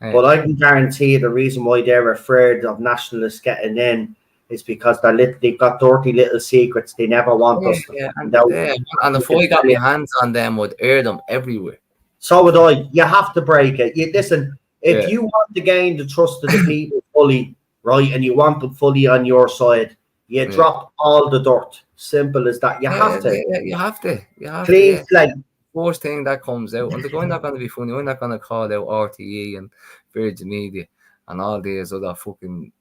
Yeah. But I can guarantee you the reason why they're afraid of nationalists getting in is because they've got dirty little secrets they never want us to find out. And if I got my hands on them, I'd air them everywhere. So would I. You have to break it. Listen, if you want to gain the trust of the people fully, right, and you want them fully on your side, you drop all the dirt. Simple as that. You have to. You have to. Please, like, first thing that comes out, and they're not going to be funny. We're not going to call out RTE and Virgin Media and all these other fucking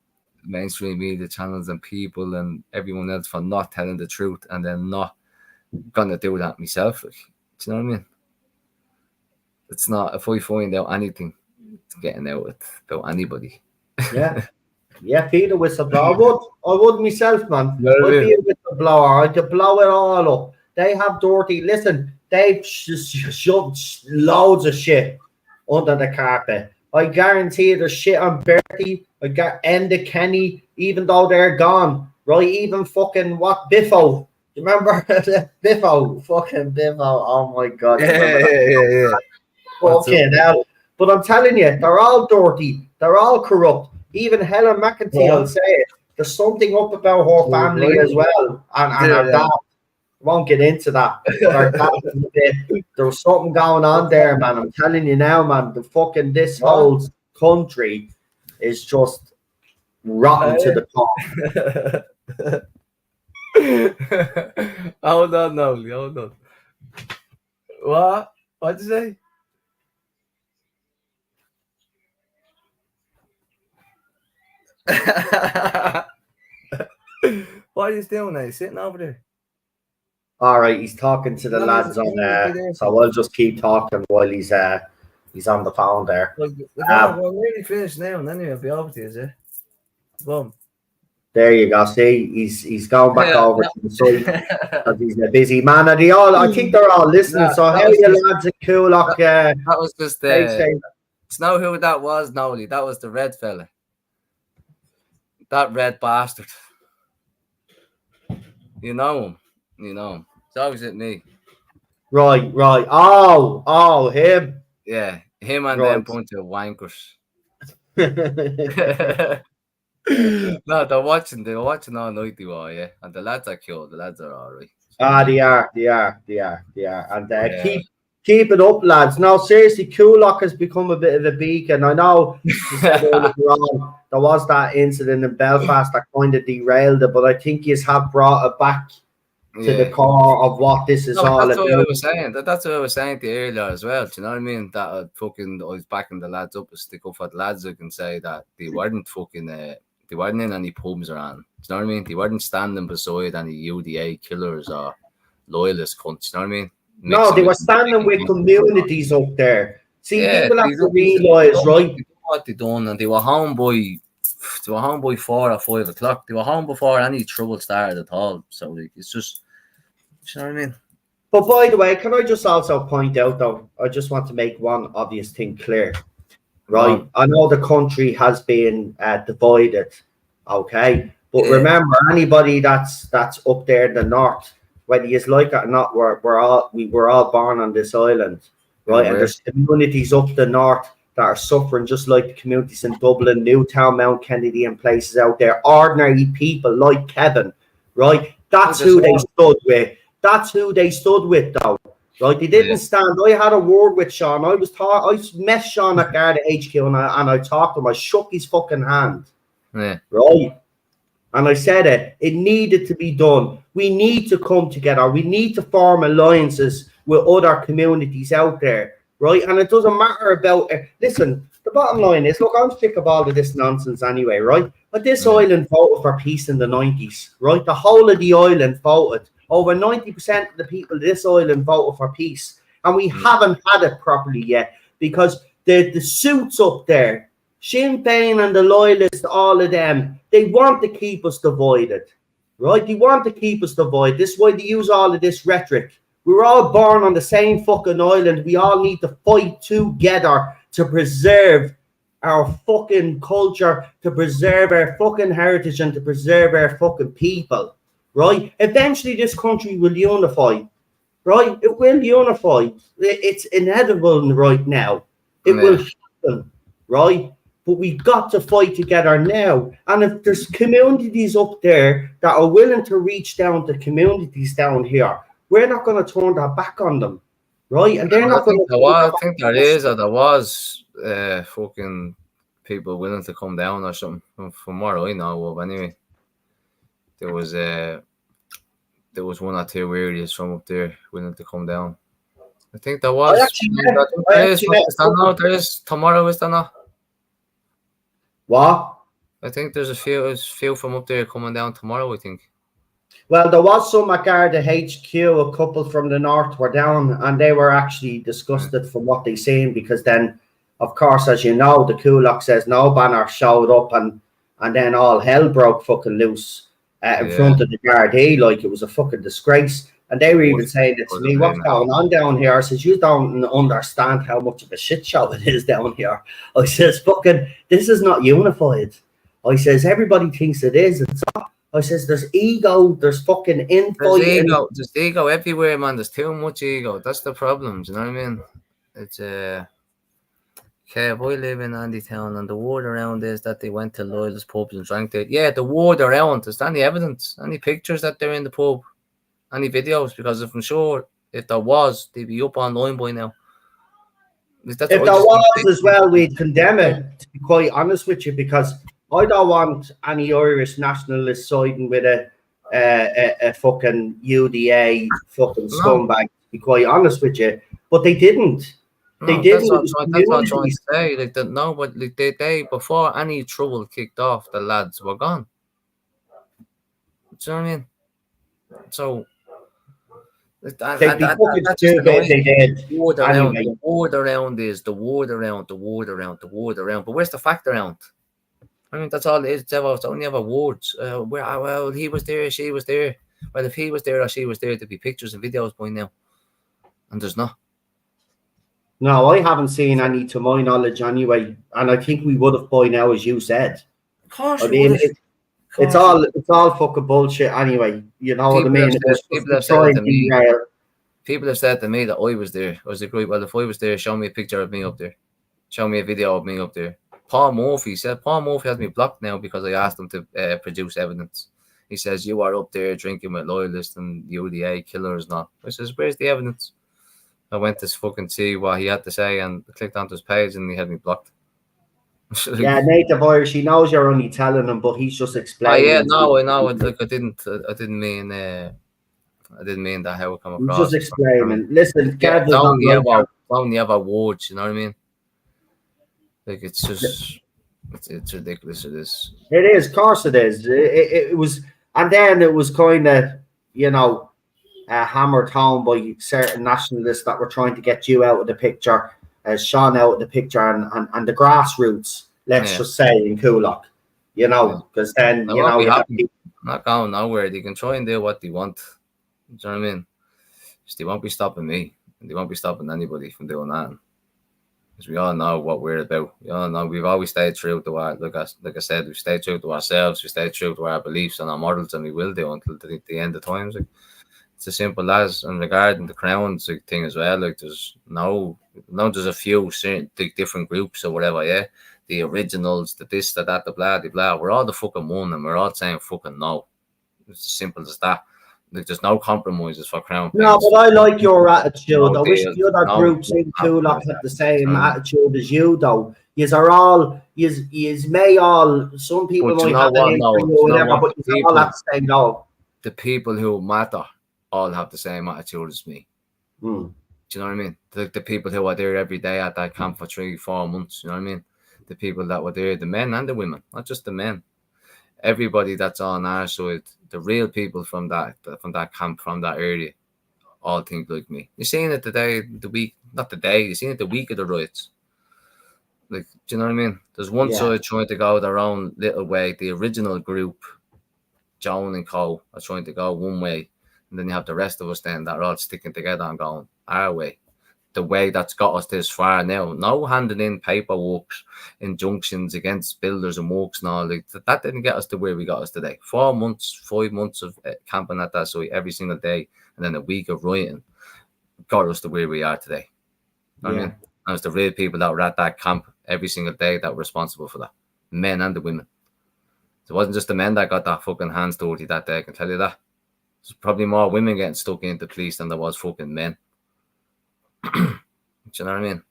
mainstream media channels and people and everyone else for not telling the truth and then not gonna do that myself. Like, do you know what I mean? It's not if I find out anything, it's getting out about anybody. Yeah. Yeah, be the whistleblower. I would myself, man. You know what I I'd be mean? a whistleblower. I'd blow it all up. They have dirty. Listen, they've shoved loads of shit under the carpet. I guarantee you there's shit on Bertie. I got Enda Kenny, even though they're gone. Right? Even fucking what Biffo. You remember Biffo? Fucking Biffo. Oh my god. You remember that? Yeah. Fucking hell. But I'm telling you, they're all dirty. They're all corrupt. Even Helen McEntee will say it. There's something up about her family as well. And her dad. Won't get into that. But her dad, there was something going on there, man. I'm telling you now, man. The fucking this whole country is just rotten to the top. Hold on, Nolly. Hold on. What? What'd you say? What are you doing now? Sitting over there? All right, he's talking to the lads on there, so I'll just keep talking while he's on the phone there. We're really finished now, and anyway, I'll be over to you, is it? Boom. There you go. See, he's going back over to the site because he's a busy man. And I think they're all listening. So how are you lads at Coolock? That was just it's not who that was, Nolly. That was the red fella. That red bastard. You know him. You know him. It's always at me. Right. Oh, him. Yeah, him and them bunch of wankers. No, they're watching all night, they were, yeah. And the lads are cool. The lads are all right. They are. And keep it up, lads. No, seriously, Coolock has become a bit of a beacon. I know you said earlier on, there was that incident in Belfast that kind of derailed it, but I think you have brought it back to the core of what this is all about. What I was saying. That's what I was saying to you earlier as well. Do you know what I mean? That I was backing the lads up, a stick up for the lads who can say that they weren't they weren't in any pubs around. Do you know what I mean? They weren't standing beside any UDA killers or loyalist cunts. Do you know what I mean? No, they were standing with communities up there. See, people have to realise, right? What they done, and they were home by 4 or 5 o'clock. They were home before any trouble started at all. So like, it's just, you know what I mean? But by the way, can I just also point out, though, I just want to make one obvious thing clear, right? I know the country has been divided, okay? But remember, anybody that's up there in the north, whether you like it or not, we were all born on this island, right? And there's communities up the north that are suffering, just like the communities in Dublin, Newtown, Mount Kennedy, and places out there. Ordinary people like Kevin, right? That's who they stood with. That's who they stood with, though, right? They didn't stand. I had a word with Sean. I met Sean at Garda HQ, and I talked to him. I shook his fucking hand, right? And I said it needed to be done. We need to come together. We need to form alliances with other communities out there, right? And it doesn't matter about listen, the bottom line is, look, I'm sick of all of this nonsense anyway, right? But this island voted for peace in the 90s, right? The whole of the island voted. Over 90% of the people of this island voted for peace. And we haven't had it properly yet because the suits up there, Sinn Féin and the loyalists, all of them, they want to keep us divided, right? They want to keep us divided. This is why they use all of this rhetoric. We were all born on the same fucking island. We all need to fight together to preserve our fucking culture, to preserve our fucking heritage, and to preserve our fucking people, right? Eventually, this country will unify, right? It will unify. It's inevitable right now. It will happen, right? But we've got to fight together now. And if there's communities up there that are willing to reach down to communities down here, we're not going to turn our back on them, right? And they're not going to. I think there was fucking people willing to come down or something. From what I know of, anyway, there was 1 or 2 areas from up there willing to come down. I think there was. There is tomorrow, is there not? What? I think there's a few from up there coming down tomorrow, I think. Well, there was some at Garda HQ, a couple from the north were down, and they were actually disgusted from what they seen, because then, of course, as you know, the Kulak says no banner showed up, and then all hell broke fucking loose in front of the Gardaí, like it was a fucking disgrace. And they were even saying it to me, what's going on down here? I says, you don't understand how much of a shit show it is down here. I says, fucking, this is not unified. I says, everybody thinks it is. It's not. I says, there's ego, there's fucking infighting. There's ego everywhere, man. There's too much ego. That's the problem. Do you know what I mean? It's okay, if I live in Andy Town and the word around is that they went to Loyal's pubs and drank there. Yeah, the word around. Is there any evidence? Any pictures that they're in the pub? Any videos? Because if I'm sure if there was, they'd be up online by now. If there was as well, we'd condemn it, to be quite honest with you, because I don't want any Irish nationalists siding with a fucking UDA fucking scumbag, to be quite honest with you. But they didn't. They didn't. That's what I'm trying to say. Like that, no, but like they before any trouble kicked off, the lads were gone. Do you know what I mean? So they'd be fucking stupid. They did. The word around is the word around. But where's the fact around? I mean, that's all it is. It's only ever words. Well, he was there, she was there. Well, if he was there or she was there, there'd be pictures and videos by now. And there's not. No, I haven't seen any, to my knowledge, anyway. And I think we would have by now, as you said. Of course, I mean, it's all fucking bullshit anyway. You know what I mean? People have said to me that I was there. I was like, well, if I was there, show me a picture of me up there. Show me a video of me up there. Paul Murphy has me blocked now because I asked him to produce evidence. He says, you are up there drinking with loyalists and UDA killers, not. I says, where's the evidence? I went to fucking see what he had to say and clicked onto his page and he had me blocked. Yeah, native Irish, he knows you're only telling him, but he's just explaining. Oh yeah, no, I know. Like I didn't mean that how it come across. Just explaining. Listen, only ever words, you know what I mean? Like it's just it's ridiculous. It is. It is, of course it is. It was, and then it was kind of, you know, hammered home by certain nationalists that were trying to get you out of the picture, Sean out of the picture, and the grassroots, let's just say, in Coolock, you know, because then, you know, not going nowhere. They can try and do what they want. Do you know what I mean? Just they won't be stopping me. They won't be stopping anybody from doing that. Because we all know what we're about. We all know we've always stayed true to our, like I said, we've stayed true to ourselves. We stayed true to our beliefs and our morals, and we will do until the end of times. Like, it's as simple as, and regarding the crowns thing as well, like there's a few certain different groups or whatever, yeah. The originals, the this, the that, the blah, the blah. We're all the fucking one, and we're all saying fucking no. It's as simple as that. Like there's no compromises for crown. No, but I like your attitude. I wish the other groups in Coolock had the same attitude as you, though. Yous are all, yous may all, some people might have whatever, but yous all have the same goal. The people who matter all have the same attitude as me. Do you know what I mean? The people who are there every day at that camp for 3-4 months, you know what I mean? The people that were there, the men and the women, not just the men. Everybody that's on our side, the real people from that camp, from that area, all think like me. You're seeing it you're seeing it the week of the riots. Like, do you know what I mean? There's one side trying to go their own little way. The original group, Joan and Coyle, are trying to go one way. And then you have the rest of us then that are all sticking together and going our way. The way that's got us this far now. No handing in paperwork, injunctions against builders and works and all. Like, that didn't get us to where we got us today. 4 months, 5 months of camping at that site every single day, and then a week of rioting got us to where we are today. You know what I mean? And it's the real people that were at that camp every single day that were responsible for that. Men and the women. It wasn't just the men that got that fucking hands dirty that day, I can tell you that. There's probably more women getting stuck into police than there was fucking men. Do you know what I mean?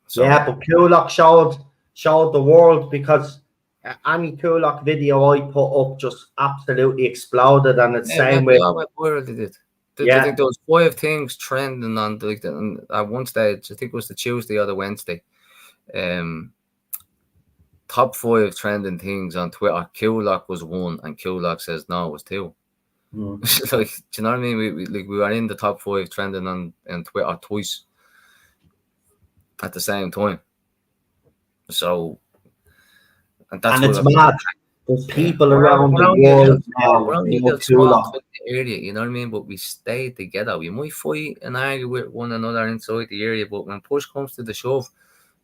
So, yeah, but Coolock showed the world, because any Coolock video I put up just absolutely exploded, and it's same with. They did. I think there was 5 things trending on at one stage. I think it was the Tuesday or the Wednesday. Top 5 trending things on Twitter. Coolock was 1, and Coolock says no was 2. Like, do you know what I mean? We were in the top 5 trending on Twitter twice at the same time. So, and that's And what it's mad. There's people around the world now. we're only a You little know, small area, you know what I mean? But we stay together. We might fight and argue with one another inside the area, but when push comes to the shove,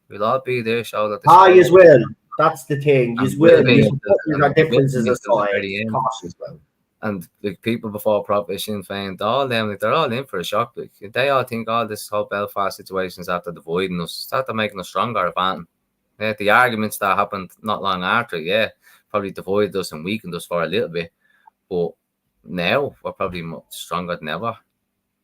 we'll all be there, shoulder to shoulder. you will. That's the thing. You will. You put your differences to the aside. very Of end. course you will. And like people before Profit, Sinn Féin, all them, like, they're all in for a shock. Like, they all think all this whole Belfast situation is after dividing us, it's after making us stronger. About the arguments that happened not long after, probably divided us and weakened us for a little bit. But now we're probably much stronger than ever.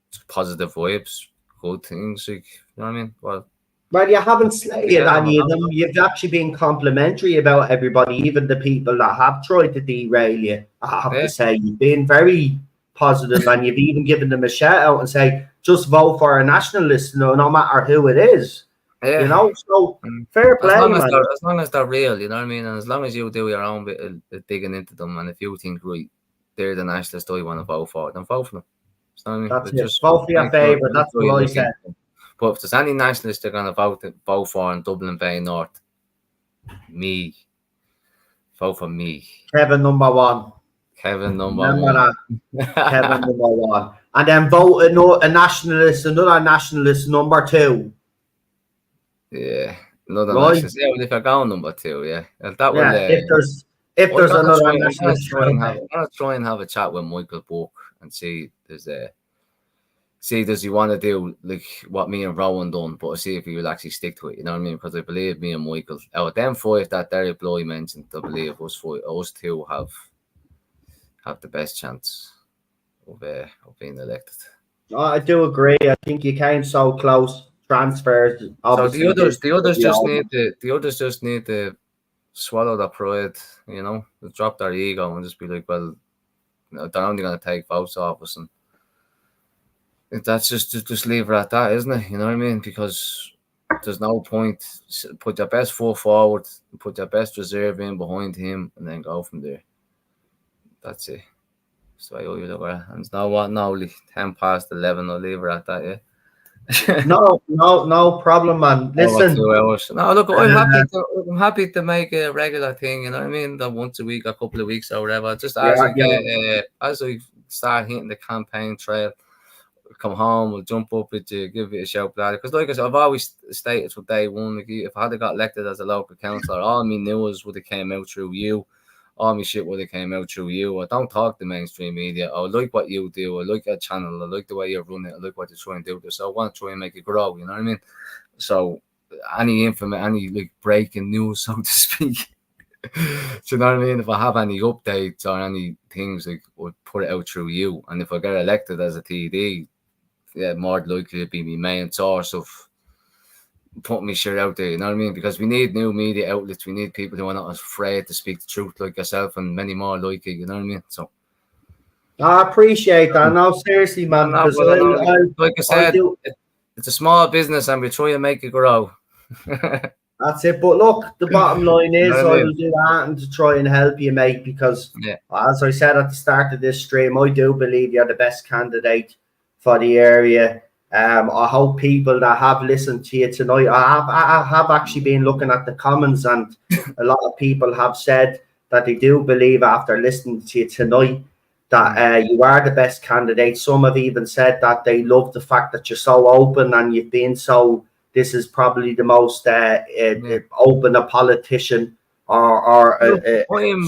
It's positive vibes, good things. Like, you know what I mean? Well, you haven't slated any of them. You've actually been complimentary about everybody, even the people that have tried to derail you. I have to say, you've been very positive, and you've even given them a shout out and say, just vote for a nationalist, no matter who it is. Yeah. You know, so fair play, man. As long as they're real, you know what I mean? And as long as you do your own bit of digging into them, and if you think, right, they're the nationalist I want to vote for, then vote for them. You know what I mean? That's it. Just vote for your favourite. That's what I said. But if there's any nationalists they're going to vote for in Dublin Bay North, vote for me. Kevin number 1. Kevin number 1. Remember that. Kevin number 1. And then vote another nationalist number 2. Yeah, another nationalist. Yeah, well, if I go number 2, yeah. That will, if there's another nationalist. I'm going to try and have a chat with Michael Book and see does he want to do like what me and Rowan done, but see if he will actually stick to it, you know what I mean? Because I believe me and Michael, out of them 5 that Derek Bloy mentioned, I believe us 2 have the best chance of being elected. I do agree. I think you came so close. Transfers. So the others just need to swallow their pride, you know, drop their ego and just be like, well, you know, they're only going to take votes off us, and that's just leave it at that, isn't it? You know what I mean? Because there's no point. Put your best foot forward, put your best reserve in behind him, and then go from there. That's it. So I owe you the way. And it's not what now, 10 past 11. I'll leave it at that, yeah. no problem, man. Listen. 2 hours. No, look, I'm happy to make a regular thing. You know what I mean? That once a week, a couple of weeks or whatever. Just as we start hitting the campaign trail, come home, we'll jump up with you, give it a shout, lad. Because like I said, I've always stated from day one, like, if I had got elected as a local councillor, all my news would have came out through you. All my shit would have came out through you. I don't talk to mainstream media. I like what you do. I like your channel. I like the way you run it. I like what you're trying to do. So I want to try and make it grow. You know what I mean? So any like breaking news, so to speak. Do you know what I mean? If I have any updates or any things, like, I'll put it out through you. And if I get elected as a TD, more likely to be my main source of putting me shit out there, you know what I mean? Because we need new media outlets. We need people who are not afraid to speak the truth, like yourself and many more like you know what I mean? So I appreciate that. No, seriously, man. Like I said, it's a small business and we try to make it grow. That's it. But look, the bottom line is I will do that to try and help you, mate, because as I said at the start of this stream, I do believe you're the best candidate for the area. I hope people that have listened to you tonight, I have actually been looking at the comments, and a lot of people have said that they do believe after listening to you tonight that you are the best candidate. Some have even said that they love the fact that you're so open and you've been so, this is probably the most open a politician or someone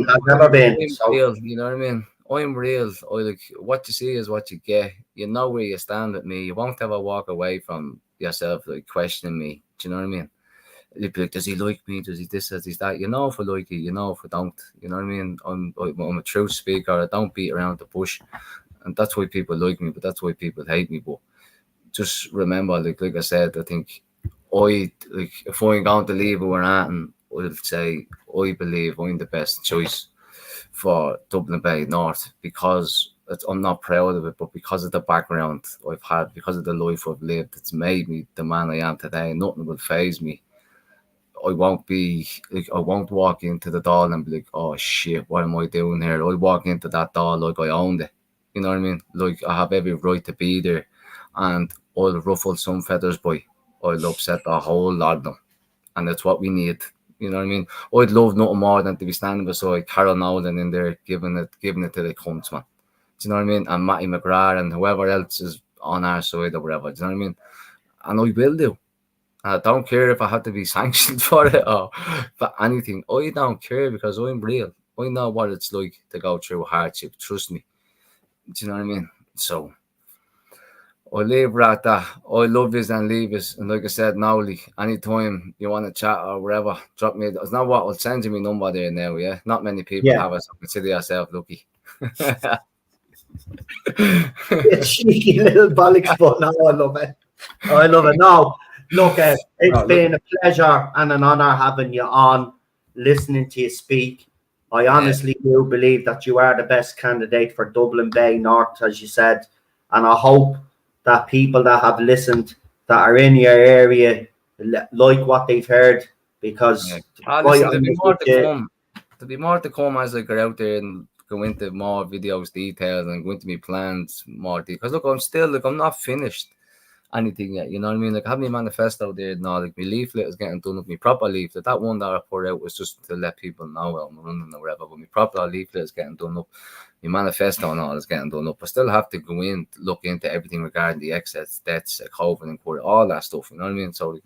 has ever been. Real, you know what I mean? I'm real. I like what you see is what you get. You know where you stand with me. You won't ever walk away from yourself like questioning me. Do you know what I mean? You'd be like, does he like me? Does he this? Does he that? You know if I like you. You know if I don't. You know what I mean? I'm a true speaker. I don't beat around the bush, and that's why people like me. But that's why people hate me. But just remember, like I said, I think if I'm going to leave where we're at, and I'll say I believe I'm the best choice for Dublin Bay North, because I'm not proud of it, but because of the background I've had, because of the life I've lived, it's made me the man I am today. Nothing will faze me. I won't be like, I won't walk into the door and be like, oh shit, what am I doing here? I walk into that door like I owned it. You know what I mean? Like I have every right to be there, and I'll ruffle some feathers, boy. I'll upset a whole lot of them, and that's what we need. You know what I mean? I'd love nothing more than to be standing beside Carol Nolan in there, giving it to the cunts, man. Do you know what I mean? And Matty McGrath and whoever else is on our side or whatever. Do you know what I mean? And I will do. I don't care if I have to be sanctioned for it or for anything. I don't care because I'm real. I know what it's like to go through hardship. Trust me. Do you know what I mean? So I leave it at that. I love this and leave this. And like I said, Nowly, anytime you want to chat or whatever, drop me. It's not what I'll send you my number there now, yeah? Not many people have it, so consider yourself lucky. You cheeky little bollocks, but no, I love it. I love it. No, look, it's been a pleasure and an honour having you on, listening to you speak. I honestly do believe that you are the best candidate for Dublin Bay North, as you said, and I hope that people that have listened, that are in your area, like what they've heard, because there'll be more to come as I go out there and go into more videos, details, and go into my plans more. Because look, I'm not finished anything yet. You know what I mean? Like I have my manifesto there now. Like my leaflet is getting done up. My proper leaflet, that one that I put out was just to let people know I'm running or whatever. But my proper leaflet is getting done up. My manifesto and all is getting done up. I still have to go in, look into everything regarding the excess debts, COVID, and all that stuff. You know what I mean? So like,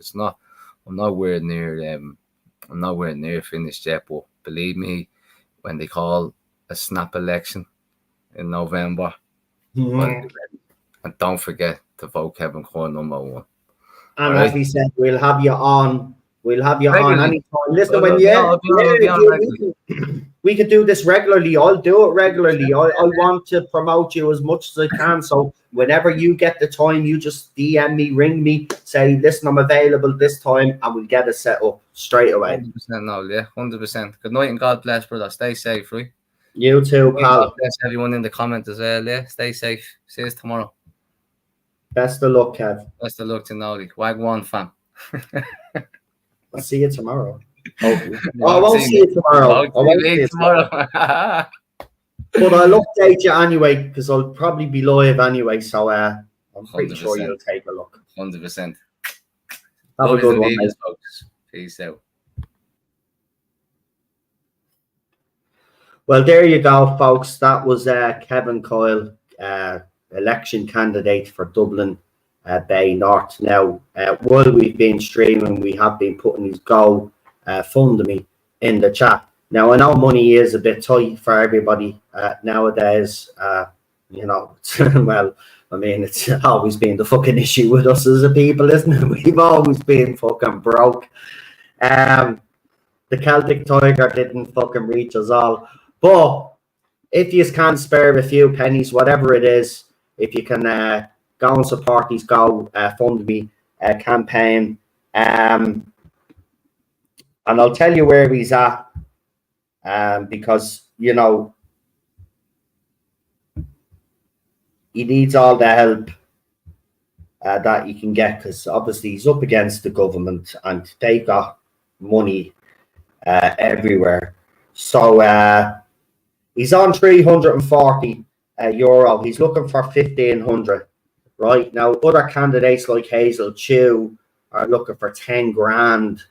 I'm nowhere near finished yet. But believe me, when they call a snap election in November, and don't forget to vote Kevin Coyle #1. And as we said, we'll have you on. We'll have you on anytime. Listen, we could do this regularly. I'll do it regularly. I want to promote you as much as I can. So whenever you get the time, you just DM me, ring me, say, listen, I'm available this time, and we'll get it set up straight away. 100%, 100%. Good night and God bless, brother. Stay safe, right? You too, pal. God bless everyone in the comments as well. Yeah, stay safe. See you tomorrow. Best of luck, Kev. Best of luck to Nolly. Wagwan, fam. I'll see you tomorrow. Hopefully. I won't see you tomorrow. But I'll update you anyway, because I'll probably be live anyway. So I'm pretty 100%. Sure you'll take a look. 100%. Have a good one, folks. Peace out. Well, there you go, folks. That was Kevin Coyle, election candidate for Dublin Bay North. Now, while we've been streaming, we have been putting his GoFundMe in the chat. Now, I know money is a bit tight for everybody nowadays. You know, well, I mean, it's always been the fucking issue with us as a people, isn't it? We've always been fucking broke. The Celtic Tiger didn't fucking reach us all. But if you can spare a few pennies, whatever it is, if you can go and support these GoFundMe campaign. And I'll tell you where he's at, because, you know, he needs all the help that he can get, because obviously he's up against the government and they've got money everywhere. So he's on 340 euro. He's looking for 1,500. Right now, other candidates like Hazel Chew are looking for 10 grand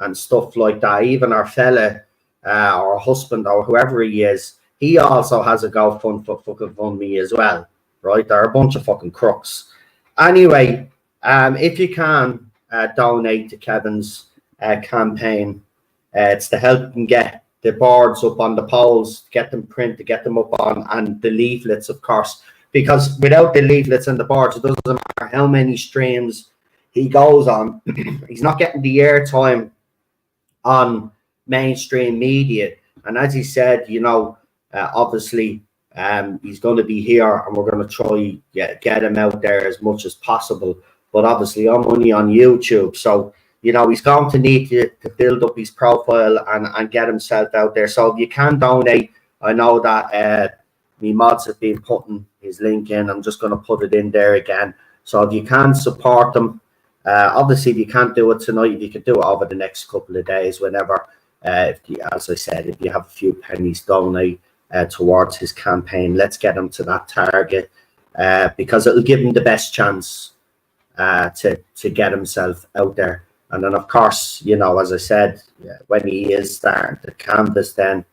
and stuff like that. Even our fella, or husband, or whoever he is, he also has a GoFundMe as well. Right, they're a bunch of fucking crooks. Anyway, if you can donate to Kevin's campaign, it's to help him get the boards up on the polls, get them print, to get them up on, and the leaflets, of course. Because without the leaflets and the boards, it doesn't matter how many streams he goes on. He's not getting the airtime on mainstream media. And as he said, you know, obviously he's going to be here, and we're going to try get him out there as much as possible. But obviously I'm only on YouTube. So, you know, he's going to need to build up his profile and get himself out there. So if you can donate, I know that me mods have been putting his link in. I'm just going to put it in there again. So if you can support him, Obviously, if you can't do it tonight, you can do it over the next couple of days, whenever. As I said, if you have a few pennies, donate towards his campaign. Let's get him to that target, because it'll give him the best chance to get himself out there. And then, of course, you know, as I said, when he is starting to canvass, then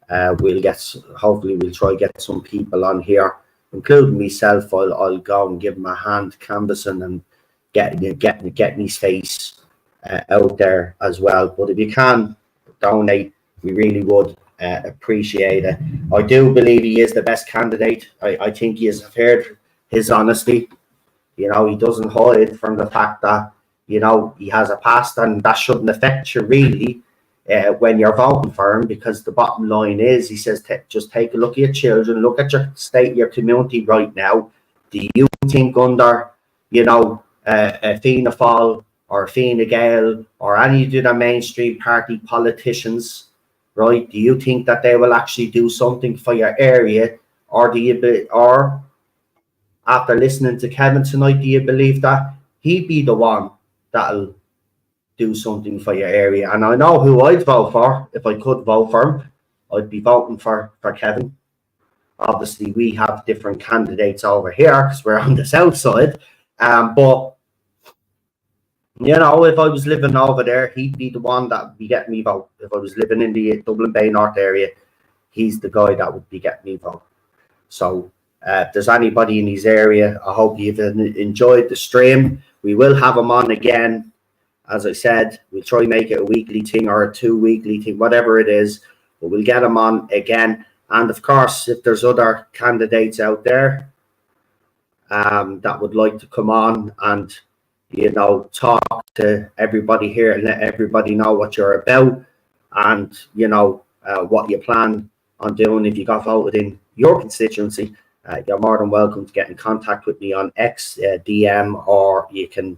hopefully we'll try to get some people on here, including myself. I'll go and give him a hand canvassing and getting his face out there as well. But if you can donate, we really would appreciate it. I do believe he is the best candidate. I think he has heard his honesty. You know, he doesn't hide from the fact that, you know, he has a past, and that shouldn't affect you really when you're voting for him, because the bottom line is, he says, just take a look at your children, look at your state, your community right now. Do you think under, you know, a Fianna Fáil or Fine Gael or any of the mainstream party politicians, right, do you think that they will actually do something for your area? Or or after listening to Kevin tonight, do you believe that he'd be the one that'll do something for your area? And I know who I'd vote for if I could vote for him. I'd be voting for Kevin. Obviously, we have different candidates over here because we're on the south side. But, you know, if I was living over there, he'd be the one that would be getting me vote. If I was living in the Dublin Bay North area, he's the guy that would be getting me vote. So if there's anybody in his area, I hope you've enjoyed the stream. We will have him on again. As I said, we'll try and make it a weekly thing or a 2 weekly thing, whatever it is. But we'll get him on again. And of course, if there's other candidates out there that would like to come on and, you know, talk to everybody here and let everybody know what you're about, and, you know, what you plan on doing if you got voted in your constituency, you're more than welcome to get in contact with me on X, DM, or you can,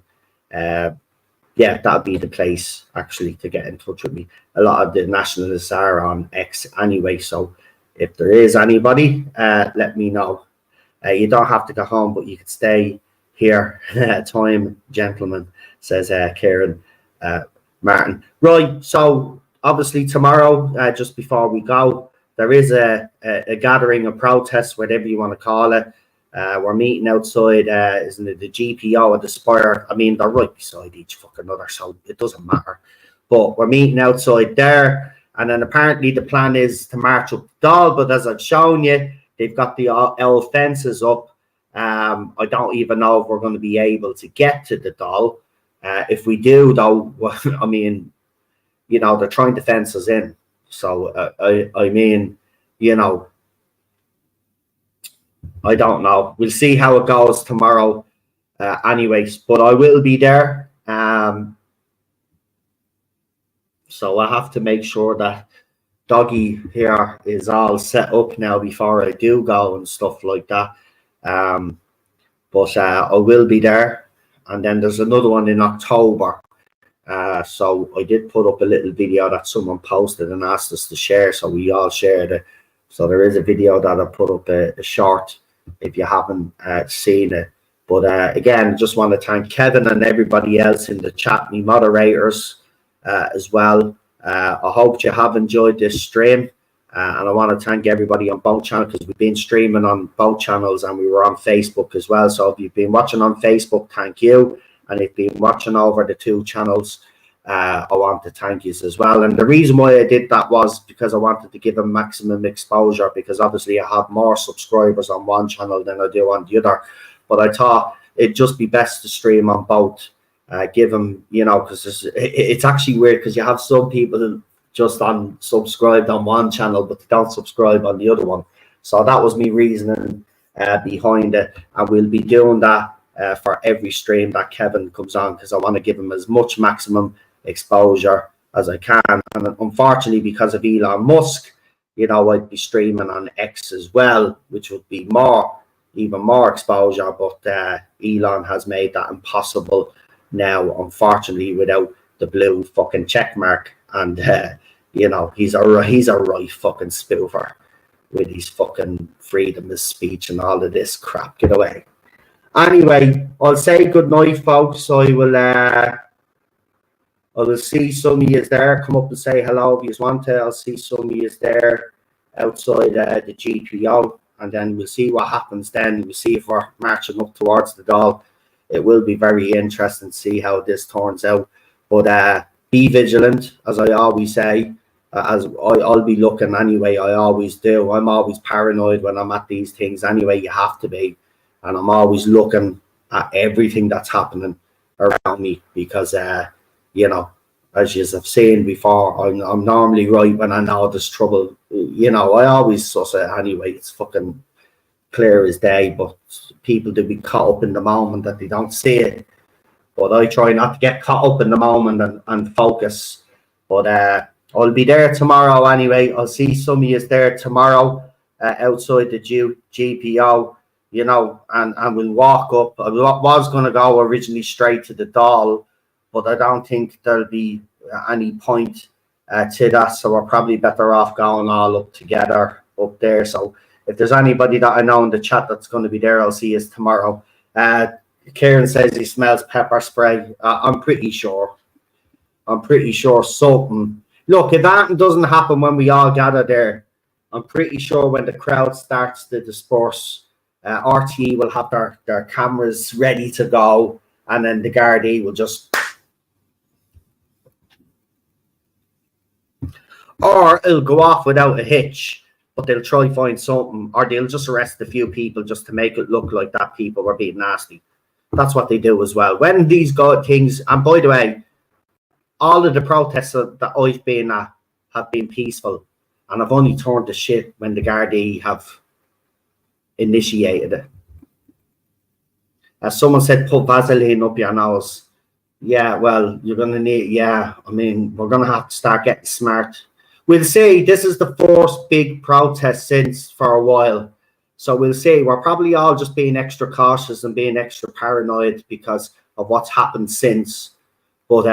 yeah, that'd be the place actually to get in touch with me. A lot of the nationalists are on X anyway, so if there is anybody, let me know. You don't have to go home, but you could stay here. Time, gentlemen, says Kieran Martin. Right, so obviously tomorrow, just before we go, there is a gathering, a protest, whatever you want to call it. We're meeting outside, isn't it, the GPO at the Spire? I mean, they're right beside each fucking other, so it doesn't matter. But we're meeting outside there, and then apparently the plan is to march up the Dáil, but as I've shown you, they've got the old fences up. I don't even know if we're going to be able to get to the Dáil. If we do, though, well, I mean, you know, they're trying to fence us in. So, I mean, you know, I don't know. We'll see how it goes tomorrow anyways, but I will be there. So I have to make sure that Doggy here is all set up now before I do go and stuff like that. But I will be there. And then there's another one in October. So I did put up a little video that someone posted and asked us to share, so we all shared it. So there is a video that I put up, a short, if you haven't seen it. But again, I just want to thank Kevin and everybody else in the chat, me moderators as well. I hope you have enjoyed this stream. And I want to thank everybody on both channels, because we've been streaming on both channels and we were on Facebook as well. So if you've been watching on Facebook, thank you. And if you've been watching over the two channels, I want to thank you as well. And the reason why I did that was because I wanted to give them maximum exposure, because obviously I have more subscribers on one channel than I do on the other. But I thought it'd just be best to stream on both. Give them, you know, because it's actually weird, because you have some people who just subscribed on one channel, but they don't subscribe on the other one. So that was me reasoning behind it. And we'll be doing that for every stream that Kevin comes on, because I want to give him as much maximum exposure as I can. And unfortunately, because of Elon Musk, you know, I'd be streaming on X as well, which would be even more exposure. But Elon has made that impossible now, unfortunately, without the blue fucking check mark. And you know, he's a right fucking spoofer with his fucking freedom of speech and all of this crap. Get away. Anyway, I'll say good night, folks. I will see some of you there. Come up and say hello if you want to. I'll see some of you there outside the GPO, and then we'll see what happens then. We'll see if we're marching up towards the Dáil. It will be very interesting to see how this turns out. But be vigilant, as I always say. As I'll be looking anyway. I always do. I'm always paranoid when I'm at these things anyway. You have to be. And I'm always looking at everything that's happening around me because, you know, as you have seen before, I'm normally right when I know there's trouble. You know, I always suss it anyway. It's fucking clear as day, but people do be caught up in the moment that they don't see it. But I try not to get caught up in the moment and focus. But I'll be there tomorrow anyway. I'll see some of you there tomorrow outside the GPO, you know, and we'll walk up. I was going to go originally straight to the Dáil, but I don't think there'll be any point to that. So we're probably better off going all up together up there. So if there's anybody that I know in the chat that's going to be there, I'll see you tomorrow. Kieran says he smells pepper spray. I'm pretty sure. I'm pretty sure something. Look, if that doesn't happen when we all gather there, I'm pretty sure when the crowd starts to disperse, RTE will have their cameras ready to go, and then the Gardaí will just... Or it'll go off without a hitch, but they'll try find something, or they'll just arrest a few people just to make it look like that people were being nasty. That's what they do as well. When these things... And by the way, all of the protests that I've been at have been peaceful, and I've only turned to shit when the Gardaí have initiated it. As someone said, put Vaseline up your nose. Yeah, well, you're going to need... Yeah, I mean, we're going to have to start getting smart. We'll see. This is the first big protest since for a while. So we'll see. We're probably all just being extra cautious and being extra paranoid because of what's happened since. But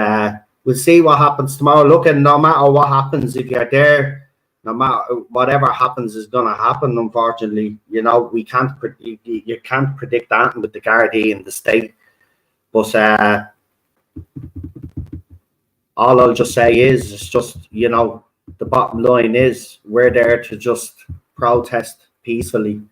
we'll see what happens tomorrow. Look, and no matter what happens, if you're there, no matter whatever happens is going to happen, unfortunately. You know, you can't predict that with the Gardaí in the state. But all I'll just say is, it's just, you know, the bottom line is we're there to just protest peacefully.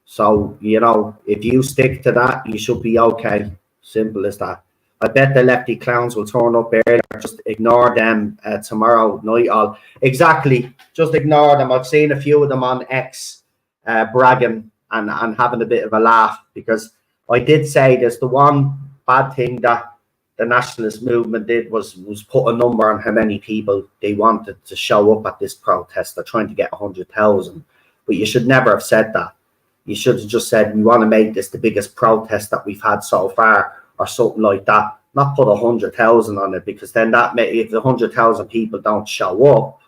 So, you know, if you stick to that, you should be okay. Simple as that. I bet the lefty clowns will turn up earlier. Just ignore them tomorrow night. All exactly. Just ignore them. I've seen a few of them on X bragging and having a bit of a laugh, because I did say there's the one bad thing that the nationalist movement did was put a number on how many people they wanted to show up at this protest. They're trying to get 100,000. But you should never have said that. You should have just said, we want to make this the biggest protest that we've had so far, or something like that. Not put 100,000 on it, because then if the 100,000 people don't show up,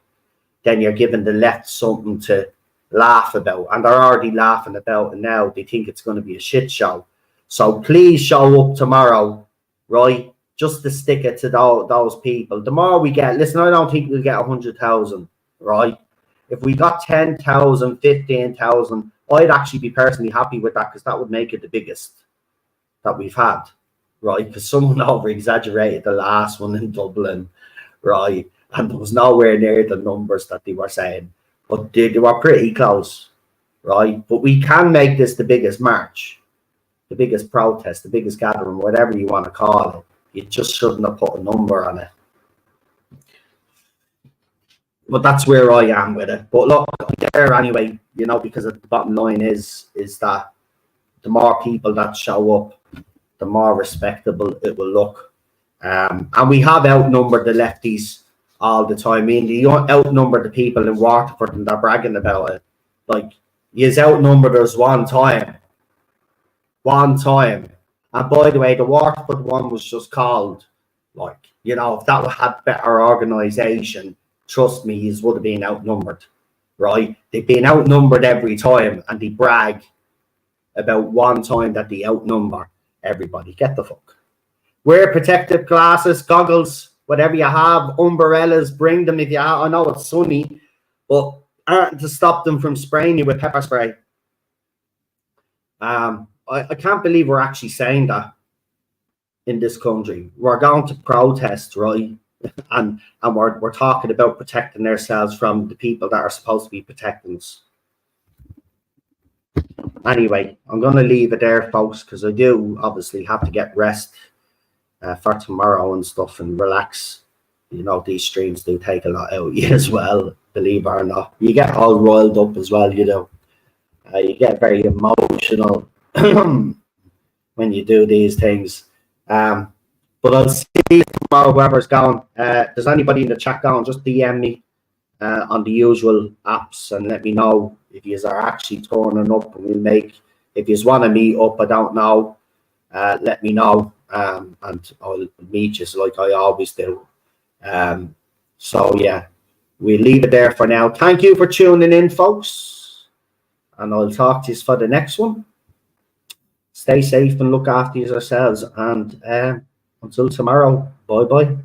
then you're giving the left something to laugh about, and they're already laughing about it now. They think it's going to be a shit show. So please show up tomorrow, right? Just to stick it to those people. The more we get, listen, I don't think we'll get 100,000, right? If we got 10,000, 15,000, I'd actually be personally happy with that, because that would make it the biggest that we've had, right? Because someone over-exaggerated the last one in Dublin, right? And there was nowhere near the numbers that they were saying. But they were pretty close, right? But we can make this the biggest march, the biggest protest, the biggest gathering, whatever you want to call it. You just shouldn't have put a number on it. But that's where I am with it. But look, I'm there anyway, you know, because the bottom line is that the more people that show up, the more respectable it will look. And we have outnumbered the lefties all the time. I mean, you outnumber the people in Waterford and they're bragging about it. Like, you've outnumbered us one time. One time. And by the way, the Waterford one was just called, like, you know, if that had better organisation, trust me, you would have been outnumbered, right? They've been outnumbered every time, and they brag about one time that they outnumber everybody. Get the fuck. Wear protective glasses, goggles, whatever you have, umbrellas, bring them if you have. I know it's sunny, but aren't to stop them from spraying you with pepper spray. I can't believe we're actually saying that in this country. We're going to protest, right? And we're talking about protecting ourselves from the people that are supposed to be protecting us. Anyway, I'm going to leave it there, folks, because I do obviously have to get rest for tomorrow and stuff and relax. You know, these streams do take a lot out of you as well, believe it or not. You get all riled up as well, you know. You get very emotional when you do these things. But I'll see you tomorrow, whoever's going. Does anybody in the chat going? Just DM me on the usual apps and let me know if you are actually turning up, and we'll make, if you want to meet up, I don't know, let me know, and I'll meet you like I always do. So yeah, we'll leave it there for now. Thank you for tuning in, folks, and I'll talk to you for the next one. Stay safe and look after yourselves, and until tomorrow, bye bye.